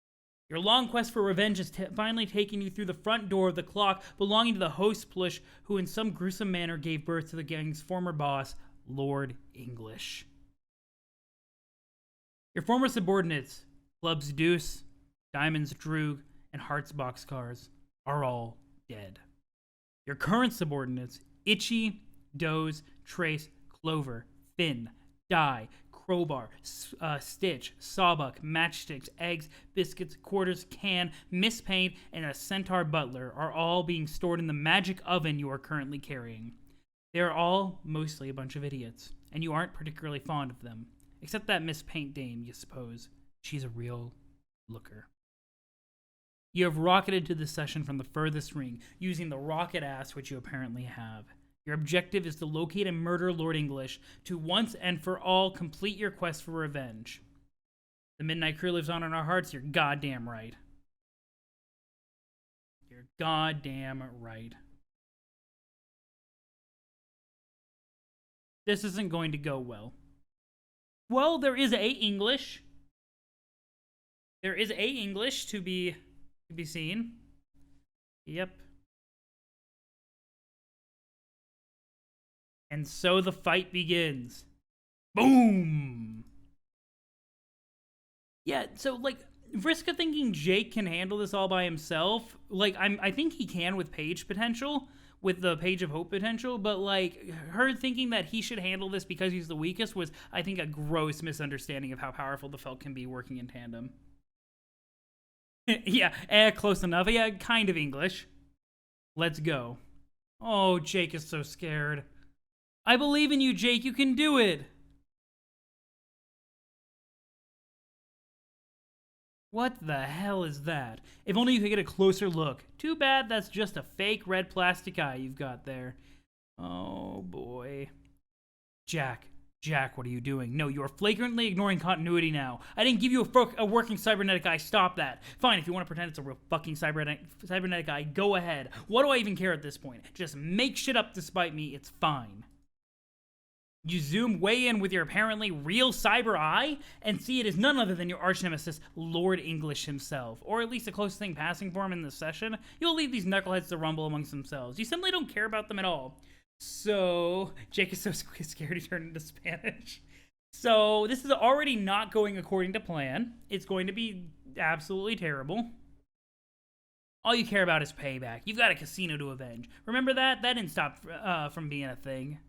[SPEAKER 1] Your long quest for revenge has finally taken you through the front door of the clock belonging to the host Plush, who in some gruesome manner gave birth to the gang's former boss, Lord English. Your former subordinates, Clubs Deuce, Diamonds Droog, and Hearts Boxcars, are all dead. Your current subordinates, Itchy, Doze, Trace, Clover, Finn, Die, Crowbar, Stitch, Sawbuck, Matchsticks, Eggs, Biscuits, Quarters, Can, Miss Paint, and a Centaur Butler are all being stored in the magic oven you are currently carrying. They are all mostly a bunch of idiots, and you aren't particularly fond of them. Except that Miss Paint dame, you suppose. She's a real looker. You have rocketed to the session from the furthest ring, using the rocket ass which you apparently have. Your objective is to locate and murder Lord English, to once and for all complete your quest for revenge. The Midnight Crew lives on in our hearts, you're goddamn right. You're goddamn right. This isn't going to go well. Well, there is a English. There is a English to be seen. Yep. And so the fight begins. Boom! Yeah, so, like, Vriska thinking Jake can handle this all by himself, like, I think he can with Page potential, with the Page of Hope potential, but, like, her thinking that he should handle this because he's the weakest was, I think, a gross misunderstanding of how powerful the Felt can be working in tandem. Yeah, close enough. Yeah, kind of English. Let's go. Oh, Jake is so scared. I believe in you, Jake. You can do it. What the hell is that? If only you could get a closer look. Too bad that's just a fake red plastic eye you've got there. Oh, boy. Jack, Jack, what are you doing? No, you are flagrantly ignoring continuity now. I didn't give you a working cybernetic eye. Stop that. Fine, if you want to pretend it's a real fucking cybernetic eye, go ahead. What do I even care at this point? Just make shit up despite me. It's fine. You zoom way in with your apparently real cyber eye and see it is none other than your arch nemesis, Lord English himself. Or at least the closest thing passing for him in this session. You'll leave these knuckleheads to rumble amongst themselves. You simply don't care about them at all. So, Jake is so scared he turned into Spanish. So, this is already not going according to plan. It's going to be absolutely terrible. All you care about is payback. You've got a casino to avenge. Remember that? That didn't stop from being a thing.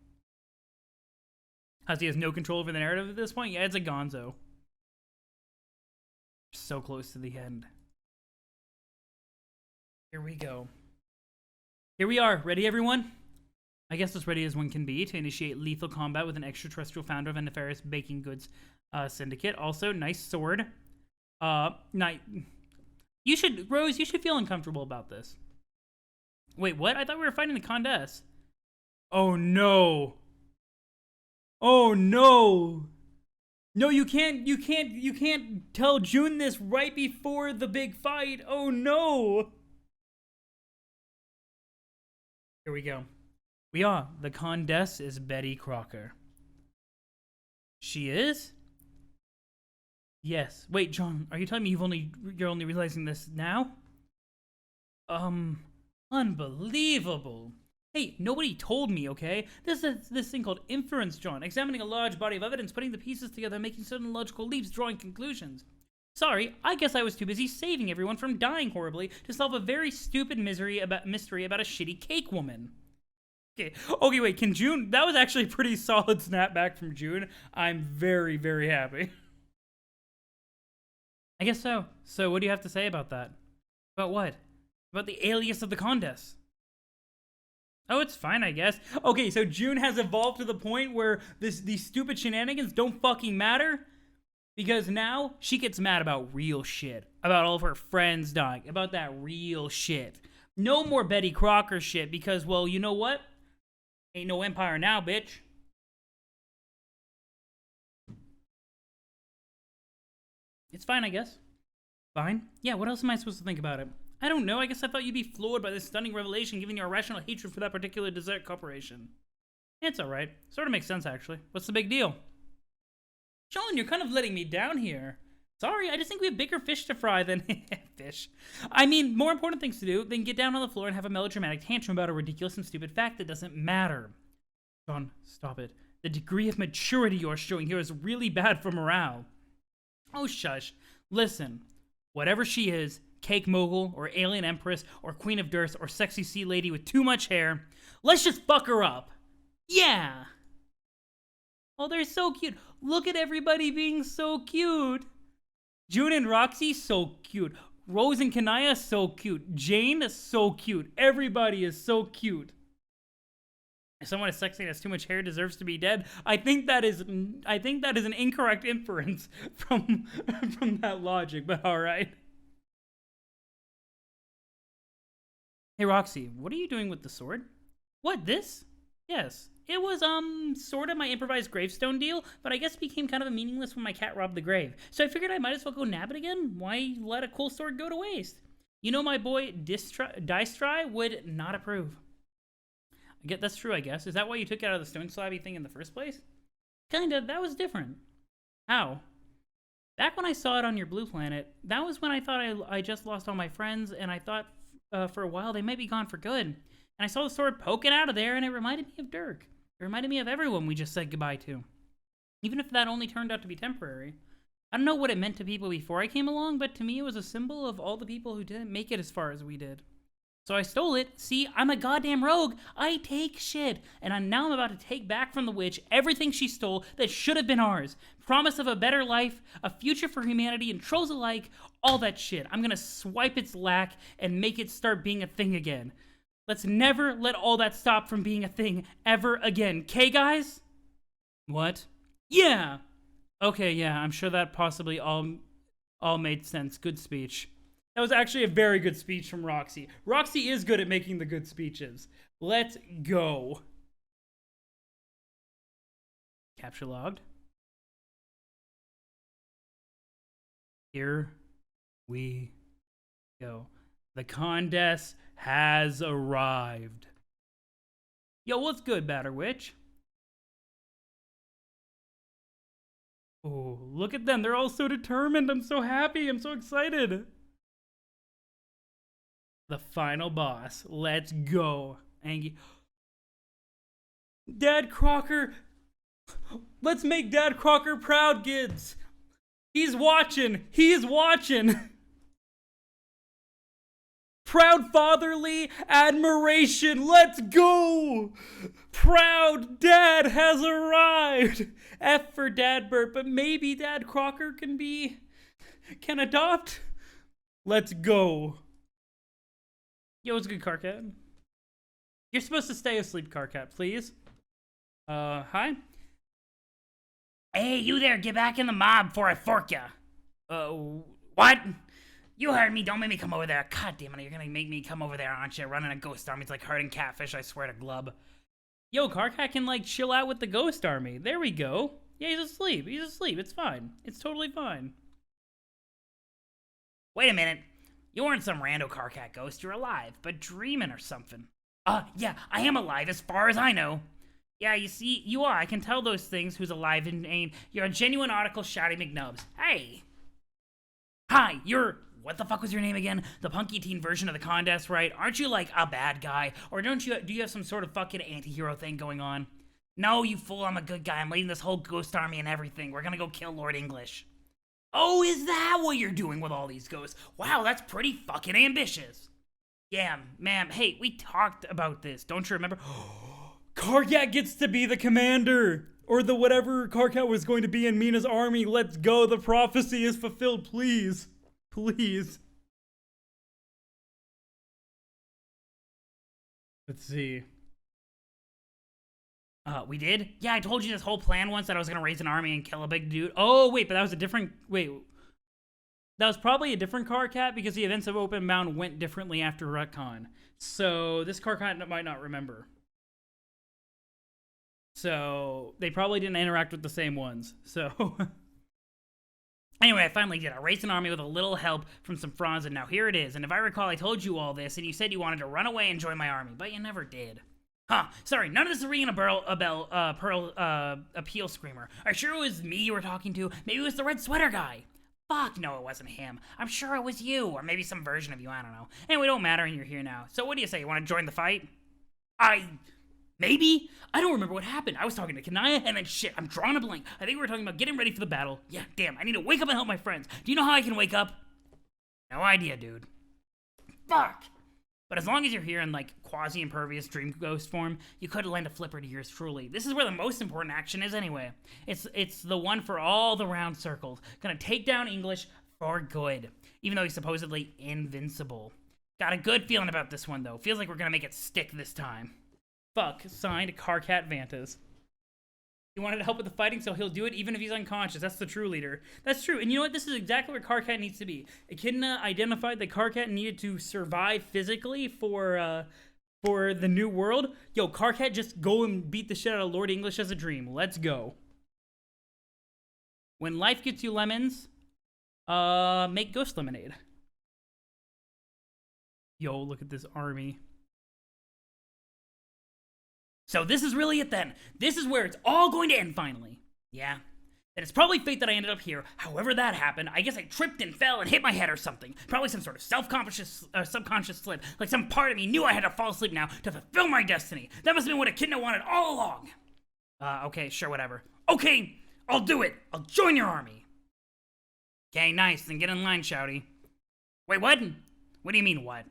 [SPEAKER 1] Hussie has no control over the narrative at this point? Yeah, it's a gonzo. So close to the end. Here we go. Here we are. Ready, everyone? I guess as ready as one can be to initiate lethal combat with an extraterrestrial founder of a nefarious baking goods syndicate. Also, nice sword. You should, Rose, you should feel uncomfortable about this. Wait, what? I thought we were fighting the Condés. Oh, no. Oh, no. No, you can't tell June this right before the big fight. Oh, no. Here we go. We are. The Condess is Betty Crocker. She is? Yes. Wait, John, are you telling me you're only realizing this now? Unbelievable. Hey, nobody told me, okay? This is this thing called inference, John. Examining a large body of evidence, putting the pieces together, making certain logical leaps, drawing conclusions. Sorry, I guess I was too busy saving everyone from dying horribly to solve a very stupid mystery about a shitty cake woman. Okay, wait, can June... That was actually a pretty solid snapback from June. I'm very, very happy. I guess so. So what do you have to say about that? About what? About the alias of the Condess? Oh, it's fine, I guess. Okay, so June has evolved to the point where these stupid shenanigans don't fucking matter. Because now she gets mad about real shit. About all of her friends dying. About that real shit. No more Betty Crocker shit because, well, you know what? Ain't no empire now, bitch. It's fine, I guess. Fine? Yeah, what else am I supposed to think about it? I don't know. I guess I thought you'd be floored by this stunning revelation, given your irrational hatred for that particular dessert corporation. It's alright. Sort of makes sense, actually. What's the big deal? John, you're kind of letting me down here. Sorry, I just think we have bigger fish to fry than... fish. I mean, more important things to do than get down on the floor and have a melodramatic tantrum about a ridiculous and stupid fact that doesn't matter. John, stop it. The degree of maturity you're showing here is really bad for morale. Oh, shush. Listen, whatever she is, cake mogul, or alien empress, or queen of dearth, or sexy sea lady with too much hair, let's just fuck her up. Yeah. Oh, they're so cute. Look at everybody being so cute. June and Roxy, so cute. Rose and Kanaya, so cute. Jane, so cute. Everybody is so cute. If someone as sexy and has too much hair deserves to be dead, I think that is an incorrect inference from that logic, but alright. Hey Roxy, what are you doing with the sword? What, this? Yes. It was, sort of my improvised gravestone deal, but I guess it became kind of meaningless when my cat robbed the grave. So I figured I might as well go nab it again. Why let a cool sword go to waste? You know my boy Dicetry would not approve. I get that's true, I guess. Is that why you took it out of the stone slabby thing in the first place? Kinda, that was different. How? Back when I saw it on your blue planet, that was when I thought I just lost all my friends, and I thought for a while they might be gone for good. And I saw the sword poking out of there, and it reminded me of Dirk. It reminded me of everyone we just said goodbye to. Even if that only turned out to be temporary. I don't know what it meant to people before I came along, but to me it was a symbol of all the people who didn't make it as far as we did. So I stole it. See, I'm a goddamn rogue. I take shit. And now I'm about to take back from the witch everything she stole that should have been ours. Promise of a better life, a future for humanity and trolls alike, all that shit. I'm gonna swipe its lack and make it start being a thing again. Let's never let all that stop from being a thing ever again. 'Kay, guys? What? Yeah! Okay, yeah, I'm sure that possibly all made sense. Good speech. That was actually a very good speech from Roxy. Roxy is good at making the good speeches. Let's go. Capture logged. Here we go. The Condess has arrived. Yo, what's good, Batter Witch? Oh, look at them. They're all so determined. I'm so happy. I'm so excited. The final boss. Let's go. Angie. Dad Crocker. Let's make Dad Crocker proud, kids. He's watching. He is watching. Proud fatherly admiration. Let's go. Proud dad has arrived. F for Dad Burt, but maybe Dad Crocker can adopt. Let's go. Yo, what's good, Carcat? You're supposed to stay asleep, Carcat, please. Hi?
[SPEAKER 2] Hey, you there, get back in the mob before I fork ya. What? You heard me, don't make me come over there. God damn it, you're gonna make me come over there, aren't you? Running a ghost army, it's like herding catfish, I swear to Glub.
[SPEAKER 1] Yo, Carcat can, like, chill out with the ghost army. There we go. Yeah, he's asleep. He's asleep. It's fine. It's totally fine.
[SPEAKER 2] Wait a minute. You weren't some rando Carcat ghost, you're alive, but dreaming or something. Yeah, I am alive as far as I know.
[SPEAKER 1] Yeah, you see, you are. I can tell those things who's alive and ain't. You're a genuine article Shotty McNubbs. Hey!
[SPEAKER 2] Hi, what the fuck was your name again? The punky teen version of the Condess, right? Aren't you like a bad guy? Or do you have some sort of fucking anti-hero thing going on? No, you fool, I'm a good guy. I'm leading this whole ghost army and everything. We're gonna go kill Lord English. Oh, is that what you're doing with all these ghosts? Wow, that's pretty fucking ambitious.
[SPEAKER 1] Yeah, ma'am. Hey, we talked about this. Don't you remember? Carcat gets to be the commander! Or the whatever Carcat was going to be in Mina's army. Let's go. The prophecy is fulfilled. Please. Please. Let's see.
[SPEAKER 2] We did? Yeah, I told you this whole plan once that I was gonna raise an army and kill a big dude.
[SPEAKER 1] Oh, wait, but that was a different... Wait. That was probably a different Carcat because the events of Open Mound went differently after Retcon. So, this Carcat might not remember. So, they probably didn't interact with the same ones. So...
[SPEAKER 2] Anyway, I finally did. I raised an army with a little help from some Franz, and now here it is. And if I recall, I told you all this, and you said you wanted to run away and join my army, but you never did. Huh, sorry, none of this is ringing a Pearl appeal screamer. Are you sure it was me you were talking to? Maybe it was the red sweater guy. Fuck, no, it wasn't him. I'm sure it was you, or maybe some version of you, I don't know. Anyway, it don't matter, and you're here now. So what do you say, you want to join the fight? Maybe? I don't remember what happened. I was talking to Kanaya, and then shit, I'm drawing a blank. I think we were talking about getting ready for the battle. Yeah, damn, I need to wake up and help my friends. Do you know how I can wake up? No idea, dude. Fuck! But as long as you're here in, like, quasi-impervious dream ghost form, you could lend a flipper to yours truly. This is where the most important action is anyway. It's the one for all the round circles. Gonna take down English for good. Even though he's supposedly invincible. Got a good feeling about this one, though. Feels like we're gonna make it stick this time.
[SPEAKER 1] Fuck, signed Carcat Vantas. He wanted to help with the fighting, so he'll do it even if he's unconscious. That's the true leader. That's true. And you know what? This is exactly where Carcat needs to be. Echidna identified that Carcat needed to survive physically for the new world. Yo, Carcat, just go and beat the shit out of Lord English as a dream. Let's go. When life gets you lemons, make ghost lemonade. Yo, look at this army.
[SPEAKER 2] So this is really it then. This is where it's all going to end finally. Yeah. And it's probably fate that I ended up here. However that happened, I guess I tripped and fell and hit my head or something. Probably some sort of subconscious slip. Like some part of me knew I had to fall asleep now to fulfill my destiny. That must have been what Echidna wanted all along. Okay, sure, whatever. Okay, I'll do it. I'll join your army. Okay, nice. Then get in line, Shouty. Wait, what? What do you mean, what?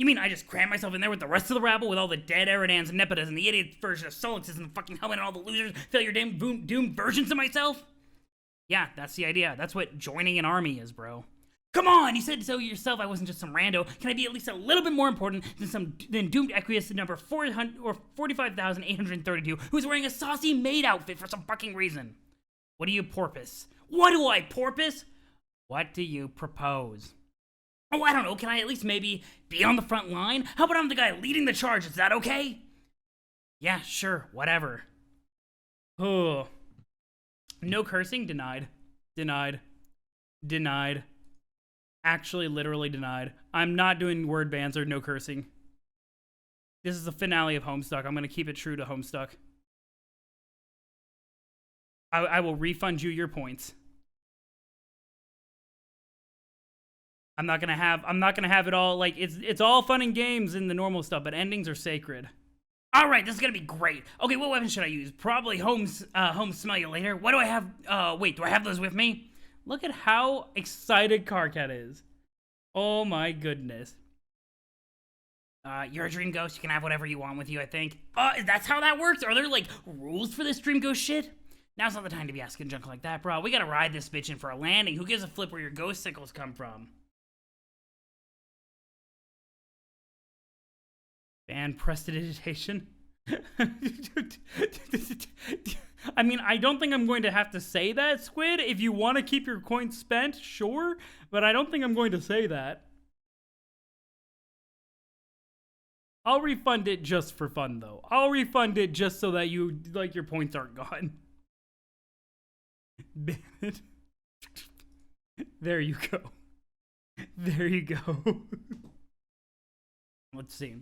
[SPEAKER 2] You mean I just crammed myself in there with the rest of the rabble with all the dead Eridans and Nepidas and the idiot version of Solixes and the fucking helmet and all the losers, failure damn doomed versions of myself? Yeah, that's the idea. That's what joining an army is, bro. Come on! You said so yourself I wasn't just some rando. Can I be at least a little bit more important than doomed Equius number 400 or 45,832 who's wearing a saucy maid outfit for some fucking reason? What do you porpoise? What do I porpoise? What do you propose? Oh, I don't know, can I at least maybe be on the front line? How about I'm the guy leading the charge, is that okay? Yeah, sure, whatever.
[SPEAKER 1] Oh, No cursing? Denied. Denied. Denied. Actually, literally denied. I'm not doing word bans or no cursing. This is the finale of Homestuck. I'm going to keep it true to Homestuck. I will refund you your points. I'm not gonna have it all like it's all fun and games in the normal stuff, but endings are sacred. All right, this is gonna be great. Okay, what weapon should I use? Probably home smell you later. What do I have? Wait, do I have those with me? Look at how excited Carcat is. Oh my goodness. You're a dream ghost. You can have whatever you want with you, I think. That's how that works? Are there like rules for this dream ghost shit? Now's not the time to be asking junk like that, bro. We gotta ride this bitch in for a landing. Who gives a flip where your ghost sickles come from? Ban prestidigitation. I mean, I don't think I'm going to have to say that, Squid. If you want to keep your coins spent, sure. But I don't think I'm going to say that. I'll refund it just for fun, though. I'll refund it just so that you, like, your points aren't gone. Ban it. There you go. There you go. Let's see.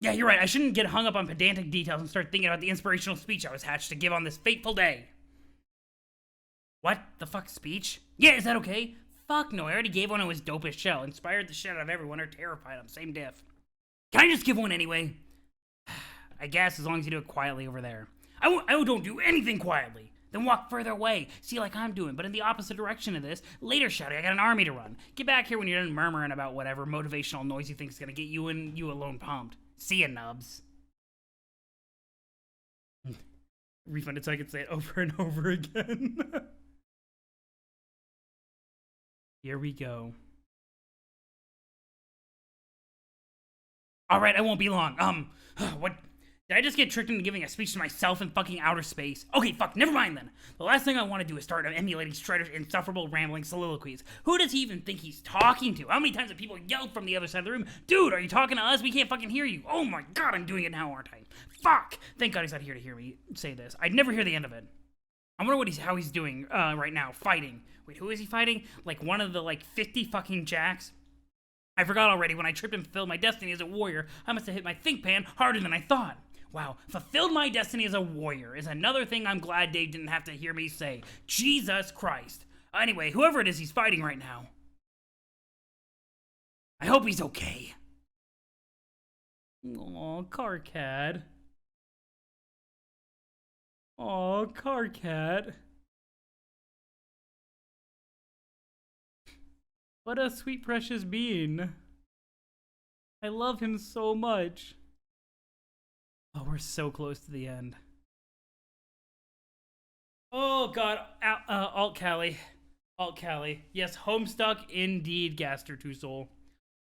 [SPEAKER 1] Yeah, you're right. I shouldn't get hung up on pedantic details and start thinking about the inspirational speech I was hatched to give on this fateful day. What the fuck speech? Yeah, is that okay? Fuck no, I already gave one that was dope as shell. Inspired the shit out of everyone or terrified them. Same diff. Can I just give one anyway? I guess, as long as you do it quietly over there. I don't do anything quietly. Then walk further away. See, like I'm doing, but in the opposite direction of this. Later, Shouty, I got an army to run. Get back here when you're done murmuring about whatever motivational noise you think is gonna get you and you alone pumped. See ya, nubs. Refund it so I can say it over and over again. Here we go. Alright, I won't be long. What? Did I just get tricked into giving a speech to myself in fucking outer space? Okay, fuck, never mind then. The last thing I want to do is start emulating Strider's insufferable rambling soliloquies. Who does he even think he's talking to? How many times have people yelled from the other side of the room, "Dude, are you talking to us? We can't fucking hear you." Oh my god, I'm doing it now, aren't I? Fuck! Thank god he's not here to hear me say this. I'd never hear the end of it. I wonder how he's doing right now, fighting. Wait, who is he fighting? Like one of the 50 fucking jacks? I forgot already. When I tripped and fulfilled my destiny as a warrior, I must have hit my think pan harder than I thought. Wow, fulfilled my destiny as a warrior is another thing I'm glad Dave didn't have to hear me say. Jesus Christ. Anyway, whoever it is he's fighting right now, I hope he's okay. Aw, Carcat. Aw, Carcat. What a sweet, precious being. I love him so much. Oh, we're so close to the end. Oh, God. Alt Callie. Alt Callie. Yes, Homestuck indeed, Gaster Two Soul.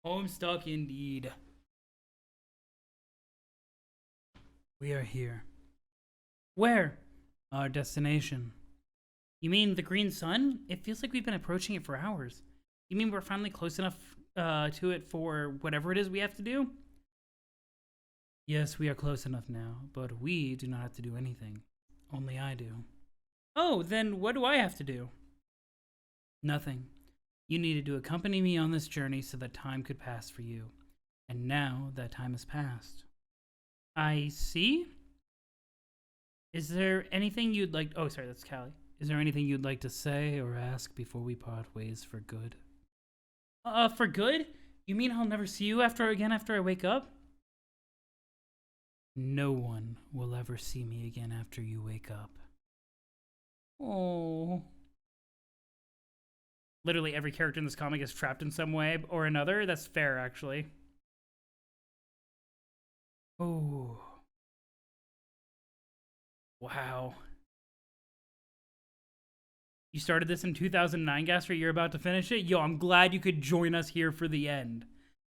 [SPEAKER 1] Homestuck indeed. We are here. Where? Our destination. You mean the green sun? It feels like we've been approaching it for hours. You mean we're finally close enough to it for whatever it is we have to do? Yes, we are close enough now, but we do not have to do anything. Only I do. Oh, then what do I have to do? Nothing. You needed to accompany me on this journey so that time could pass for you. And now that time has passed. I see? Is there anything you'd like... Oh, sorry, that's Callie. Is there anything you'd like to say or ask before we part ways for good? For good? You mean I'll never see you again after I wake up? No one will ever see me again after you wake up. Oh. Literally every character in this comic is trapped in some way or another. That's fair, actually. Oh. Wow. You started this in 2009, Gaster. You're about to finish it? Yo, I'm glad you could join us here for the end.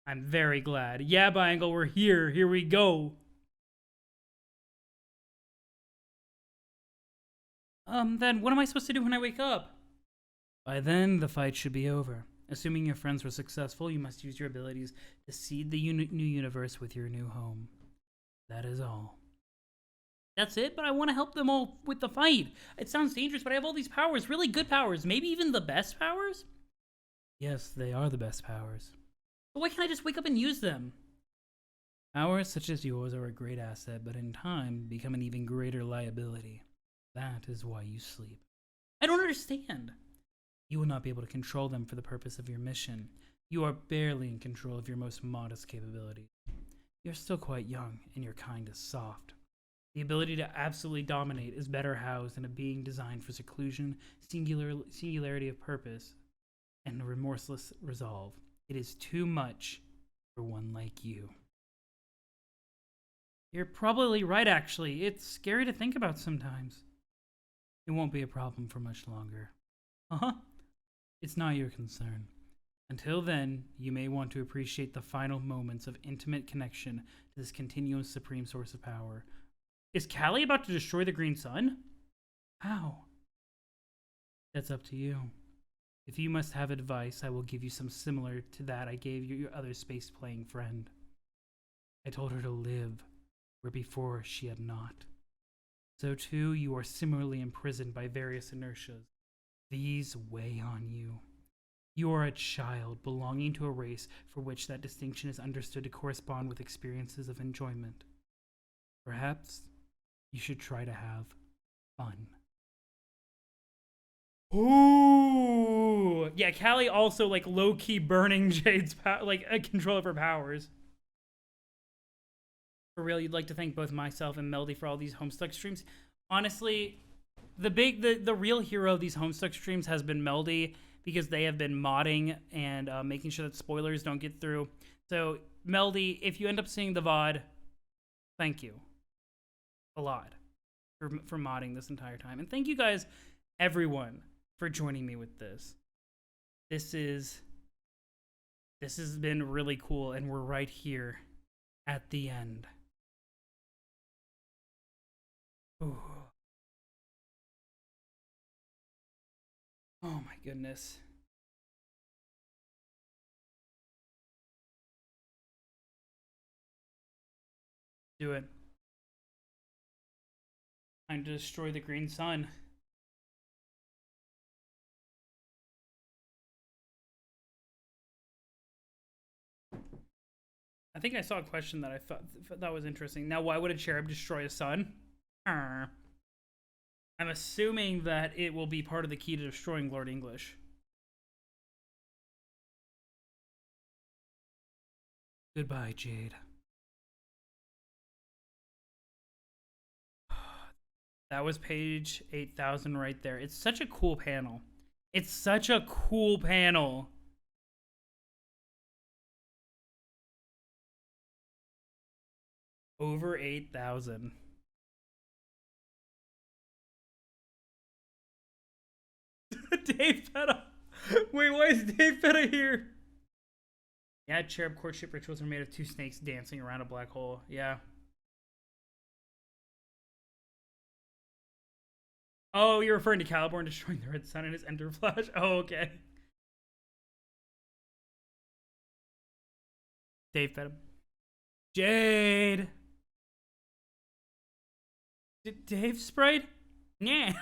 [SPEAKER 1] I'm very glad. Yeah, Biangle, we're here. Here we go. Then what am I supposed to do when I wake up? By then, the fight should be over. Assuming your friends were successful, you must use your abilities to seed the new universe with your new home. That is all. That's it, but I want to help them all with the fight. It sounds dangerous, but I have all these powers, really good powers, maybe even the best powers? Yes, they are the best powers. But why can't I just wake up and use them? Powers such as yours are a great asset, but in time become an even greater liability. That is why you sleep. I don't understand. You will not be able to control them for the purpose of your mission. You are barely in control of your most modest capabilities. You're still quite young, and your kind is soft. The ability to absolutely dominate is better housed in a being designed for seclusion, singularity of purpose, and remorseless resolve. It is too much for one like you. You're probably right, actually. It's scary to think about sometimes. It won't be a problem for much longer. Uh-huh. It's not your concern. Until then, you may want to appreciate the final moments of intimate connection to this continuous supreme source of power. Is Callie about to destroy the Green Sun? How? That's up to you. If you must have advice, I will give you some similar to that I gave your other space-playing friend. I told her to live where before she had not. So too, you are similarly imprisoned by various inertias. These weigh on you. You are a child belonging to a race for which that distinction is understood to correspond with experiences of enjoyment. Perhaps you should try to have fun. Ooh! Yeah, Callie also, like, low-key burning Jade's control of her powers. For real, you'd like to thank both myself and Melody for all these Homestuck streams. Honestly, the real hero of these Homestuck streams has been Melody, because they have been modding and making sure that spoilers don't get through. So, Melody, if you end up seeing the VOD, thank you a lot for modding this entire time. And thank you guys, everyone, for joining me with this. This has been really cool, and we're right here at the end. Ooh. Oh my goodness. Do it. Time to destroy the Green Sun. I think I saw a question that I thought that was interesting. Now, why would a cherub destroy a sun? I'm assuming that it will be part of the key to destroying Lord English. Goodbye, Jade. That was page 8,000 right there. It's such a cool panel. It's such a cool panel. Over 8,000. Dave Petta. Wait, why is Dave Petta here? Yeah, cherub courtship rituals are made of two snakes dancing around a black hole. Yeah. Oh, you're referring to Caliborn destroying the Red Sun in his Ender Flash? Oh, okay. Dave Petta. Jade. Did Dave sprite? Yeah.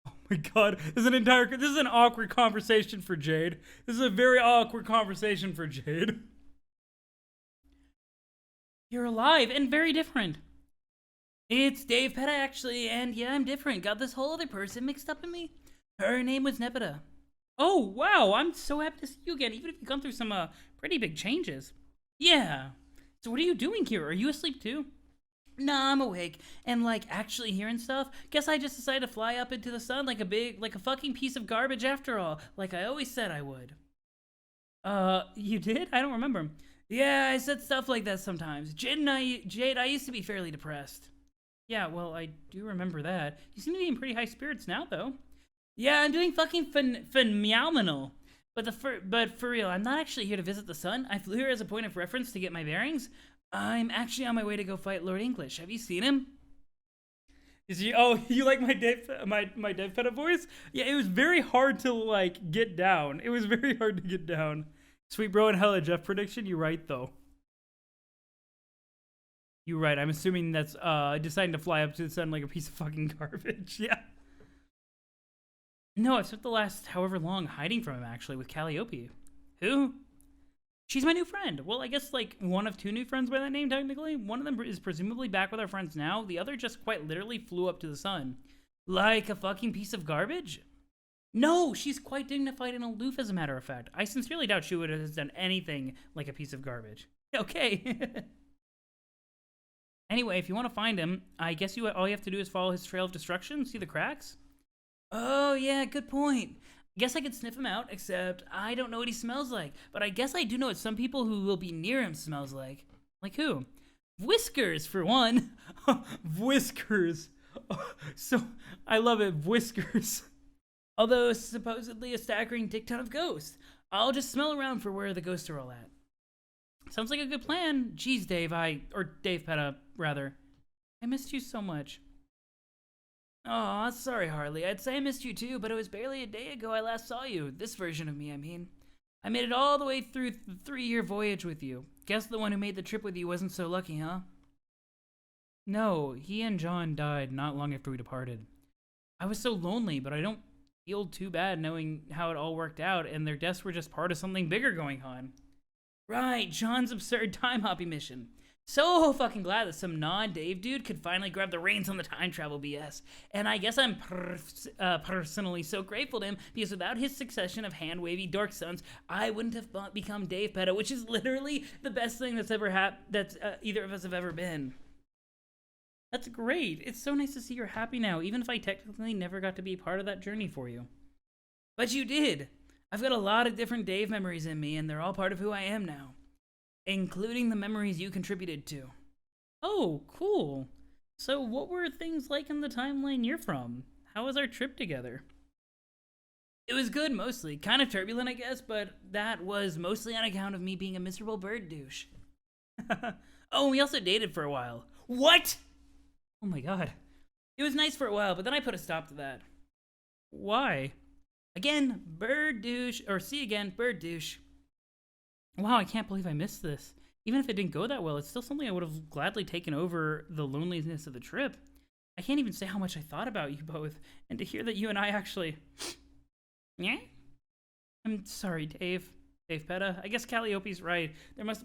[SPEAKER 1] Oh my god, this is an awkward conversation for Jade. This is a very awkward conversation for Jade. You're alive and very different. It's Dave Petta, actually, and yeah, I'm different. Got this whole other person mixed up in me. Her name was Nepeta. Oh, wow, I'm so happy to see you again, even if you've gone through some pretty big changes. Yeah. So what are you doing here? Are you asleep too? Nah, I'm awake, and like actually hearing stuff. Guess I just decided to fly up into the sun like a fucking piece of garbage after all, like I always said I would. You did? I don't remember. Yeah, I said stuff like that sometimes. Jade, I used to be fairly depressed. Yeah, well, I do remember that. You seem to be in pretty high spirits now, though. Yeah, I'm doing fucking phenomenal. But for real, I'm not actually here to visit the sun. I flew here as a point of reference to get my bearings. I'm actually on my way to go fight Lord English. Have you seen him? Is he? Oh, you like my Dev Petta voice? Yeah, it was very hard to like get down. It was very hard to get down. Sweet bro and hella Jeff prediction. You're right though. You're right. I'm assuming that's deciding to fly up to the sun like a piece of fucking garbage. Yeah. No, I've spent the last however long hiding from him, actually, with Calliope. Who? She's my new friend. Well, I guess, like, one of two new friends by that name, technically. One of them is presumably back with our friends now. The other just quite literally flew up to the sun. Like a fucking piece of garbage? No, she's quite dignified and aloof, as a matter of fact. I sincerely doubt she would have done anything like a piece of garbage. Okay. Anyway, if you want to find him, I guess all you have to do is follow his trail of destruction. See the cracks? Oh, yeah, good point. I guess I could sniff him out, except I don't know what he smells like. But I guess I do know what some people who will be near him smells like. Like who? Whiskers, for one. Whiskers. So, I love it. Whiskers. Although, supposedly a staggering dick ton of ghosts. I'll just smell around for where the ghosts are all at. Sounds like a good plan. Jeez, Dave, or Dave Petta, rather. I missed you so much. Aw, sorry, Harley. I'd say I missed you too, but it was barely a day ago I last saw you. This version of me, I mean. I made it all the way through the 3-year voyage with you. Guess the one who made the trip with you wasn't so lucky, huh? No, he and John died not long after we departed. I was so lonely, but I don't feel too bad knowing how it all worked out, and their deaths were just part of something bigger going on. Right, John's absurd time-hopping mission. So fucking glad that some non-Dave dude could finally grab the reins on the time travel BS. And I guess I'm personally so grateful to him, because without his succession of hand-wavy dork sons, I wouldn't have become Dave Petta, which is literally the best thing that's ever either of us have ever been. That's great. It's so nice to see you're happy now, even if I technically never got to be part of that journey for you. But you did. I've got a lot of different Dave memories in me, and they're all part of who I am now. Including the memories you contributed to. Oh, cool. So what were things like in the timeline you're from? How was our trip together? It was good, mostly. Kind of turbulent, I guess, but that was mostly on account of me being a miserable bird douche. Oh, and we also dated for a while. What? Oh my god. It was nice for a while, but then I put a stop to that. Why? Again, bird douche, or see again, bird douche. Wow, I can't believe I missed this. Even if it didn't go that well, it's still something I would have gladly taken over the loneliness of the trip. I can't even say how much I thought about you both, and to hear that you and I actually... Yeah? I'm sorry, Dave. Dave Petta. I guess Calliope's right.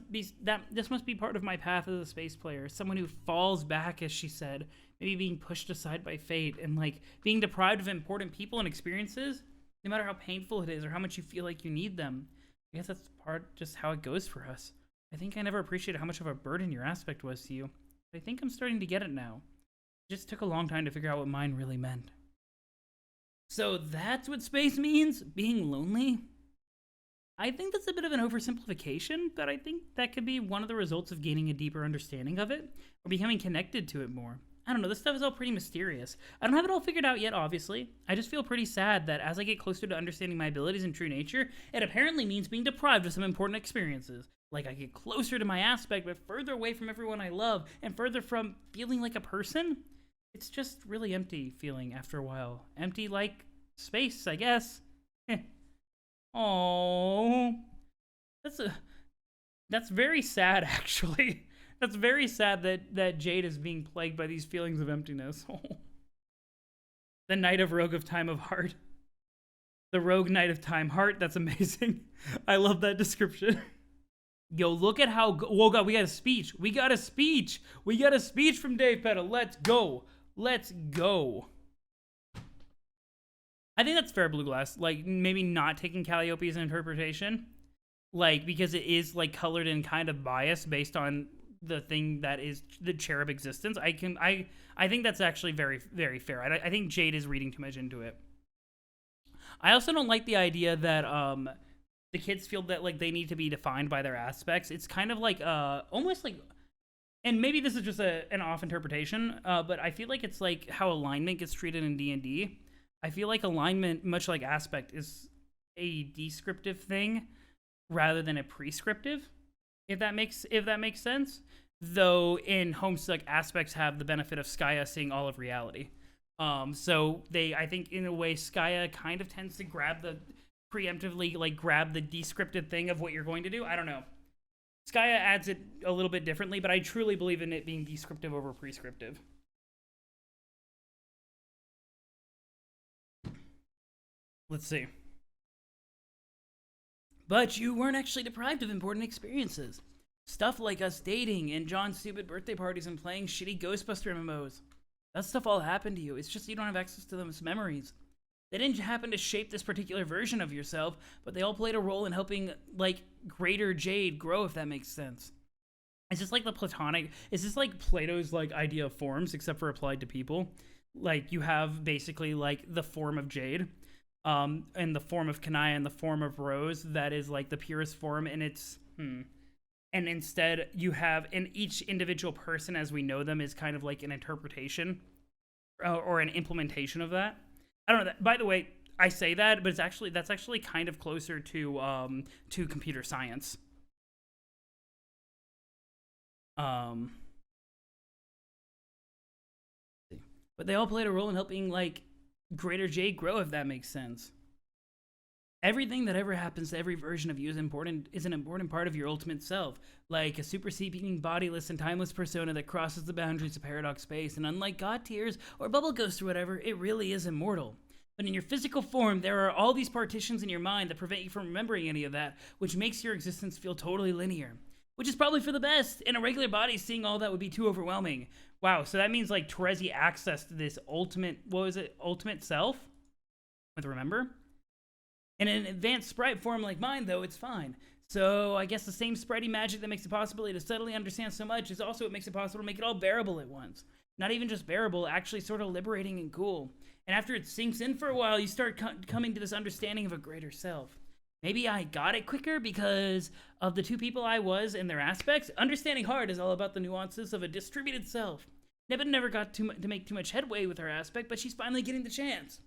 [SPEAKER 1] This must be part of my path as a space player. Someone who falls back, as she said. Maybe being pushed aside by fate, and like being deprived of important people and experiences, no matter how painful it is or how much you feel like you need them. I guess that's just how it goes for us. I think I never appreciated how much of a burden your aspect was to you. But I think I'm starting to get it now. It just took a long time to figure out what mine really meant. So that's what space means? Being lonely? I think that's a bit of an oversimplification, but I think that could be one of the results of gaining a deeper understanding of it, or becoming connected to it more. I don't know, this stuff is all pretty mysterious. I don't have it all figured out yet, obviously. I just feel pretty sad that as I get closer to understanding my abilities and true nature, it apparently means being deprived of some important experiences. Like I get closer to my aspect, but further away from everyone I love, and further from feeling like a person. It's just really empty feeling after a while. Empty like space, I guess. Oh, that's very sad, actually. That's very sad that Jade is being plagued by these feelings of emptiness. The Knight of Rogue of Time of Heart. The Rogue Knight of Time Heart. That's amazing. I love that description. Yo, look at how... Oh, God, we got a speech. We got a speech. We got a speech from Dave Petta. Let's go. Let's go. I think that's fair, Blue Glass. Like, maybe not taking Calliope as an interpretation. Like, because it is, like, colored and kind of biased based on the thing that is the cherub existence. I think that's actually very, very fair. I think Jade is reading too much into it. I also don't like the idea that the kids feel that like they need to be defined by their aspects. It's kind of like almost like, and maybe this is just an off interpretation, but I feel like it's like how alignment gets treated in D&D. I feel like alignment, much like aspect, is a descriptive thing rather than a prescriptive. If that makes sense. Though in Homestuck, aspects have the benefit of Skaya seeing all of reality. So I think in a way, Skaya kind of tends to grab the descriptive thing of what you're going to do. I don't know. Skya adds it a little bit differently, but I truly believe in it being descriptive over prescriptive. Let's see. But you weren't actually deprived of important experiences. Stuff like us dating and John's stupid birthday parties and playing shitty Ghostbuster MMOs. That stuff all happened to you. It's just you don't have access to those memories. They didn't happen to shape this particular version of yourself, but they all played a role in helping, like, greater Jade grow, if that makes sense. It's just like the platonic... It's just like Plato's, like, idea of forms, except for applied to people. Like, you have, basically, like, the form of Jade, and the form of Kanaya, and the form of Rose, that is, like, the purest form, and it's... And instead, you have... And each individual person, as we know them, is kind of like an interpretation, or an implementation of that. I don't know. By the way, I say that, but that's actually kind of closer to computer science. But they all played a role in helping, like, greater Jade grow, if that makes sense. Everything that ever happens to every version of you is an important part of your ultimate self, like a super-seeping, bodiless, and timeless persona that crosses the boundaries of paradox space, and unlike God Tears or Bubble Ghost or whatever, it really is immortal. But in your physical form, there are all these partitions in your mind that prevent you from remembering any of that, which makes your existence feel totally linear. Which is probably for the best. In a regular body, seeing all that would be too overwhelming. Wow, so that means, like, Terezi accessed this ultimate self? With Remember? In an advanced sprite form like mine, though, it's fine. So I guess the same spritey magic that makes it possible to subtly understand so much is also what makes it possible to make it all bearable at once. Not even just bearable, actually sort of liberating and cool. And after it sinks in for a while, you start coming to this understanding of a greater self. Maybe I got it quicker because of the two people I was and their aspects. Understanding Hard is all about the nuances of a distributed self. Nibbin never got to make too much headway with her aspect, but she's finally getting the chance.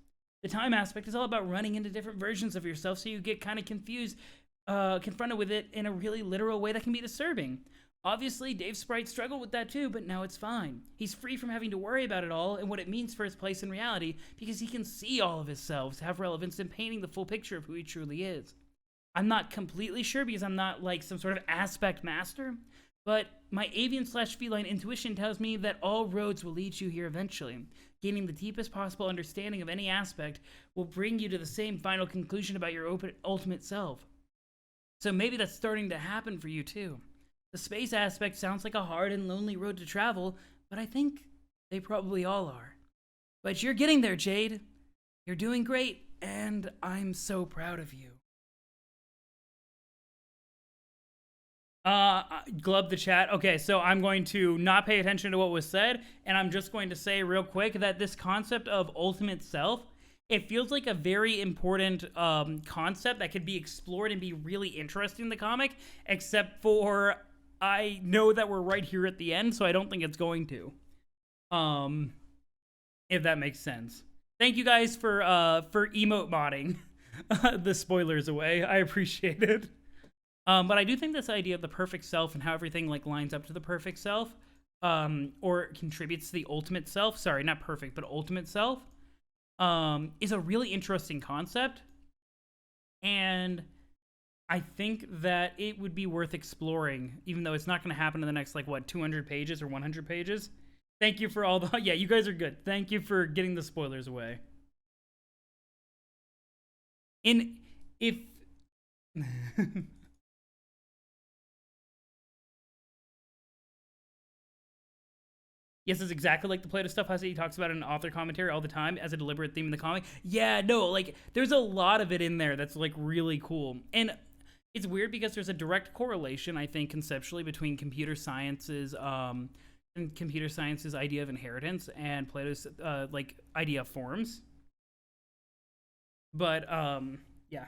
[SPEAKER 1] The time aspect is all about running into different versions of yourself, so you get kind of confronted with it in a really literal way that can be disturbing. Obviously, Dave's sprite struggled with that too, but now it's fine. He's free from having to worry about it all and what it means for his place in reality, because he can see all of his selves have relevance in painting the full picture of who he truly is. I'm not completely sure because I'm not like some sort of aspect master, but my avian/feline intuition tells me that all roads will lead you here eventually. Gaining the deepest possible understanding of any aspect will bring you to the same final conclusion about your ultimate self. So maybe that's starting to happen for you too. The space aspect sounds like a hard and lonely road to travel, but I think they probably all are. But you're getting there, Jade. You're doing great, and I'm so proud of you. Glub the chat. Okay, so I'm going to not pay attention to what was said, and I'm just going to say real quick that this concept of ultimate self, it feels like a very important concept that could be explored and be really interesting in the comic, except for I know that we're right here at the end, so I don't think it's going to. If that makes sense. Thank you guys for emote modding the spoilers away. I appreciate it. But I do think this idea of the perfect self and how everything like lines up to the perfect self, or contributes to the ultimate self. Sorry, not perfect, but ultimate self, is a really interesting concept. And I think that it would be worth exploring, even though it's not going to happen in the next, like, what, 200 pages or 100 pages? Thank you for all the... Yeah, you guys are good. Thank you for getting the spoilers away. If... Yes, it's exactly like the Plato stuff Hussie talks about in an author commentary all the time as a deliberate theme in the comic. Yeah, no, like, there's a lot of it in there that's, like, really cool. And it's weird because there's a direct correlation, I think, conceptually between computer science's idea of inheritance and Plato's, like, idea of forms. But, yeah.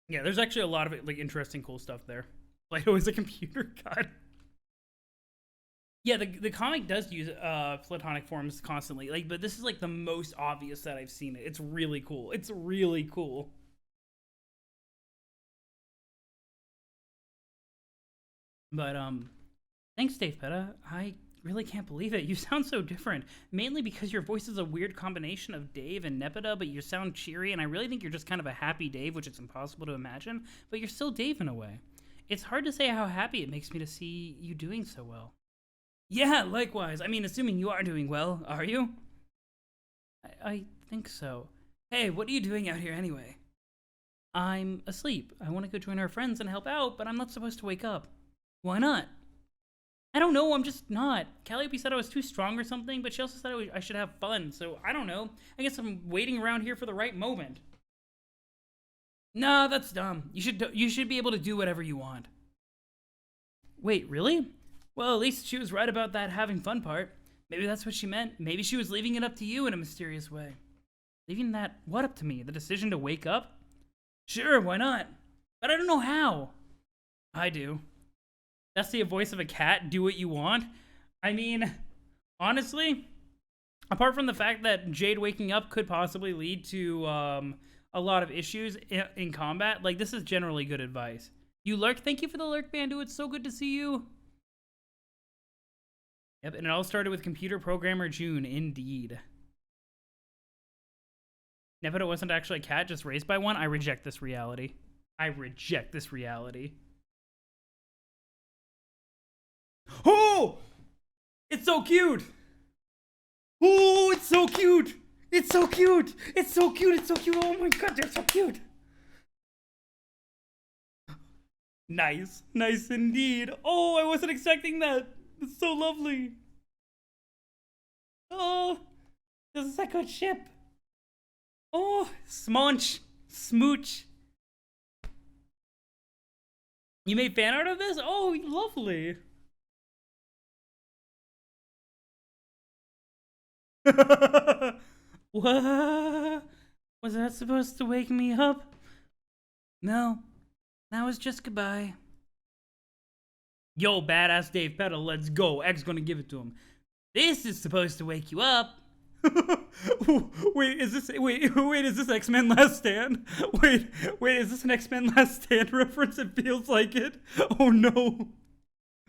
[SPEAKER 1] Yeah, there's actually a lot of, like, interesting, cool stuff there. Plato is a computer god. Yeah, the comic does use platonic forms constantly, like, but this is like the most obvious that I've seen it. It's really cool. It's really cool. But thanks, Dave Petta. I really can't believe it. You sound so different. Mainly because your voice is a weird combination of Dave and MSPA, but you sound cheery, and I really think you're just kind of a happy Dave, which is impossible to imagine, but you're still Dave in a way. It's hard to say how happy it makes me to see you doing so well. Yeah, likewise. I mean, assuming you are doing well, are you? I think so. Hey, what are you doing out here anyway? I'm asleep. I want to go join our friends and help out, but I'm not supposed to wake up. Why not? I don't know, I'm just not. Calliope said I was too strong or something, but she also said I should have fun, so I don't know. I guess I'm waiting around here for the right moment. Nah, that's dumb. You should be able to do whatever you want. Wait, really? Well, at least she was right about that having fun part. Maybe that's what she meant. Maybe she was leaving it up to you in a mysterious way. Leaving that what up to me? The decision to wake up? Sure, why not? But I don't know how. I do. That's the voice of a cat. Do what you want. I mean, honestly, apart from the fact that Jade waking up could possibly lead to a lot of issues in combat, like, this is generally good advice. You lurk. Thank you for the lurk, Bandu. It's so good to see you. Yep, and it all started with computer programmer June. Indeed. Never, it wasn't actually a cat, just raised by one. I reject this reality. I reject this reality. Oh! It's so cute! Oh, it's so cute! It's so cute! It's so cute! It's so cute! Oh my god, they're so cute! Nice. Nice indeed. Oh, I wasn't expecting that. It's so lovely. Oh, this is a good ship. Oh, smunch. Smooch. You made fan art of this? Oh, lovely. What? Was that supposed to wake me up? No. That was just goodbye. Yo, badass Dave Petal, let's go. X gonna give it to him. This is supposed to wake you up. Wait, is this X-Men Last Stand? Wait, is this an X-Men Last Stand reference? It feels like it. Oh no.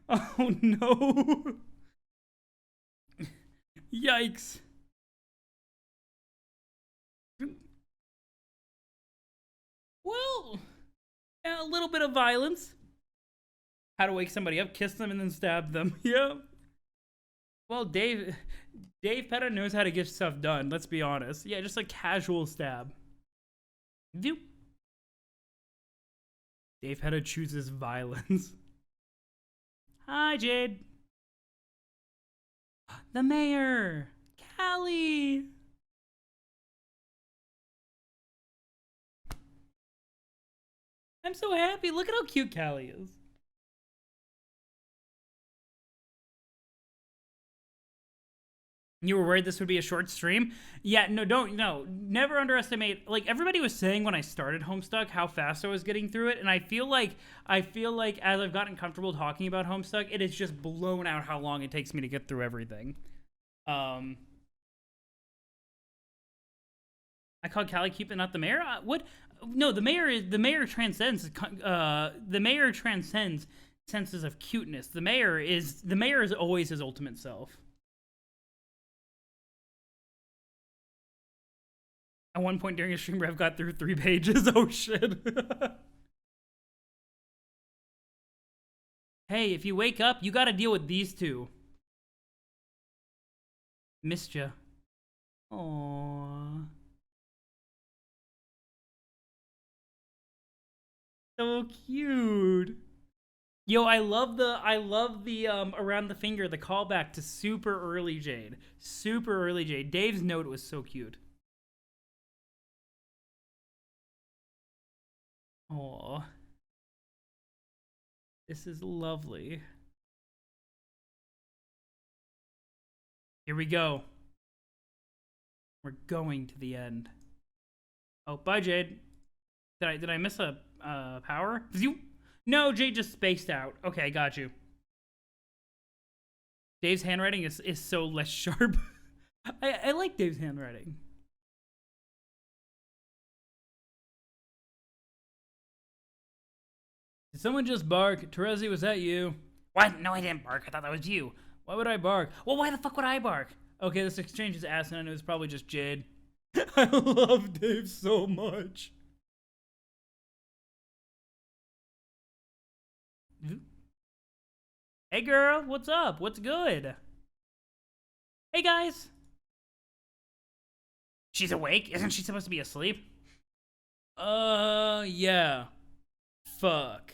[SPEAKER 1] Oh no. Yikes. Well, yeah, a little bit of violence. How to wake somebody up, kiss them, and then stab them. Yeah. Well, Dave Petta knows how to get stuff done, let's be honest. Yeah, just a casual stab. View. Dave Petta chooses violence. Hi, Jade. The mayor. Callie. I'm so happy. Look at how cute Callie is. You were worried this would be a short stream? Yeah, no, never underestimate. Like, everybody was saying when I started Homestuck how fast I was getting through it, and I feel like as I've gotten comfortable talking about Homestuck, it has just blown out how long it takes me to get through everything. I called Callie cute, but not the mayor. What? No, the mayor transcends. The mayor transcends senses of cuteness. The mayor is always his ultimate self. At one point during a stream, Rev got through 3 pages. Oh shit. Hey, if you wake up, you gotta deal with these two. Missed ya. Aww. So cute. Yo, I love the around the finger, the callback to super early Jade. Super early Jade. Dave's note was so cute. Aww. This is lovely. Here we go. We're going to the end. Oh, bye, Jade. Did I miss a power? No, Jade just spaced out. Okay, got you. Dave's handwriting is so less sharp. I like Dave's handwriting. Did someone just bark? Terezi, was that you?
[SPEAKER 2] What? No, I didn't bark. I thought that was you.
[SPEAKER 1] Why would I bark? Well, why the fuck would I bark? Okay, this exchange is asinine. It was probably just Jade. I love Dave so much. Hey girl, what's up? What's good? Hey guys.
[SPEAKER 2] She's awake? Isn't she supposed to be asleep?
[SPEAKER 1] Yeah. Fuck.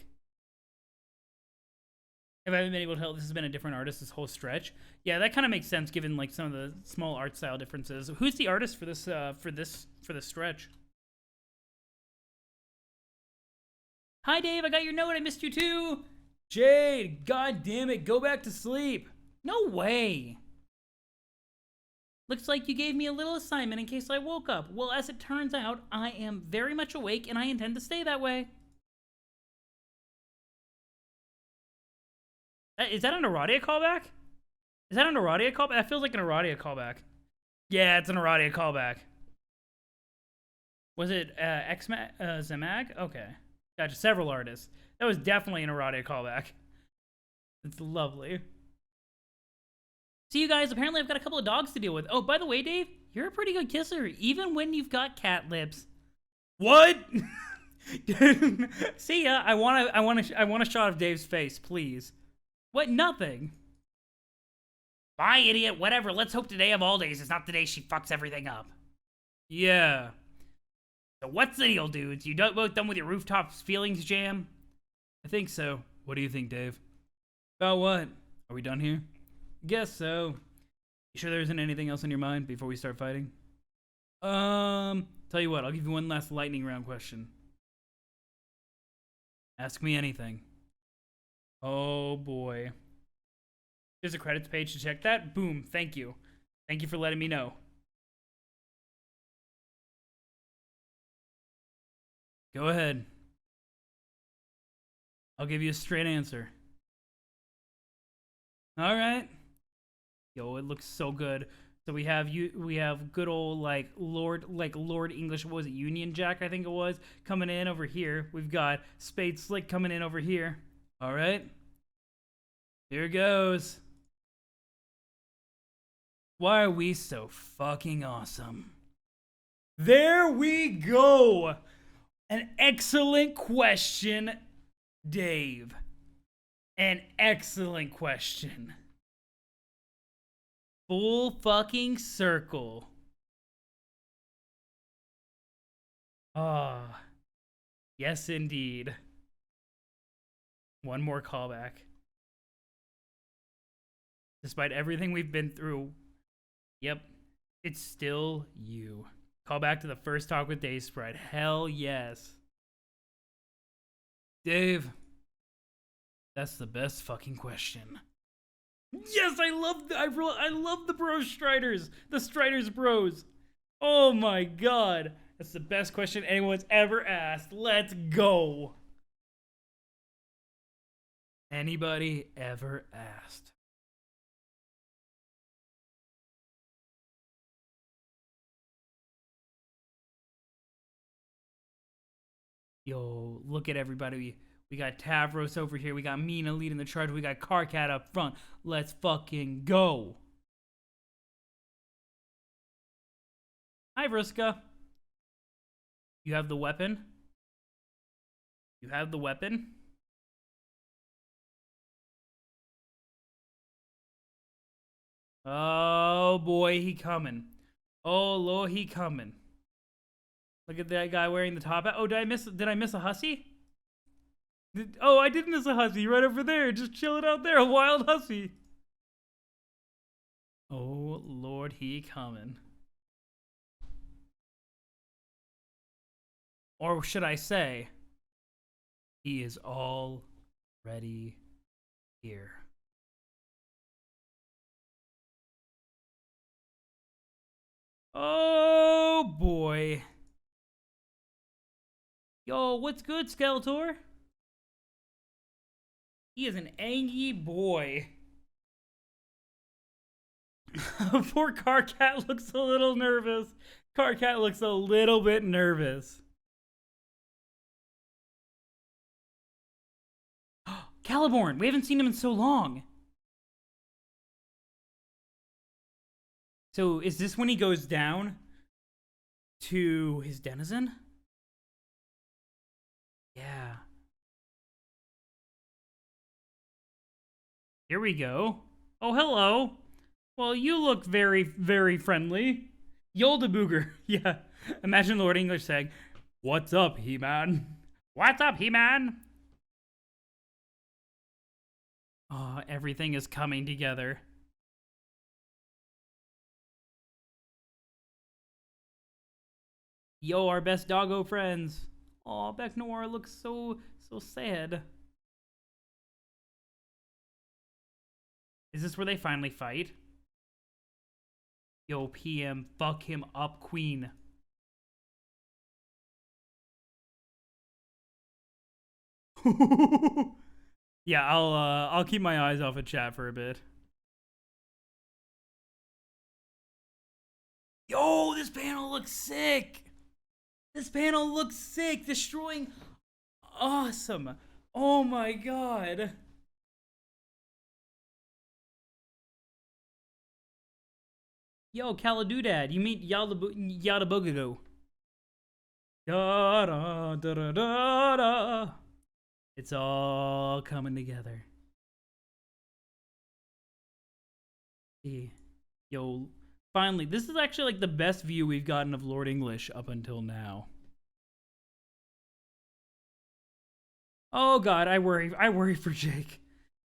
[SPEAKER 1] If I haven't been able to tell, this has been a different artist this whole stretch. Yeah, that kind of makes sense given like some of the small art style differences. Who's the artist for this for this stretch? Hi Dave, I got your note. I missed you too. Jade, god damn it, go back to sleep. No way. Looks like you gave me a little assignment in case I woke up. Well, as it turns out, I am very much awake and I intend to stay that way. Is that an Aradia callback? Is that an Aradia callback? That feels like an Aradia callback. Yeah, it's an Aradia callback. Was it Zemag? Okay. Gotcha, several artists. That was definitely an Aradia callback. It's lovely. See you guys, apparently I've got a couple of dogs to deal with. Oh, by the way, Dave, you're a pretty good kisser, even when you've got cat lips. What? See ya. I want a shot of Dave's face, please. What? Nothing.
[SPEAKER 2] Bye, idiot. Whatever. Let's hope today of all days is not the day she fucks everything up.
[SPEAKER 1] Yeah.
[SPEAKER 2] So what's the deal, dudes? You both done with your rooftops feelings jam?
[SPEAKER 1] I think so. What do you think, Dave? About what? Are we done here? Guess so. You sure there isn't anything else on your mind before we start fighting? Tell you what, I'll give you one last lightning round question. Ask me anything. Oh boy. There's a credits page to check that. Boom, thank you. Thank you for letting me know. Go ahead. I'll give you a straight answer. All right. Yo, it looks so good. So we have good old Lord English, what was it, Union Jack, I think it was, coming in over here. We've got Spade Slick coming in over here. All right. Here goes. Why are we so fucking awesome? There we go. An excellent question, Dave. An excellent question. Full fucking circle. Ah. Yes, indeed. One more callback. Despite everything we've been through, yep, it's still you. Call back to the first talk with Dave Sprite. Hell yes. Dave, that's the best fucking question. Yes, I love the bro Striders. The Striders bros. Oh my god. That's the best question anyone's ever asked. Let's go. Anybody ever asked? Yo, look at everybody. We got Tavros over here. We got Mina leading the charge. We got Karkat up front. Let's fucking go. Hi, Vriska. You have the weapon? You have the weapon? Oh boy, he coming. Oh Lord, he coming. Look at that guy wearing the top hat. Oh, did I miss a Hussie? Oh, I did miss a Hussie right over there, just chilling out there, a wild Hussie. Oh Lord, he coming. Or should I say, he is already here. Oh boy. Yo, what's good, Skeletor? He is an angry boy. Poor Karkat looks a little nervous. Karkat looks a little bit nervous. Caliborn, we haven't seen him in so long. So is this when he goes down to his denizen? Yeah. Here we go. Oh, hello. Well, you look very, very friendly. Yoldabooger. Yeah. Imagine Lord English saying, "What's up, He-Man?" What's up, He-Man? Oh, everything is coming together. Yo, our best doggo friends. Aw, Beck Noir looks so sad. Is this where they finally fight? Yo, PM, fuck him up, Queen. Yeah, I'll keep my eyes off of chat for a bit. Yo, this panel looks sick. This panel looks sick. Destroying. Awesome. Oh my god. Yo, Caladoodad, you meet Yada-Boogagoo. Da da da da da. It's all coming together. Yo, finally, this is actually like the best view we've gotten of Lord English up until now. Oh god, I worry for Jake.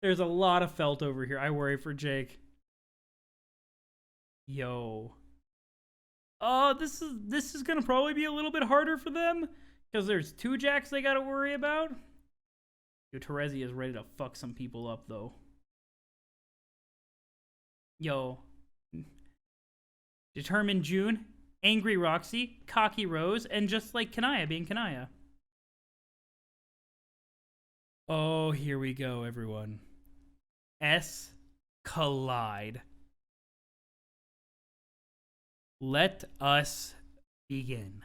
[SPEAKER 1] There's a lot of felt over here. I worry for Jake. Yo. Oh, this is gonna probably be a little bit harder for them because there's 2 Jacks they gotta worry about. Yo, Terezi is ready to fuck some people up though. Yo. Determined June, Angry Roxy, Cocky Rose, and just like Kanaya being Kanaya. Oh, here we go, everyone. S collide. Let us begin.